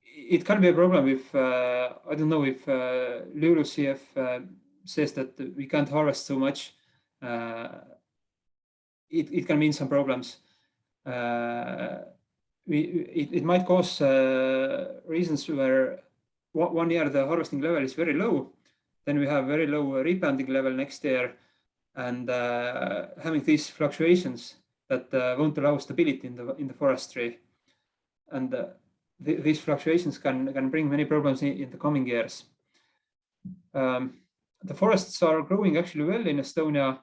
[SPEAKER 13] It can be a problem if, I don't know if LULUCF says that we can't harvest so much. It can mean some problems. It might cause reasons where 1 year the harvesting level is very low, then we have very low replanting level next year, and having these fluctuations that won't allow stability in the forestry, and these fluctuations can bring many problems in the coming years. The forests are growing actually well in Estonia.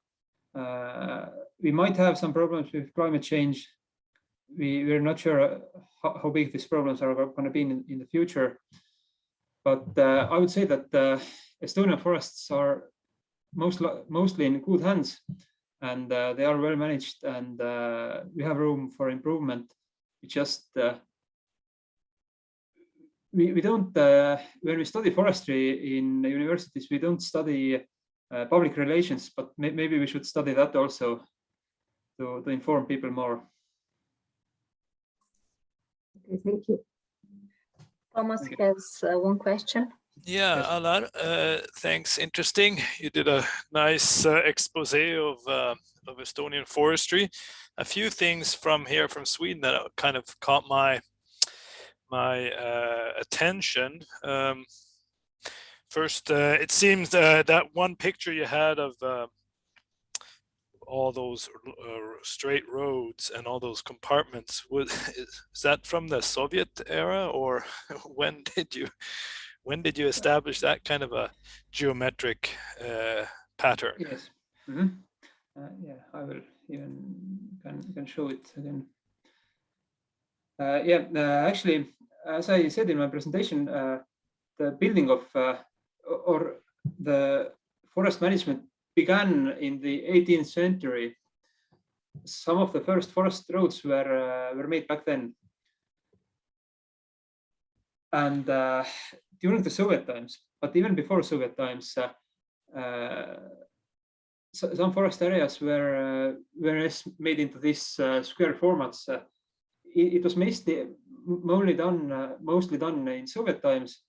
[SPEAKER 13] We might have some problems with climate change. We're not sure how big these problems are going to be in the future. But I would say that Estonian forests are mostly in good hands, and they are well managed, and we have room for improvement. We just we don't when we study forestry in universities, we don't study public relations, but maybe we should study that also to inform people more.
[SPEAKER 12] Okay, thank you.
[SPEAKER 7] Thomas has one question.
[SPEAKER 14] Yeah,
[SPEAKER 13] Yes.
[SPEAKER 14] Alar, thanks. Interesting. You did a nice expose of Estonian forestry. A few things from Sweden that kind of caught my attention. First, it seems that one picture you had of all those straight roads and all those compartments, is that from the Soviet era, or when did you establish that kind of a geometric pattern?
[SPEAKER 13] Yes. Mm-hmm. Yeah, I will even can show it again. Actually, as I said in my presentation, the building of or the forest management began in the 18th century. Some of the first forest roads were made back then, and during the Soviet times, but even before Soviet times, some forest areas were made into these square formats. It was mostly done in Soviet times,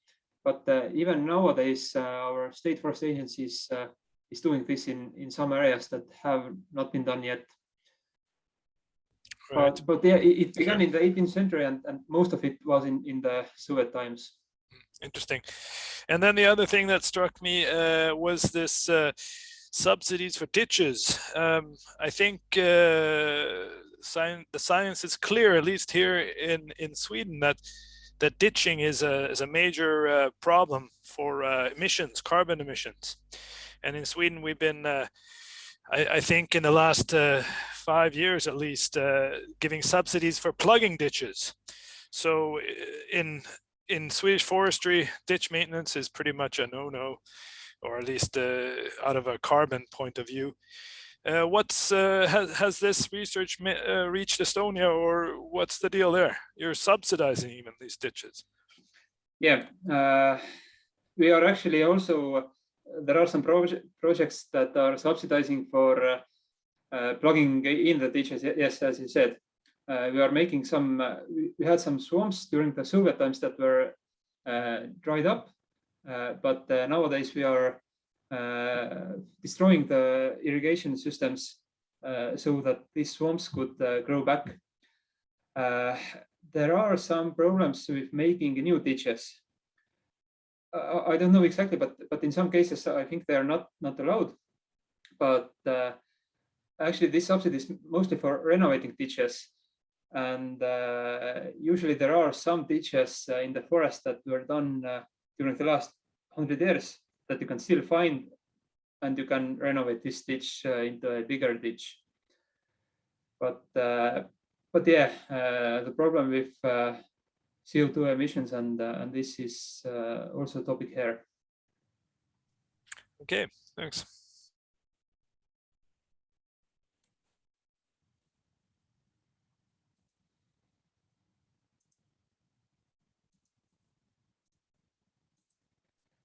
[SPEAKER 13] but even nowadays, our state forest agencies is doing this in some areas that have not been done yet. Right. But yeah, it began in the 18th century, and most of it was in the Soviet times.
[SPEAKER 14] Interesting. And then the other thing that struck me was this subsidies for ditches. I think the science is clear, at least here in Sweden, that ditching is a major problem for emissions, carbon emissions. And in Sweden, we've been, I think in the last 5 years at least, giving subsidies for plugging ditches. So in Swedish forestry, ditch maintenance is pretty much a no-no, or at least out of a carbon point of view. Has this research reached Estonia, or what's the deal there? You're subsidizing even these ditches.
[SPEAKER 13] Yeah, we are actually also, there are some projects that are subsidizing for plugging in the ditches. Yes, as you said, we are making some, we had some swamps during the Soviet times that were dried up, but nowadays we are destroying the irrigation systems so that these swamps could grow back. There are some problems with making new ditches. I don't know exactly, but in some cases I think they are not allowed. But actually, this subsidy is mostly for renovating ditches, and usually there are some ditches in the forest that were done during the last 100 years that you can still find, and you can renovate this ditch into a bigger ditch. But yeah, the problem with CO2 emissions and this is also a topic here.
[SPEAKER 14] Okay, thanks.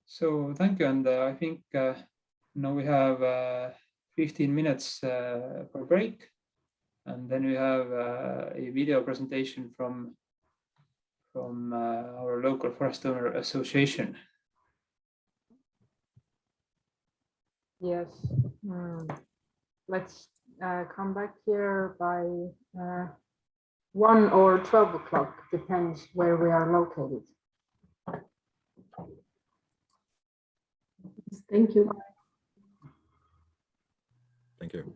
[SPEAKER 13] So thank you, and I think now we have 15 minutes for break, and then we have a video presentation from our local forest owner association.
[SPEAKER 10] Yes, let's come back here by 1 or 12 o'clock, depends where we are located.
[SPEAKER 12] Thank you.
[SPEAKER 2] Thank you.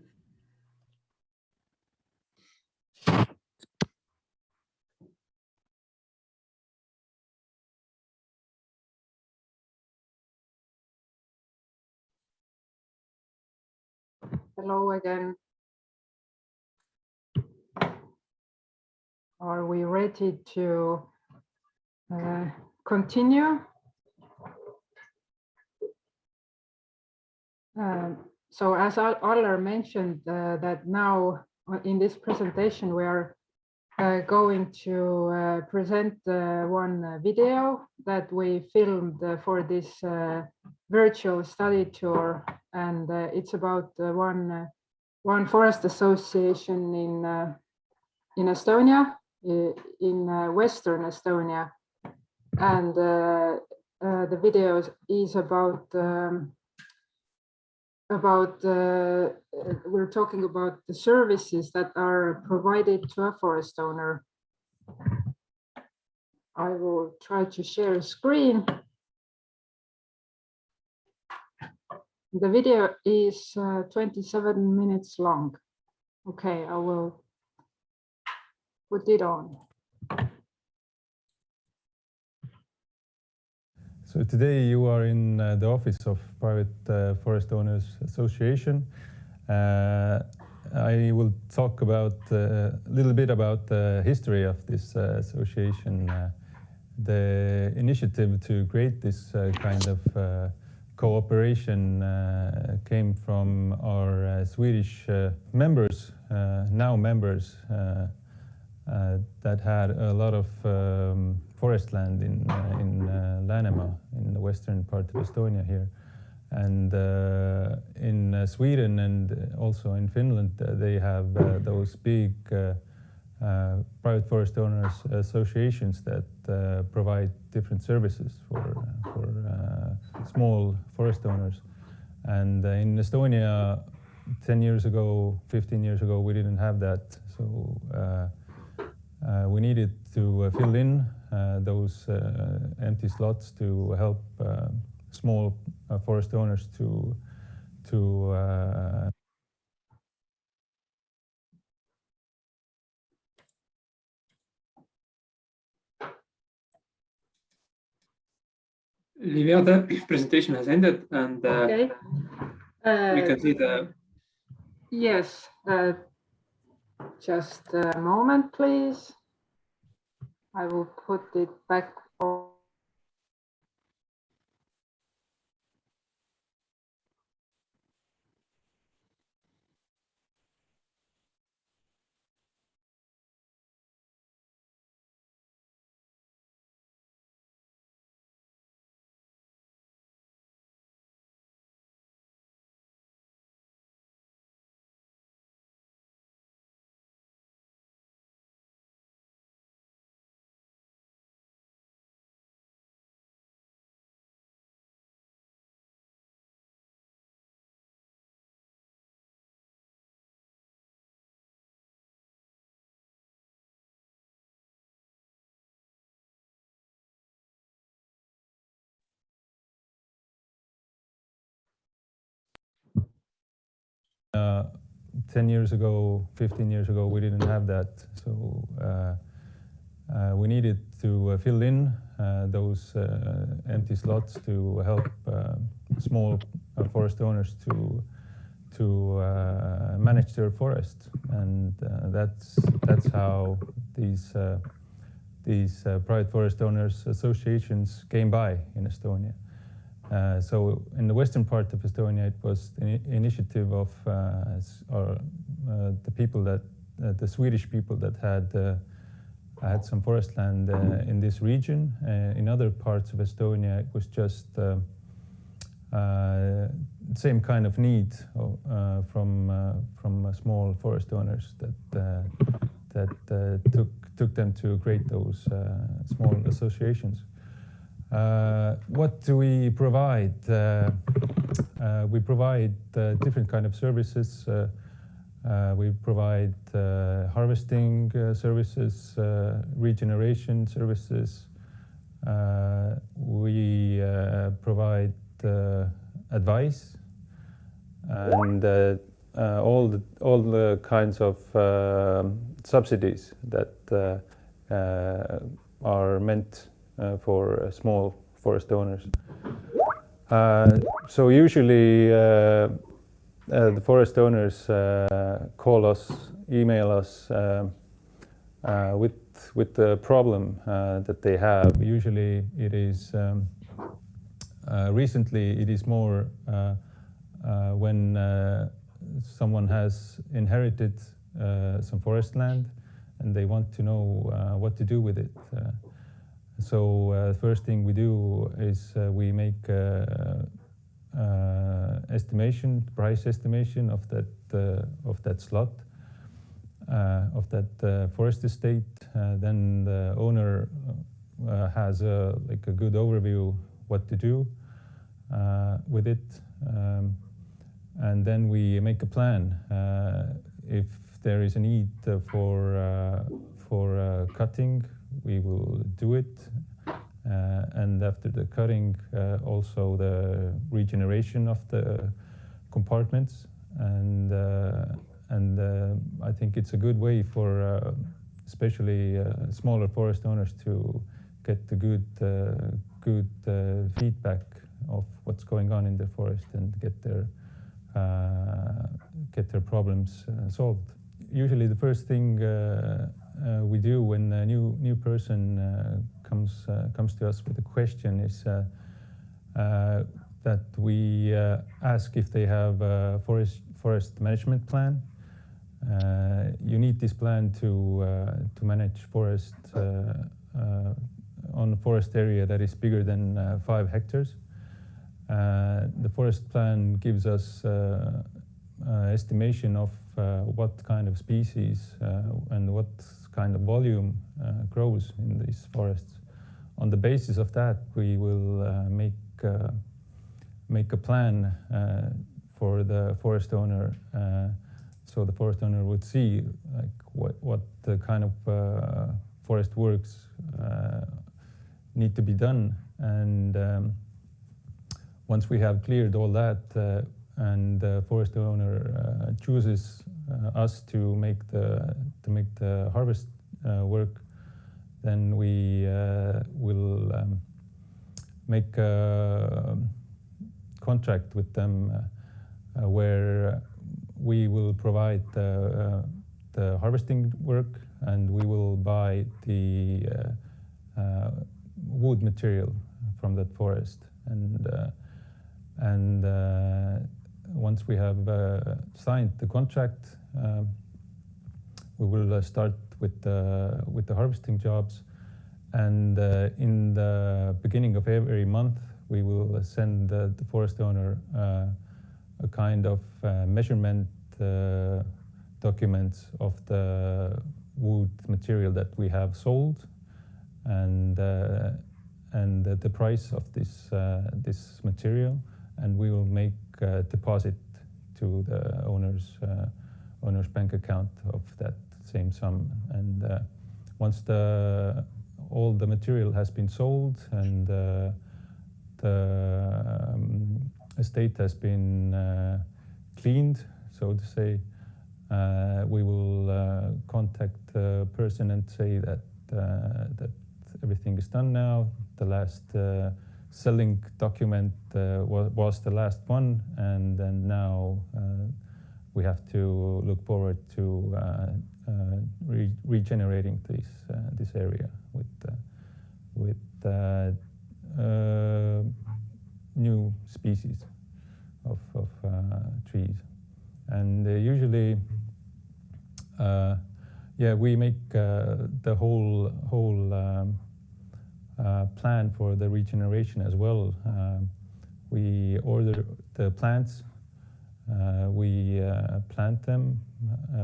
[SPEAKER 10] Hello again. Are we ready to continue? So as Aller mentioned, that now in this presentation we are going to present one video that we filmed for this virtual study tour, and it's about one forest association in Estonia, in Western Estonia, and the video is about we're talking about the services that are provided to a forest owner. I will try to share a screen. The video is 27 minutes long. Okay, I will put it on.
[SPEAKER 15] So today you are in the office of Private Forest Owners Association. I will talk about a little bit about the history of this association. The initiative to create this kind of cooperation came from our Swedish members, now members, that had a lot of forest land in Läänemaa, in the western part of Estonia here. And in Sweden and also in Finland, they have those big private forest owners associations that provide different services for small forest owners. And in Estonia, 10 years ago, 15 years ago, we didn't have that. So we needed to fill in those empty slots to help small forest owners to
[SPEAKER 13] Livia, the presentation has ended, and
[SPEAKER 10] okay.
[SPEAKER 13] We can see the.
[SPEAKER 10] Yes, just a moment, please. I will put it back on.
[SPEAKER 15] 10 years ago, 15 years ago, we didn't have that. So we needed to fill in those empty slots to help small forest owners to manage their forest, and that's how these private forest owners associations came by in Estonia. So in the western part of Estonia, it was the initiative of the people that the Swedish people that had some forest land in this region. In other parts of Estonia, it was just same kind of need from small forest owners that took them to create those small associations. What do we provide? We provide different kind of services. We provide harvesting services, regeneration services. We provide advice and all the kinds of subsidies that are meant for small forest owners. So usually the forest owners call us, email us with the problem that they have. Usually it is recently it is more when someone has inherited some forest land and they want to know what to do with it. So first thing we do is we make price estimation of that slot, of that forest estate. Then the owner has like a good overview what to do with it, and then we make a plan. If there is a need for cutting, we will do it, and after the cutting, also the regeneration of the compartments, and I think it's a good way for especially smaller forest owners to get the good feedback of what's going on in the forest and get their problems solved. Usually the first thing we do when a new person comes to us with a question is that we ask if they have a forest management plan. You need this plan to manage forest on a forest area that is bigger than 5 hectares. The forest plan gives us estimation of what kind of species and what kind of volume grows in these forests. On the basis of that, we will make a plan for the forest owner, so the forest owner would see like what the kind of forest works need to be done. And once we have cleared all that, and the forest owner chooses us to make the harvest work, then we will make a contract with them where we will provide the harvesting work, and we will buy the wood material from that forest. And once we have signed the contract, we will start with the harvesting jobs. And in the beginning of every month, we will send the forest owner a kind of measurement documents of the wood material that we have sold, and the price of this material, and we will make a deposit to the owner's bank account of that same sum. And once all the material has been sold and the estate has been cleaned, so to say. We will contact the person and say that that everything is done now. The last selling document was the last one, and then now we have to look forward to regenerating this area with new species of trees. And usually, yeah, we make the whole plan for the regeneration as well. We order the plants, we plant them.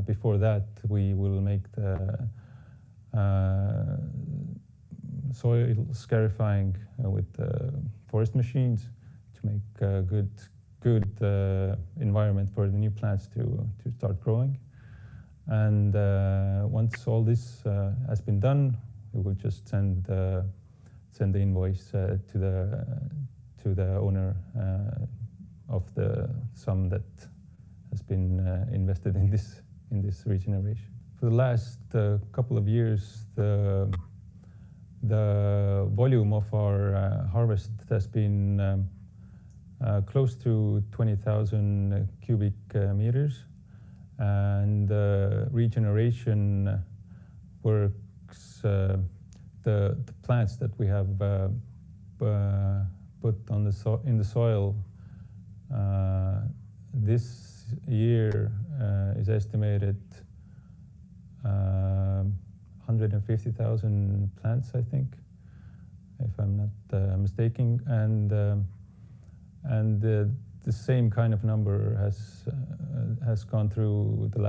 [SPEAKER 15] Before that, we will make the soil scarifying with forest machines to make a good environment for the new plants to start growing. And once all this has been done, we will just send the invoice to the owner of the sum that has been invested in this regeneration. For the last couple of years, the volume of our harvest has been close to 20,000 cubic meters, and regeneration works. The plants that we have put on in the soil this year is estimated 150,000 plants, I think, if I'm not mistaken, and the same kind of number has gone through the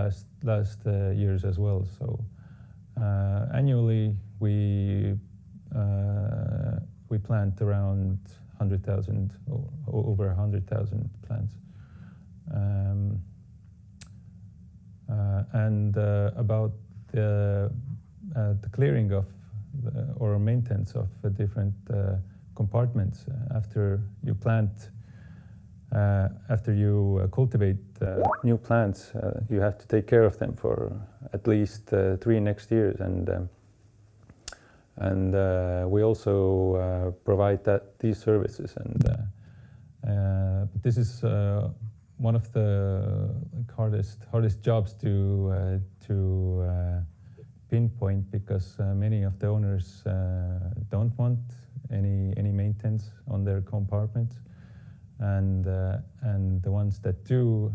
[SPEAKER 15] last years as well. So annually we plant around 100,000 or over 100,000 plants. And about the clearing of or maintenance of different compartments after you plant. After you cultivate new plants, you have to take care of them for at least 3 next years, and we also provide these services. And but this is one of the hardest jobs to pinpoint, because many of the owners don't want any maintenance on their compartments. And the ones that do,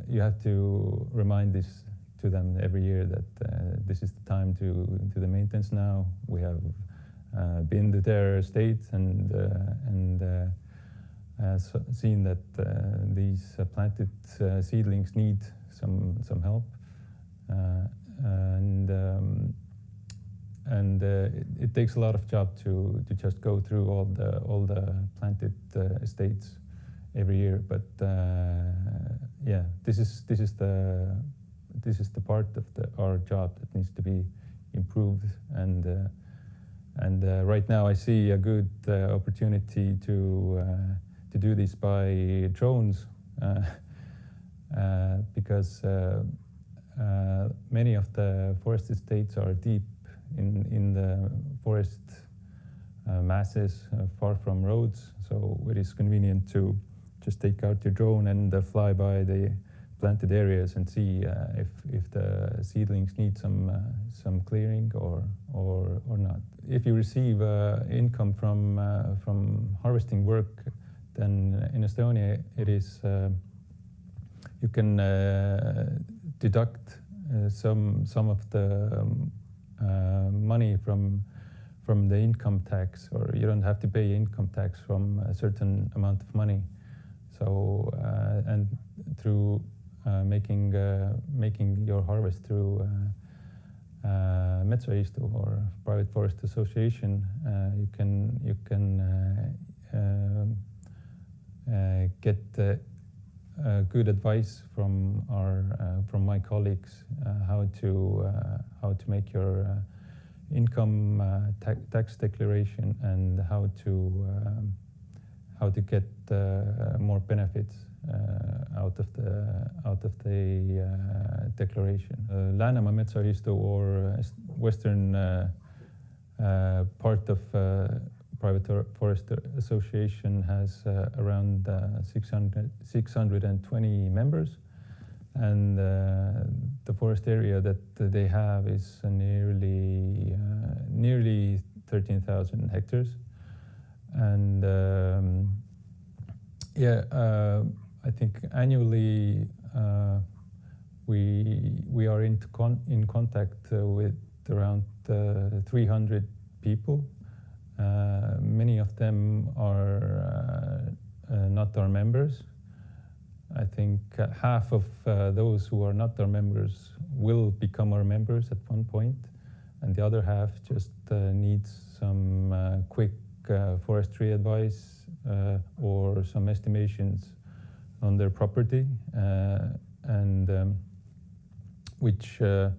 [SPEAKER 15] you have to remind this to them every year that this is the time to do the maintenance now. We have been to their estates and seen that these planted seedlings need some help, and it takes a lot of job to just go through all the planted estates every year. But yeah, this is the part of our job that needs to be improved. And right now I see a good opportunity to do this by drones, because many of the forest estates are deep in the forest masses, far from roads, so it is convenient to just take out your drone and fly by the planted areas and see if the seedlings need some clearing or not. If you receive income from harvesting work, then in Estonia it is you can deduct some of the money from the income tax, or you don't have to pay income tax from a certain amount of money. So and through making your harvest through Metsaostu or private forest association, you can get good advice from my colleagues how to make your income tax declaration, and how to get more benefits out of the declaration. Läänemaa Metsaühistu, or western part of Private Forest Association, has around 620 members, and the forest area that they have is nearly 13,000 hectares. And I think annually we are in contact with around 300 people. Many of them are not our members. I think half of those who are not our members will become our members at one point, and the other half just needs some quick forestry advice or some estimations on their property, and which is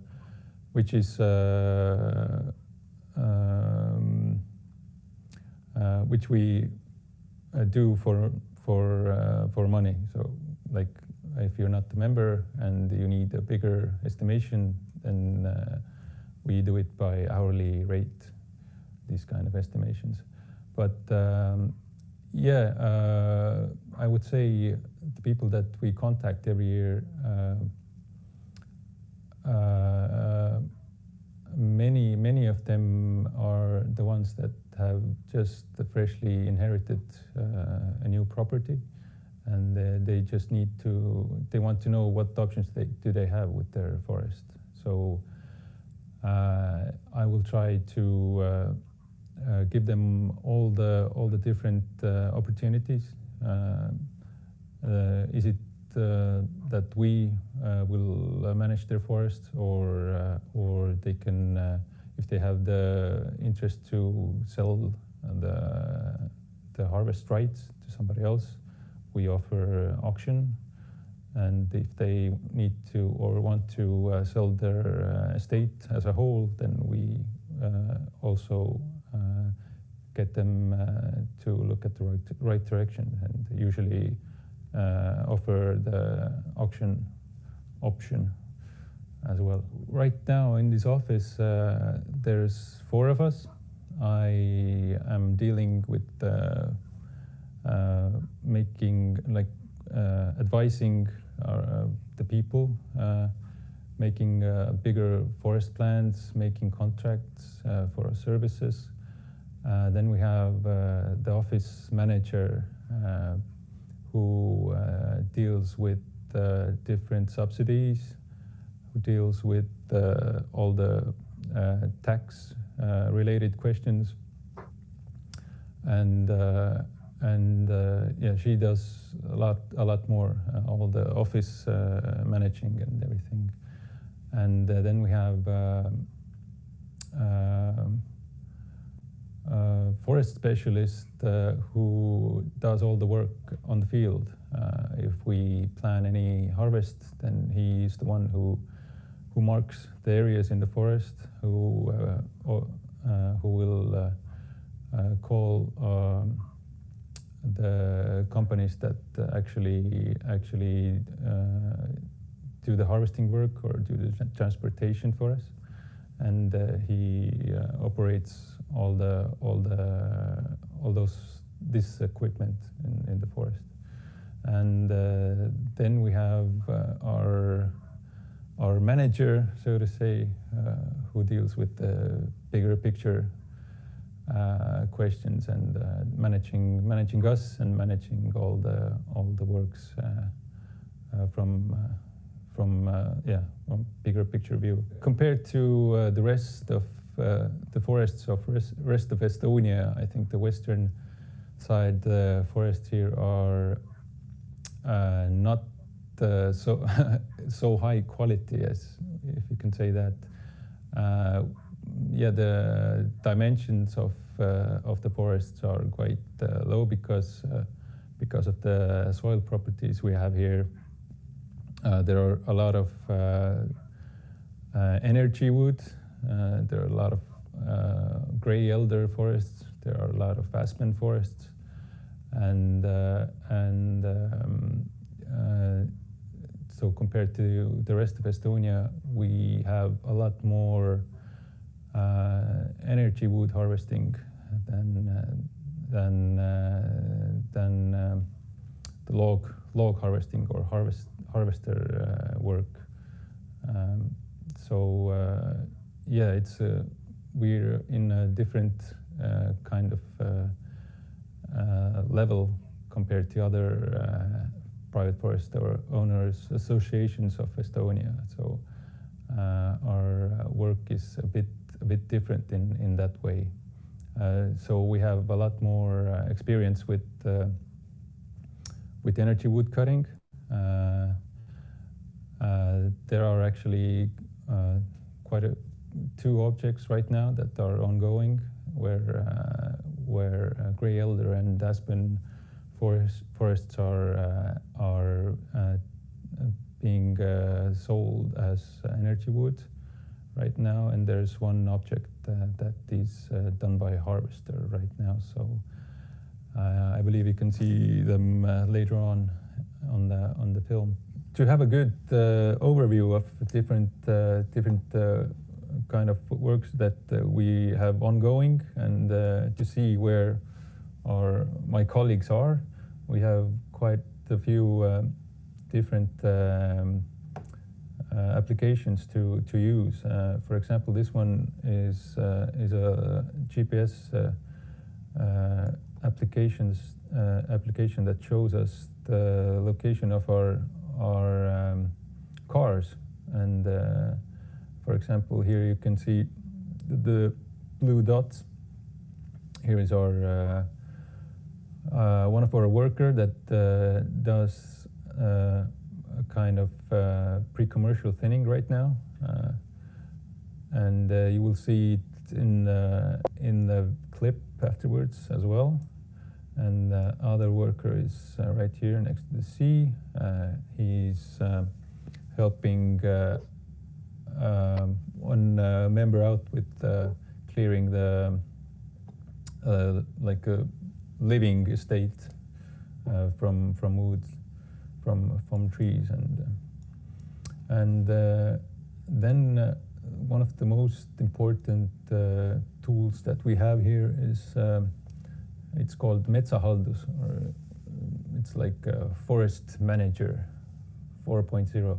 [SPEAKER 15] which we do for money. So, like, if you're not a member and you need a bigger estimation, then we do it by hourly rate, these kind of estimations. But I would say the people that we contact every year, many of them are the ones that have just freshly inherited a new property, and they just they want to know what options they have with their forest. So I will try to give them all the different opportunities. Is it that we will manage their forests, or they can, if they have the interest to sell the harvest rights to somebody else, we offer auction. And if they need to or want to sell their estate as a whole, then we also get them to look at the right direction, and usually offer the auction option as well. Right now in this office, there's 4 of us. I am dealing with advising the people, making bigger forest plans, making contracts for our services. Then we have the office manager who deals with different subsidies, who deals with all the tax related questions, and she does a lot more, all the office managing and everything. And then we have forest specialist who does all the work on the field. If we plan any harvest, then he's the one who marks the areas in the forest, who will call the companies that actually do the harvesting work or do the transportation for us, and he operates this equipment in the forest. And then we have our manager, so to say, who deals with the bigger picture questions, and managing us and managing all the works from bigger picture view. Compared to the rest of the forests of rest of Estonia, I think the western side forests here are not so high quality, as if you can say that. The dimensions of the forests are quite low because of the soil properties we have here. There are a lot of energy wood. There are a lot of gray elder forests. There are a lot of aspen forests, and so compared to the rest of Estonia, we have a lot more energy wood harvesting than the log harvesting or harvester work. Yeah, it's we're in a different kind of level compared to other private forest owners associations of Estonia. So our work is a bit different in that way. So we have a lot more experience with energy wood cutting. There are actually quite two objects right now that are ongoing, where grey elder and aspen forests are being sold as energy wood right now, and there's one object that is done by a harvester right now. So I believe you can see them later on the film. To have a good overview of different kind of works that we have ongoing, and to see where my colleagues are, we have quite a few different applications to use. For example, this one is a GPS application that shows us the location of our cars, and for example, here you can see the blue dots. Here is our one of our worker that does a kind of pre-commercial thinning right now, and you will see it in the clip afterwards as well. And the other worker is right here next to the sea. He's helping one member out with clearing the like a living estate from woods, from trees, and then one of the most important tools that we have here is it's called Metsahaldus, or it's like a Forest Manager 4.0.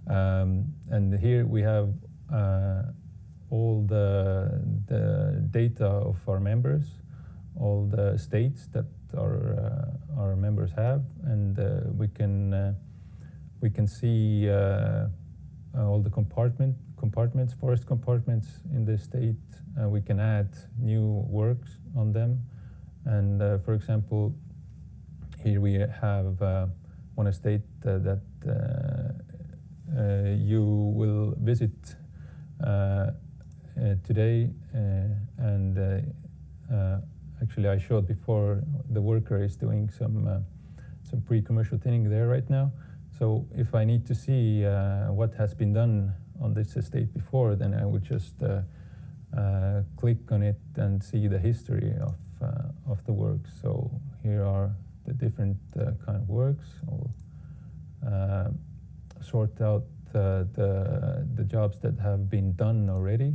[SPEAKER 15] And here we have all the data of our members, all the estates that our members have, and we can see all the compartments, forest compartments in the estate. We can add new works on them. And for example, here we have one estate that you will visit today, and actually I showed before, the worker is doing some pre-commercial thinning there right now. So if I need to see what has been done on this estate before, then I would just click on it and see the history of the work. So here are the different kind of works. I'll sort out the jobs that have been done already.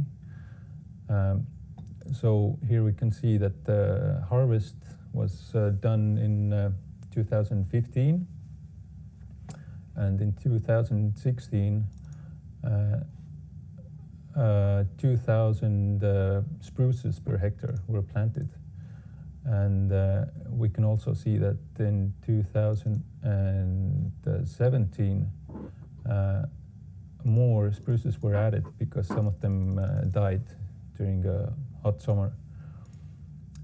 [SPEAKER 15] So here we can see that the harvest was done in 2015, and in 2016 2,000 spruces per hectare were planted. And we can also see that in 2017 more spruces were added because some of them died during a hot summer.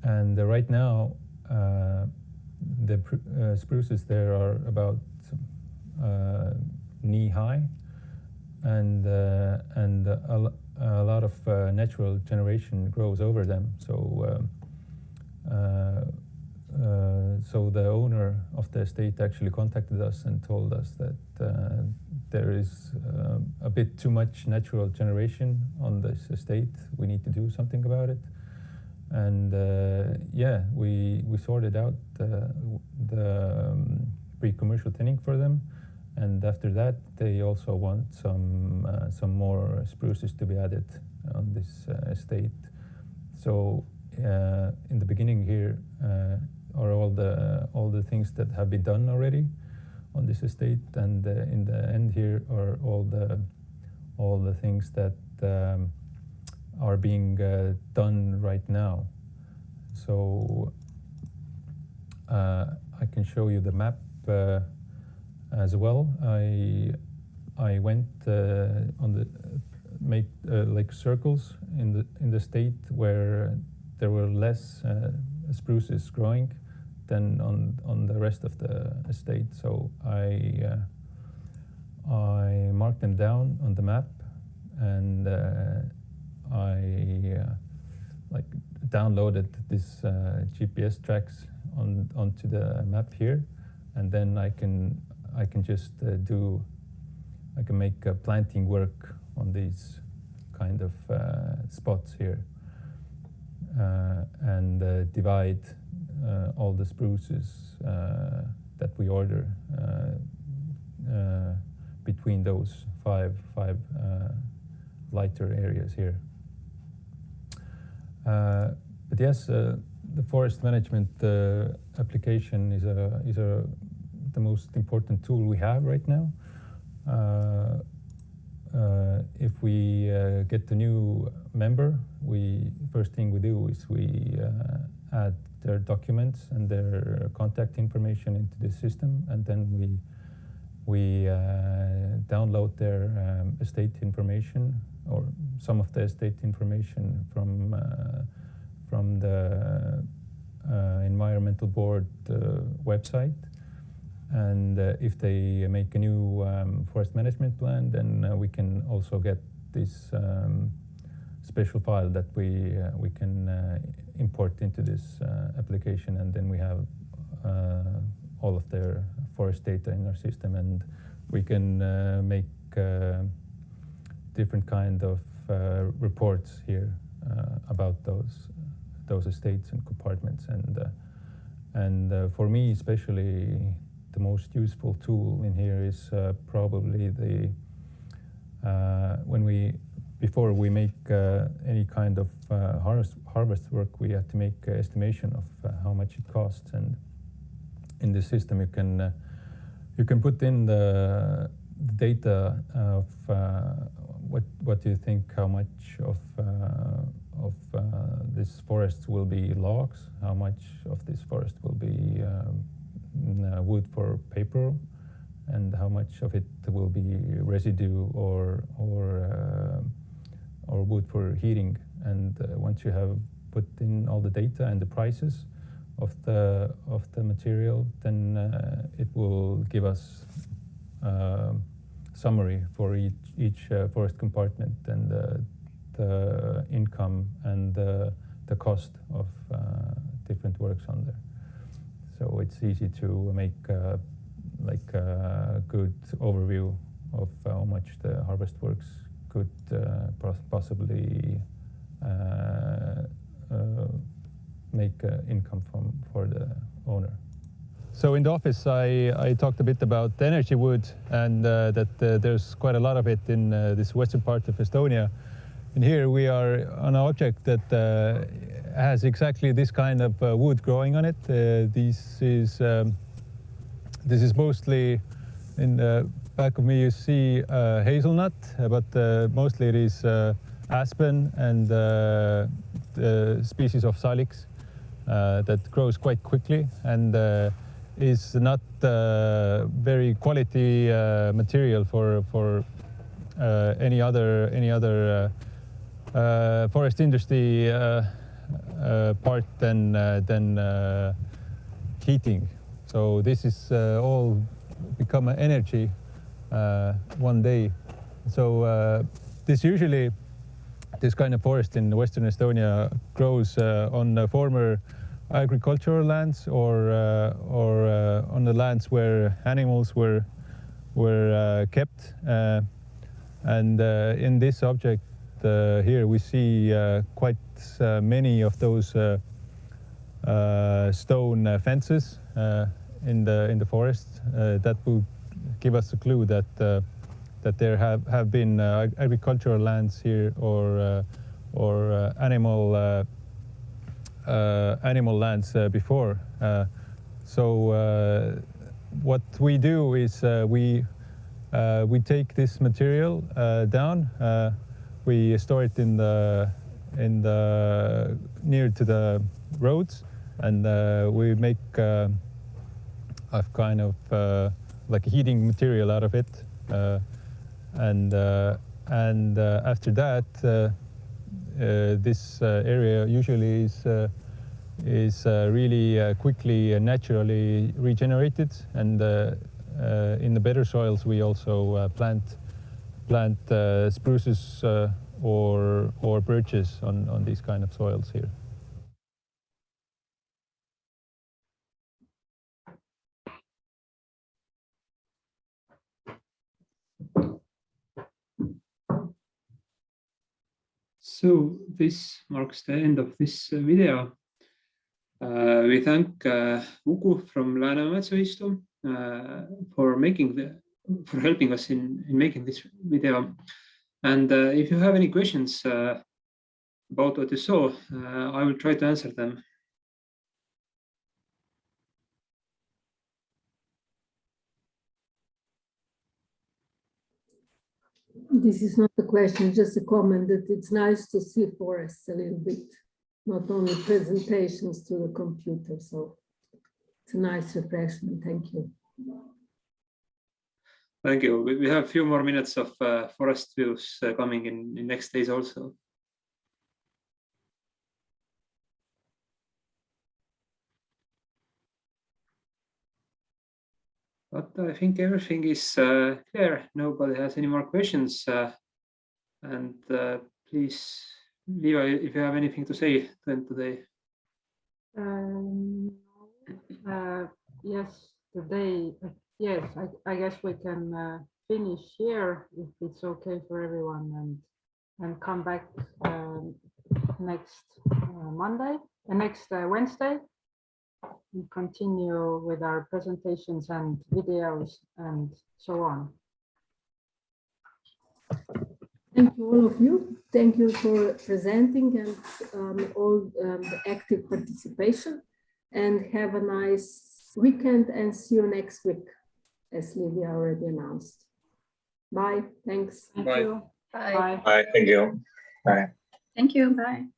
[SPEAKER 15] And right now the spruces there are about knee high, and a lot of natural generation grows over them. So the owner of the estate actually contacted us and told us that there is a bit too much natural generation on this estate. We need to do something about it. And yeah, we sorted out the pre-commercial thinning for them. And after that, they also want some more spruces to be added on this estate. So in the beginning here are all the things that have been done already on this estate, and in the end here are all the things that are being done right now. So I can show you the map as well. I went on the make like circles in the state where there were less spruces growing than on the rest of the estate. So I marked them down on the map, and I like downloaded this GPS tracks onto the map here, and then I can just I can make planting work on these kind of spots here, and divide all the spruces that we order between those five lighter areas here. But yes, the forest management application is the most important tool we have right now. If we get a new member, first thing we do is we add their documents and their contact information into the system, and then we download their estate information, or some of the estate information from the environmental board website. And if they make a new forest management plan, then we can also get this special file that we can import into this application, and then we have all of their forest data in our system, and we can make different kind of reports here about those estates and compartments. And for me especially, the most useful tool in here is probably before we make any kind of harvest work, we have to make an estimation of how much it costs. And in the system, you can put in the data of what do you think, how much of this forest will be logs, how much of this forest will be wood for paper, and how much of it will be residue or wood for heating. And once you have put in all the data and the prices of the material, then it will give us summary for each forest compartment, and the income and the cost of different works on there. So it's easy to make like a good overview of how much the harvest works could possibly make income for the owner. So in the office, I talked a bit about energy wood, and that there's quite a lot of it in this western part of Estonia. And here we are on an object that has exactly this kind of wood growing on it. This is mostly, in the back of me you see hazelnut, but mostly it is aspen and the species of salix that grows quite quickly, and is not very quality material for any other forest industry part than heating. So this is all become energy one day. So this kind of forest in Western Estonia grows on former agricultural lands, or on the lands where animals were kept. And in this object here we see quite many of those stone fences in the forest. That will give us a clue that that there have been agricultural lands here or animal lands before. So what we do is we take this material down. We store it in the near to the roads, and we make a kind of like a heating material out of it. And after that, this area usually is really quickly and naturally regenerated. And in the better soils, we also plant spruces or birches on these kind of soils here.
[SPEAKER 13] So this marks the end of this video. We thank Uku from Läänemetsa for helping us in making this video. And if you have any questions about what you saw, I will try to answer them.
[SPEAKER 12] This is not a question, just a comment that it's nice to see forests a little bit, not only presentations to the computer. So it's a nice refreshment. Thank you.
[SPEAKER 13] Thank you. We have a few more minutes of forest views coming in next days also. But I think everything is clear. Nobody has any more questions. And please, Liiva, if you have anything to say then today.
[SPEAKER 10] Yes, today, yes, I guess we can finish here if it's okay for everyone, and come back next Monday, next Wednesday, and continue with our presentations and videos and so on.
[SPEAKER 12] Thank you, all of you. Thank you for presenting and all the active participation. And have a nice weekend and see you next week, as Lydia already announced. Bye. Thanks.
[SPEAKER 10] Thank you.
[SPEAKER 7] Bye.
[SPEAKER 10] Bye.
[SPEAKER 11] Bye. Thank you. Bye.
[SPEAKER 9] Thank you. Bye.